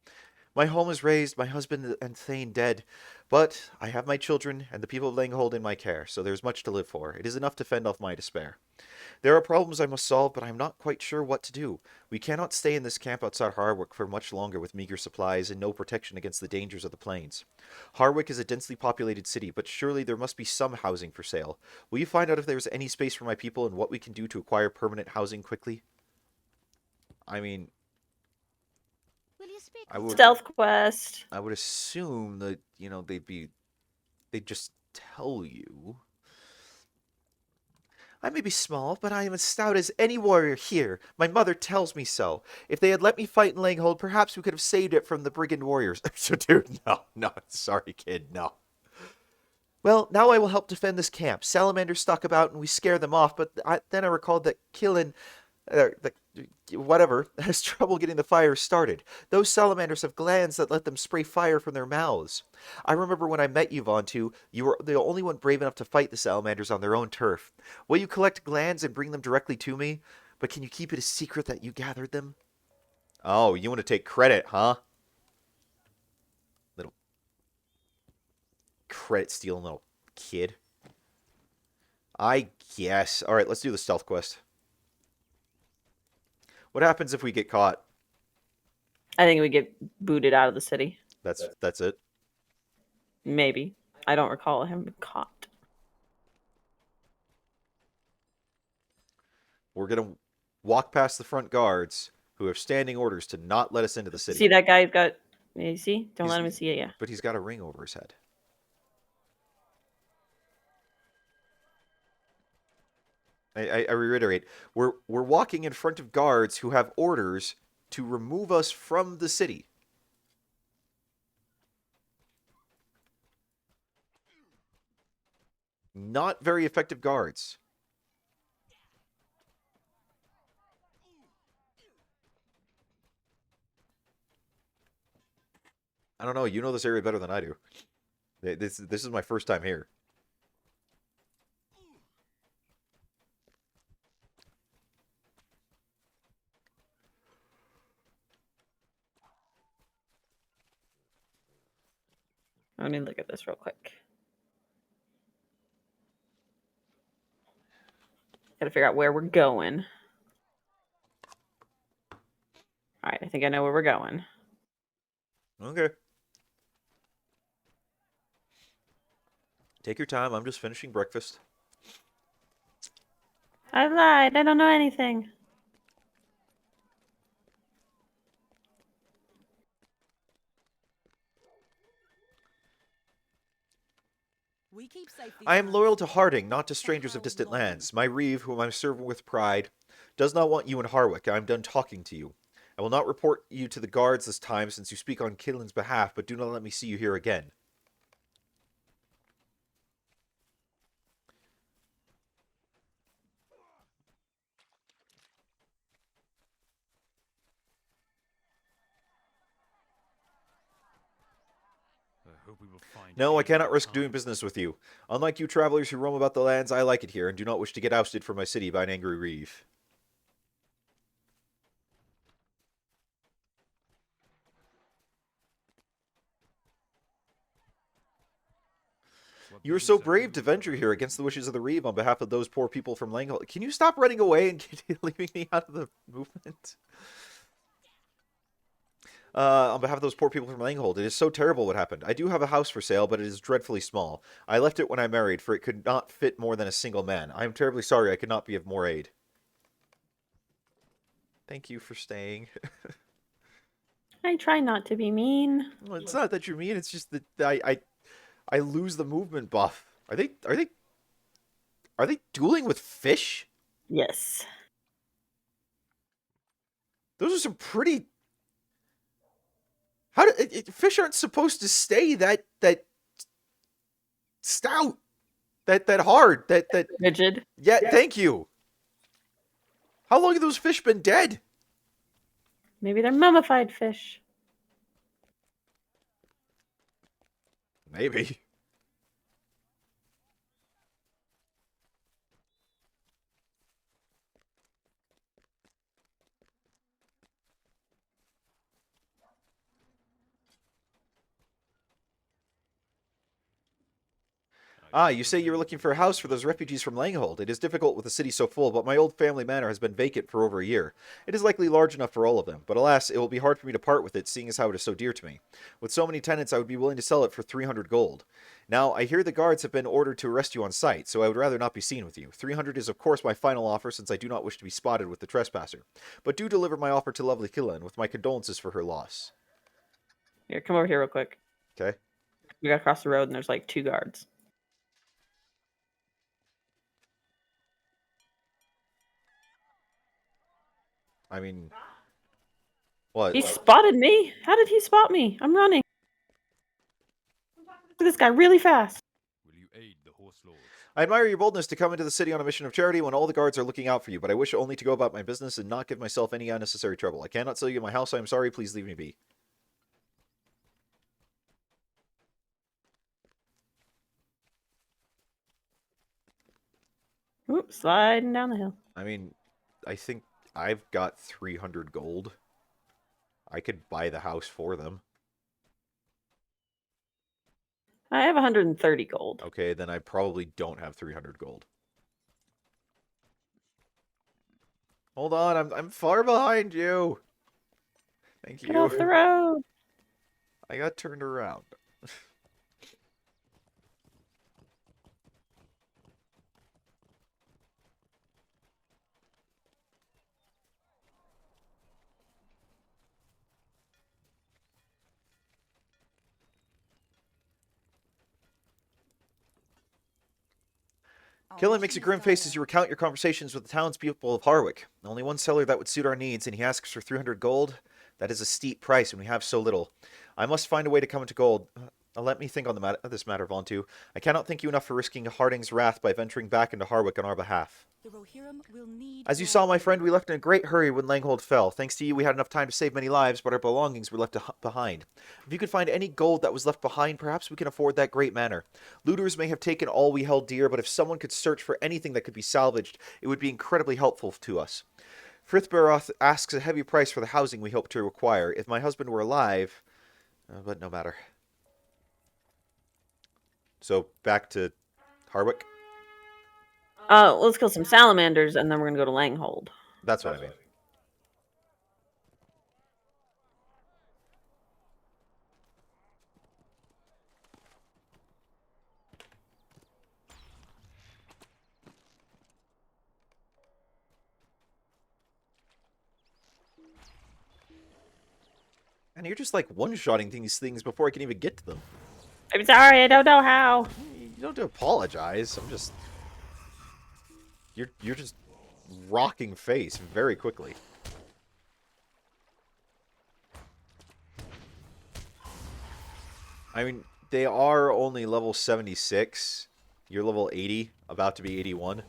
My home is razed, my husband and Thane dead, but I have my children and the people of Langhold in my care, so there's much to live for. It is enough to fend off my despair. There are problems I must solve, but I am not quite sure what to do. We cannot stay in this camp outside Harwick for much longer with meager supplies and no protection against the dangers of the plains. Harwick is a densely populated city, but surely there must be some housing for sale. Will you find out if there's any space for my people and what we can do to acquire permanent housing quickly? I mean... Stealth quest. I would assume that, they'd just tell you. I may be small, but I am as stout as any warrior here. My mother tells me so. If they had let me fight in Langhold, perhaps we could have saved it from the brigand warriors. So, dude, no, sorry, kid, no. Well, now I will help defend this camp. Salamanders stalk about and we scare them off, but then I recalled that Killen... whatever, has trouble getting the fire started. Those salamanders have glands that let them spray fire from their mouths. I remember when I met you, Vontu, you were the only one brave enough to fight the salamanders on their own turf. Will you collect glands and bring them directly to me? But can you keep it a secret that you gathered them? Oh, you want to take credit, huh? Little credit stealing little kid. I guess. Alright, let's do the stealth quest. What happens if we get caught? I think we get booted out of the city. That's it. Maybe. I don't recall him being caught. We're gonna walk past the front guards who have standing orders to not let us into the city. See that guy's got. You see? Don't He's- let him see it. Yeah. But he's got a ring over his head. I reiterate, we're walking in front of guards who have orders to remove us from the city. Not very effective guards. I don't know. You know this area better than I do. This is my first time here. Let me look at this real quick. Gotta figure out where we're going. Alright, I think I know where we're going. Okay. Take your time. I'm just finishing breakfast. I lied. I don't know anything. We keep safe these I am lands. loyal to Harding, not to strangers of distant lands. My Reeve, whom I serve with pride, does not want you in Harwick. I am done talking to you. I will not report you to the guards this time, since you speak on Killen's behalf, but do not let me see you here again. I hope we will find No, I aid cannot in risk time. doing business with you. Unlike you travelers who roam about the lands, I like it here, and do not wish to get ousted from my city by an angry Reeve. What You are business so have brave you to with venture the here against the wishes of the Reeve on behalf of those poor people from Langhold. Can you stop running away and leaving me out of the movement? On behalf of those poor people from Langhold, it is so terrible what happened. I do have a house for sale, but it is dreadfully small. I left it when I married, for it could not fit more than a single man. I am terribly sorry I could not be of more aid. Thank you for staying. I try not to be mean. Well, it's not that you're mean, it's just that I lose the movement buff. Are they dueling with fish? Yes. Those are some pretty. How do fish aren't supposed to stay that stout, that hard, that Rigid. yeah. Thank you. How long have those fish been dead? Maybe they're mummified fish. Maybe. Ah, you say you were looking for a house for those refugees from Langhold. It is difficult with the city so full, but my old family manor has been vacant for over a year. It is likely large enough for all of them, but alas, it will be hard for me to part with it, seeing as how it is so dear to me. With so many tenants, I would be willing to sell it for 300 gold. Now, I hear the guards have been ordered to arrest you on sight, so I would rather not be seen with you. 300 is of course my final offer, since I do not wish to be spotted with the trespasser. But do deliver my offer to lovely Killen, with my condolences for her loss. Here, come over here real quick. Okay? We gotta cross the road and there's like 2 guards. I mean... What? He spotted me. How did he spot me? I'm running. Look at this guy really fast. Will you aid the horse lords? I admire your boldness to come into the city on a mission of charity when all the guards are looking out for you, but I wish only to go about my business and not give myself any unnecessary trouble. I cannot sell you my house. I am sorry. Please leave me be. Oops, sliding down the hill. I mean, I think I've got 300 gold. I could buy the house for them. I have 130 gold. Okay, then I probably don't have 300 gold. Hold on, I'm far behind you. Thank you. Get off the road. I got turned around. Killen makes a grim face as you recount your conversations with the townspeople of Harwick. Only one seller that would suit our needs, and he asks for 300 gold. That is a steep price, and we have so little. I must find a way to come into gold. Let me think on this matter, Vontu. I cannot thank you enough for risking Harding's wrath by venturing back into Harwick on our behalf. The Rohirrim will need As you saw, my friend, we left in a great hurry when Langhold fell. Thanks to you, we had enough time to save many lives, but our belongings were left behind. If you could find any gold that was left behind, perhaps we can afford that great manor. Looters may have taken all we held dear, but if someone could search for anything that could be salvaged, it would be incredibly helpful to us. Frithbaroth asks a heavy price for the housing we hope to acquire. If my husband were alive... but no matter. So, back to Harwick? Let's kill some salamanders, and then we're gonna go to Langhold. That's what I mean. And you're just like one-shotting these things before I can even get to them. I'm sorry, I don't know how. You don't have to apologize. I'm just... You're just rocking face very quickly. I mean, they are only level 76. You're level 80, about to be 81.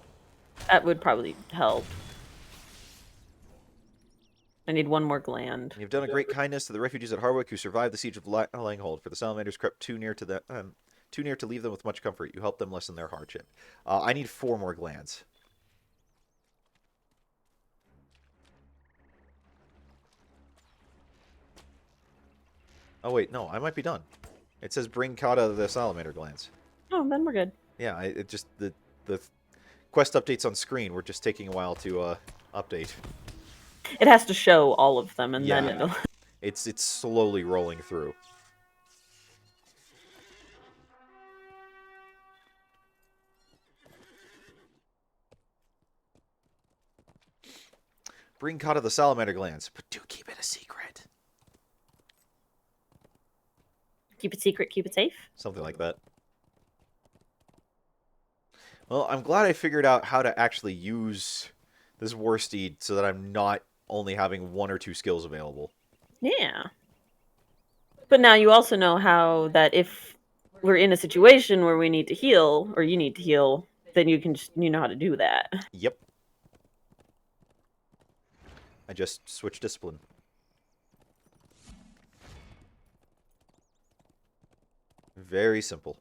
That would probably help. I need one more gland. You've done a great kindness to the refugees at Harwick who survived the siege of Langhold. For the salamanders crept too near to leave them with much comfort. You helped them lessen their hardship. I need 4 more glands. Oh wait, no, I might be done. It says bring Kata the salamander glands. Oh, then we're good. Yeah, it just the quest updates on screen were just taking a while to update. It has to show all of them, and Yeah. then it'll... It's slowly rolling through. Bring Kata the salamander glands, but do keep it a secret. Keep it secret, keep it safe. Something like that. Well, I'm glad I figured out how to actually use this war steed so that I'm not only having 1 or 2 skills available. Yeah. But now you also know how that if we're in a situation where we need to heal, or you need to heal, then you know how to do that. Yep. I just switched discipline. Very simple.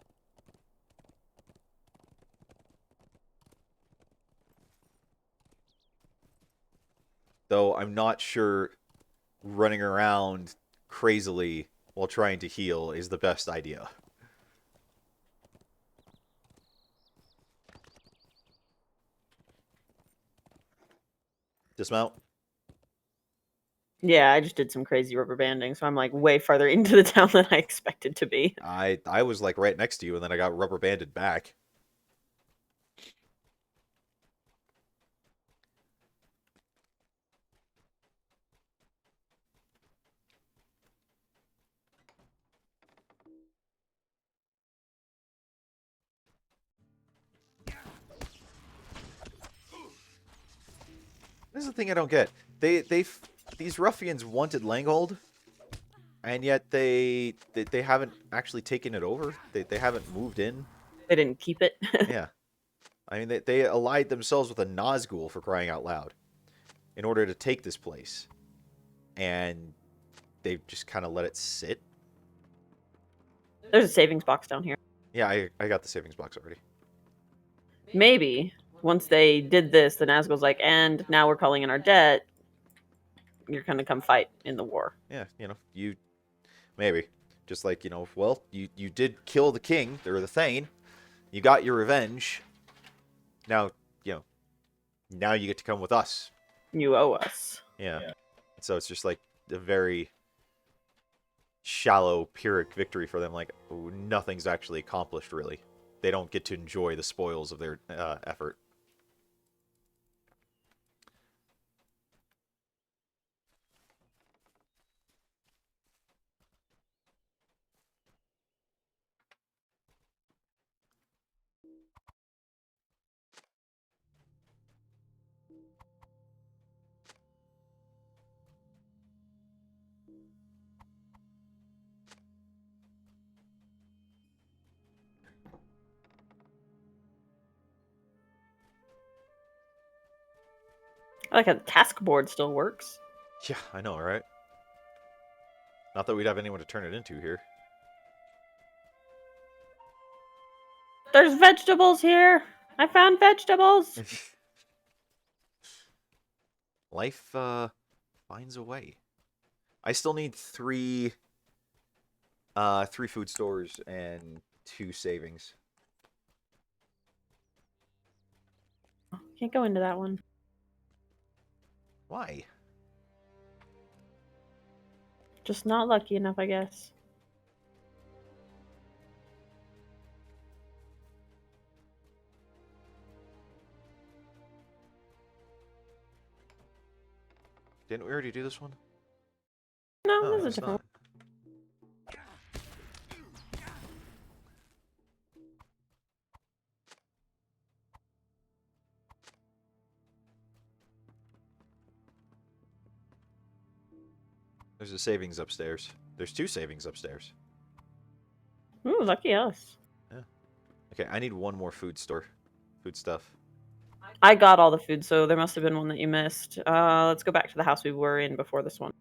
Though I'm not sure running around crazily while trying to heal is the best idea. Dismount. Yeah, I just did some crazy rubber banding, so I'm like way farther into the town than I expected to be. I was like right next to you, and then I got rubber banded back. This is the thing I don't get. These ruffians wanted Langhold, and yet they haven't actually taken it over. They haven't moved in. They didn't keep it. Yeah. I mean, they allied themselves with a Nazgul, for crying out loud, in order to take this place. And they've just kind of let it sit. There's a savings box down here. Yeah, I got the savings box already. Maybe once they did this, the Nazgul's like, and now we're calling in our debt. You're going to come fight in the war. Yeah, maybe. Just like, well, you did kill the king, or the Thane. You got your revenge. Now, now you get to come with us. You owe us. Yeah. So it's just like a very shallow, Pyrrhic victory for them. Like, nothing's actually accomplished, really. They don't get to enjoy the spoils of their effort. I like how the task board still works. Yeah, I know, right? Not that we'd have anyone to turn it into here. There's vegetables here. I found vegetables. Life finds a way. I still need three food stores and 2 savings. Can't go into that one. Why? Just not lucky enough, I guess. Didn't we already do this one? No, No, this is a it's different not. There's a savings upstairs. There's 2 savings upstairs. one. Ooh, lucky us. Okay, I need one more food store. Food stuff. I got all the food, so there must have been one that you missed. Let's go back to the house we were in before this one.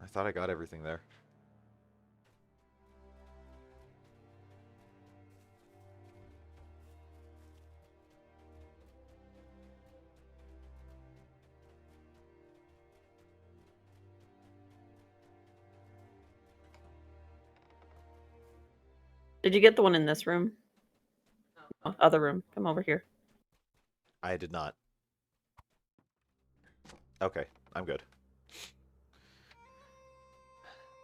I thought I got everything there. Did you get the one in this room? Oh, other room. Come over here. I did not. Okay, I'm good.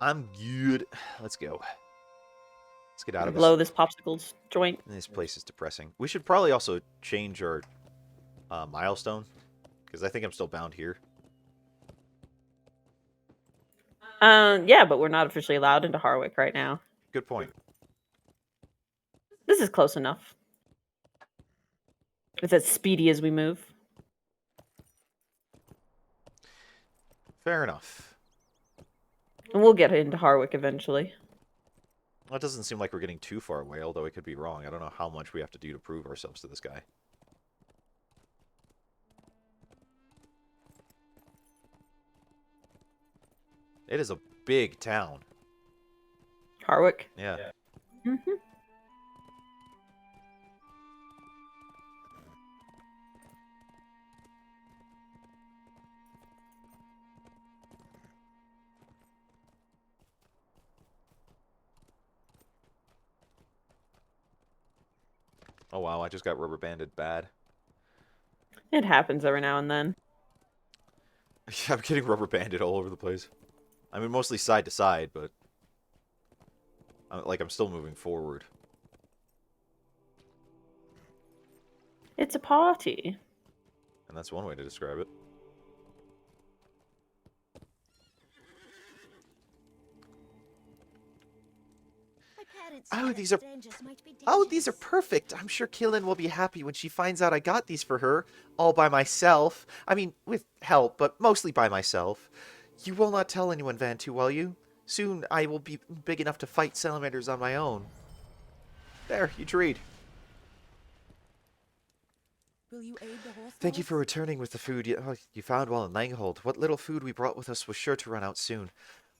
I'm good. Let's go. Let's get out of Blow this popsicles joint. This place is depressing. We should probably also change our milestone, because I think I'm still bound here. Yeah, but we're not officially allowed into Harwick right now. Good point. This is close enough. It's as speedy as we move. Fair enough. And we'll get into Harwick eventually. Well, it doesn't seem like we're getting too far away, although I could be wrong. I don't know how much we have to do to prove ourselves to this guy. It is a big town. Harwick? Yeah. Mm-hmm. Oh wow, I just got rubber banded bad. It happens every now and then. I'm getting rubber banded all over the place. I mean, mostly side to side, but I'm still moving forward. It's a party. And that's one way to describe it. My parents Oh, said that these are- strangers might be Oh, these are dangerous. perfect. I'm sure Keelan will be happy when she finds out I got these for her, all by myself. I mean, with help, but mostly by myself. You will not tell anyone, Vantu, will you? Soon I will be big enough to fight salamanders on my own. There, you read. Will you aid the horse Thank you for guards? returning with the food you found while in Langhold. What little food we brought with us was sure to run out soon.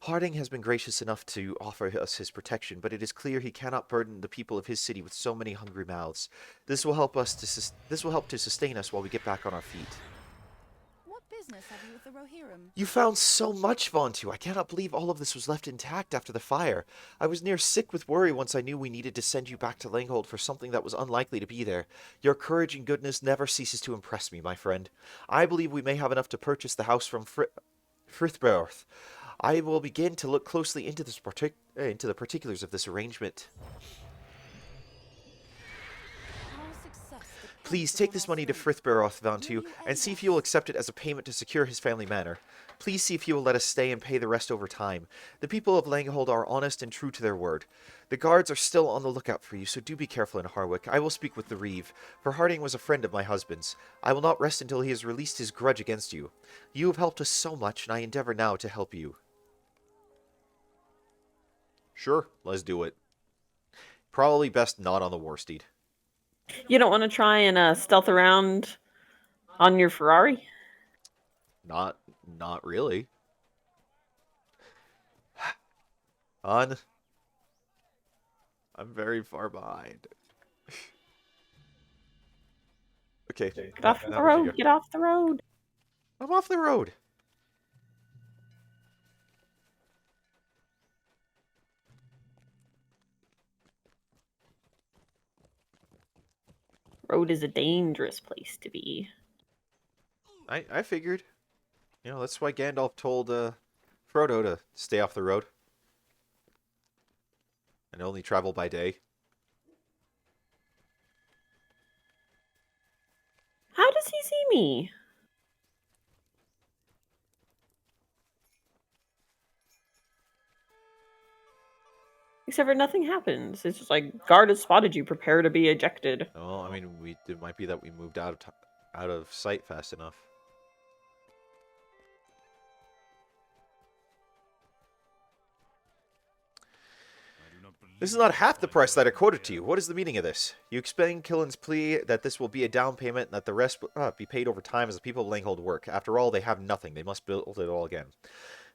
Harding has been gracious enough to offer us his protection, but it is clear he cannot burden the people of his city with so many hungry mouths. This will help to sustain us while we get back on our feet. What business have you with the Rohirrim? You found so much, Vontu. I cannot believe all of this was left intact after the fire. I was near sick with worry once I knew we needed to send you back to Langhold for something that was unlikely to be there. Your courage and goodness never ceases to impress me, my friend. I believe we may have enough to purchase the house from Frithberth. I will begin to look closely into the particulars of this arrangement. Please take this money to Frithberoth, Vantu, and see if you will accept it as a payment to secure his family manor. Please see if you will let us stay and pay the rest over time. The people of Langhold are honest and true to their word. The guards are still on the lookout for you, so do be careful in Harwick. I will speak with the Reeve, for Harding was a friend of my husband's. I will not rest until he has released his grudge against you. You have helped us so much, and I endeavor now to help you. Sure, let's do it. Probably best not on the war steed. You don't want to try and stealth around on your Ferrari? Not really. I'm very far behind. Okay. Get off the road. Get off the road. I'm off the road. Road is a dangerous place to be. I figured. You know, that's why Gandalf told Frodo to stay off the road. And only travel by day. How does he see me? Except for nothing happens. It's just like, guard has spotted you. Prepare to be ejected. Oh, I mean, it might be that we moved out of sight fast enough. This is not half the price that I quoted to you. What is the meaning of this? You explain Killen's plea that this will be a down payment and that the rest will be paid over time as the people of Langhold work. After all, they have nothing. They must build it all again.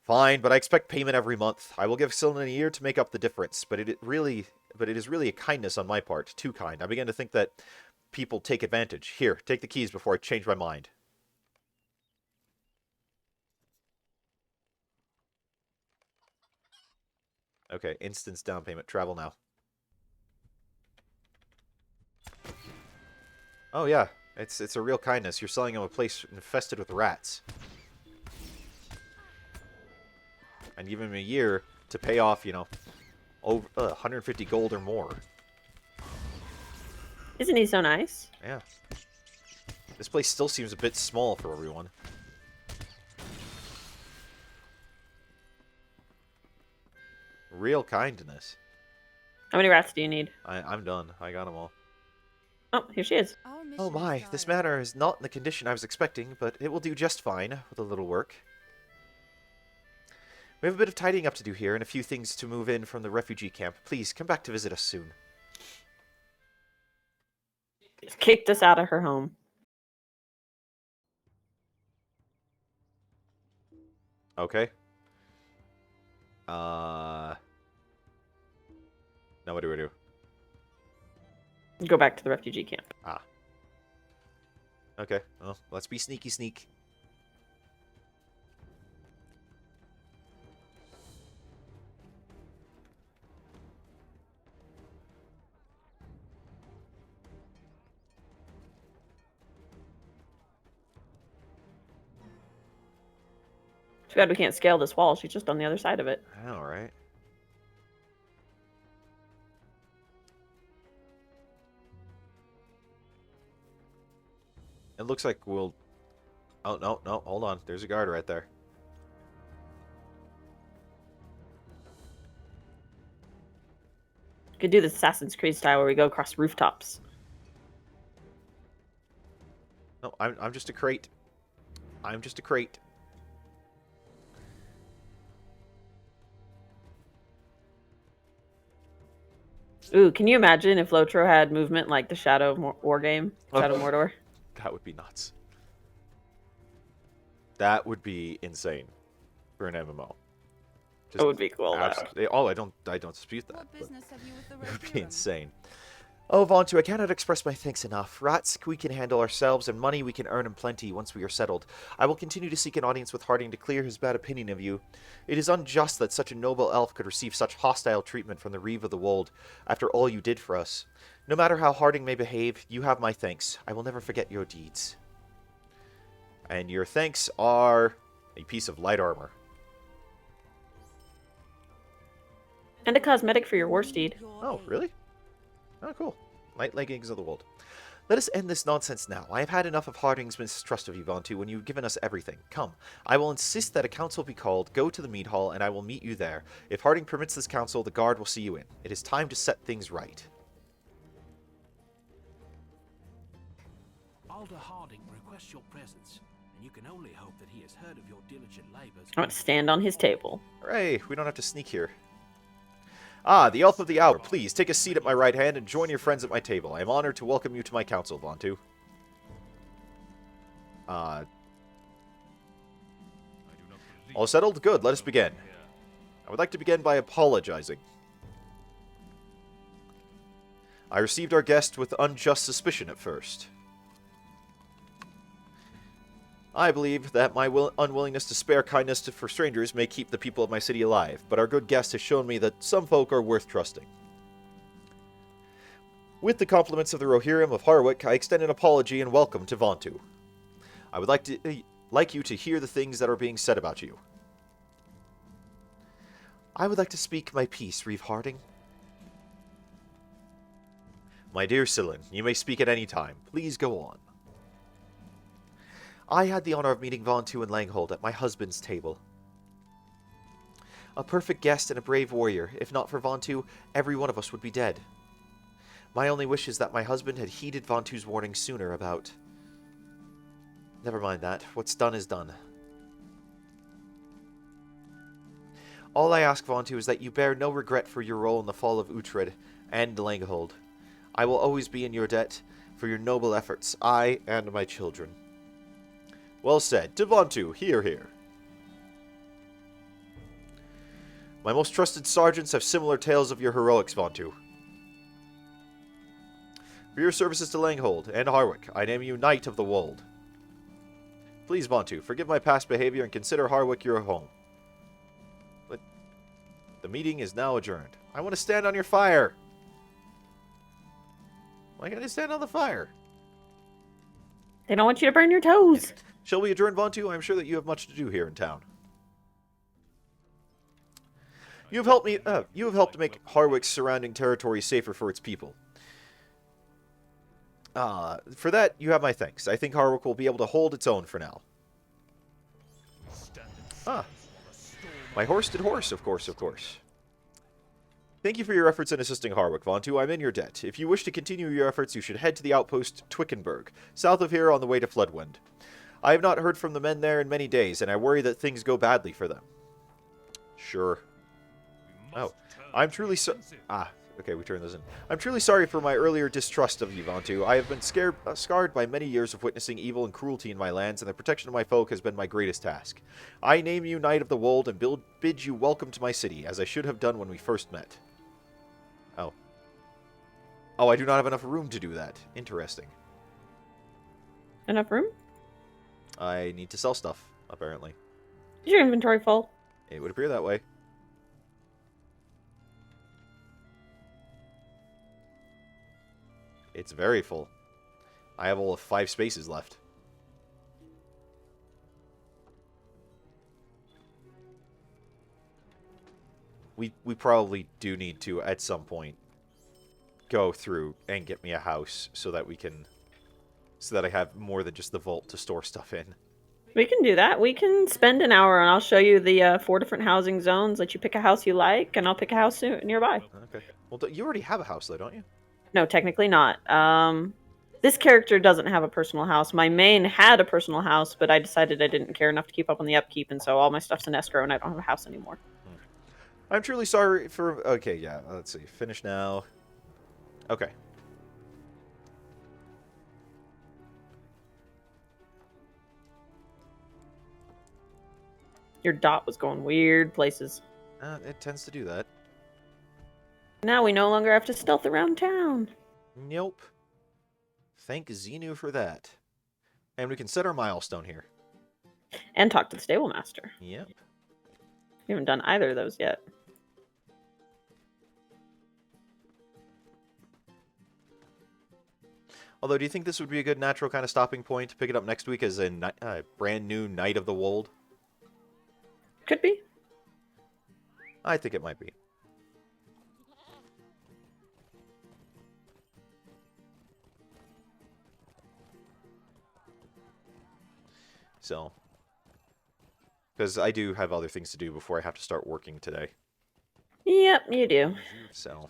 Fine, but I expect payment every month. I will give Sillen a year to make up the difference, but it is really a kindness on my part. Too kind. I begin to think that people take advantage. Here, take the keys before I change my mind. Okay, instance down payment. Travel now. Oh yeah, it's a real kindness. You're selling him a place infested with rats. And give him a year to pay off, you know, over 150 gold or more. Isn't he so nice? Yeah. This place still seems a bit small for everyone. Real kindness. How many rats do you need? I'm done. I got them all. Oh, here she is. Oh my, this manor is not in the condition I was expecting, but it will do just fine with a little work. We have a bit of tidying up to do here and a few things to move in from the refugee camp. Please, come back to visit us soon. Just kicked us out of her home. Okay. Now what do we do? Go back to the refugee camp. Ah. Okay, well, let's be sneaky sneak. Too bad we can't scale this wall. She's just on the other side of it. I know, right? It looks like we'll... Oh, no, hold on. There's a guard right there. Could do the Assassin's Creed style where we go across rooftops. No, I'm just a crate. I'm just a crate. Ooh, can you imagine if LOTRO had movement like the Shadow of War game? Shadow of Mordor? That would be nuts. That would be insane for an MMO. That would be cool, though. Absolutely. Oh, I don't dispute that. What But business have you with the it would be Rohirrim? insane. Oh, Vontu, I cannot express my thanks enough. Rats we can handle ourselves, and money we can earn in plenty once we are settled. I will continue to seek an audience with Harding to clear his bad opinion of you. It is unjust that such a noble elf could receive such hostile treatment from the Reeve of the Wold after all you did for us. No matter how Harding may behave, you have my thanks. I will never forget your deeds. And your thanks are a piece of light armor. And a cosmetic for your war steed. Oh, really? Oh, cool. Light leggings of the wold. Let us end this nonsense now. I have had enough of Harding's mistrust of you, Vontu, when you've given us everything. Come, I will insist that a council be called. Go to the mead hall, and I will meet you there. If Harding permits this council, the guard will see you in. It is time to set things right. Alder Harding requests your presence, and you can only hope that he has heard of your diligent labors. I want to stand on his table. Hooray, we don't have to sneak here. Ah, the Elf of the Hour. Please, take a seat at my right hand and join your friends at my table. I am honored to welcome you to my council, Vontu. I do not believe All settled? Good, let us begin. I would like to begin by apologizing. I received our guest with unjust suspicion at first. I believe that my unwillingness to spare kindness for strangers may keep the people of my city alive, but our good guest has shown me that some folk are worth trusting. With the compliments of the Rohirrim of Harwick, I extend an apology and welcome to Vontu. I would like you to hear the things that are being said about you. I would like to speak my piece, Reeve Harding. My dear Sillin, you may speak at any time. Please go on. I had the honor of meeting Vontu and Langhold at my husband's table. A perfect guest and a brave warrior. If not for Vontu, every one of us would be dead. My only wish is that my husband had heeded Vontu's warning sooner about... Never mind that. What's done is done. All I ask, Vontu, is that you bear no regret for your role in the fall of Uhtred and Langhold. I will always be in your debt for your noble efforts, I and my children. Well said. To Vontu, hear. My most trusted sergeants have similar tales of your heroics, Vontu. For your services to Langhold and Harwick, I name you Knight of the Wold. Please, Vontu, forgive my past behavior and consider Harwick your home. But the meeting is now adjourned. I want to stand on your fire. Why can't I stand on the fire? They don't want you to burn your toes. Shall we adjourn, Vontu? I am sure that you have much to do here in town. You have helped to make Harwick's surrounding territory safer for its people. For that, you have my thanks. I think Harwick will be able to hold its own for now. My horse did horse, of course. Thank you for your efforts in assisting Harwick, Vontu. I'm in your debt. If you wish to continue your efforts, you should head to the outpost Twickenburg, south of here on the way to Floodwind. I have not heard from the men there in many days, and I worry that things go badly for them. Sure. Oh, I'm truly okay, we turn this in. I'm truly sorry for my earlier distrust of you, Vontu. I have been scarred by many years of witnessing evil and cruelty in my lands, and the protection of my folk has been my greatest task. I name you Knight of the Wold and bid you welcome to my city, as I should have done when we first met. Oh, I do not have enough room to do that. Interesting. Enough room? I need to sell stuff, apparently. Is your inventory full? It would appear that way. It's very full. I have all of 5 spaces left. We probably do need to, at some point, go through and get me a house so that we can... so that I have more than just the vault to store stuff in. We can do that. We can spend an hour and I'll show you the 4 different housing zones. Let you pick a house you like, and I'll pick a house nearby. Okay. Well, you already have a house, though, don't you? No, technically not. This character doesn't have a personal house. My main had a personal house, but I decided I didn't care enough to keep up on the upkeep, and so all my stuff's in escrow, and I don't have a house anymore. I'm truly sorry for... Okay, yeah, let's see. Finish now. Okay. Your dot was going weird places. It tends to do that. Now we no longer have to stealth around town. Nope. Thank Xenu for that. And we can set our milestone here. And talk to the stable master. Yep. We haven't done either of those yet. Although, do you think this would be a good natural kind of stopping point to pick it up next week as a brand new Knight of the Wold? Could be. I think it might be. So, because I do have other things to do before I have to start working today. Yep, you do. So,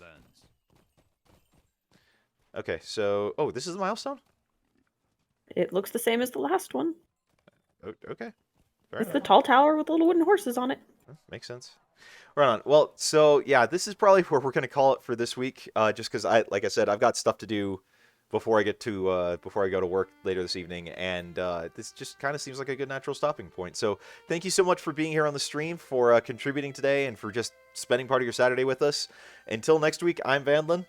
okay, so, oh, this is the milestone? It looks the same as the last one. Okay. Fair It's enough. the tall tower with the little wooden horses on it. Makes sense. Right on. Well, so yeah, this is probably where we're gonna call it for this week. Just because like I said, I've got stuff to do before I get to before I go to work later this evening, and this just kind of seems like a good natural stopping point. So thank you so much for being here on the stream, for contributing today, and for just spending part of your Saturday with us. Until next week, I'm Vanlin,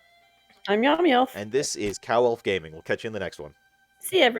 I'm Yummy Elf. and this is Cow Elf Gaming. We'll catch you in the next one. See you, everyone.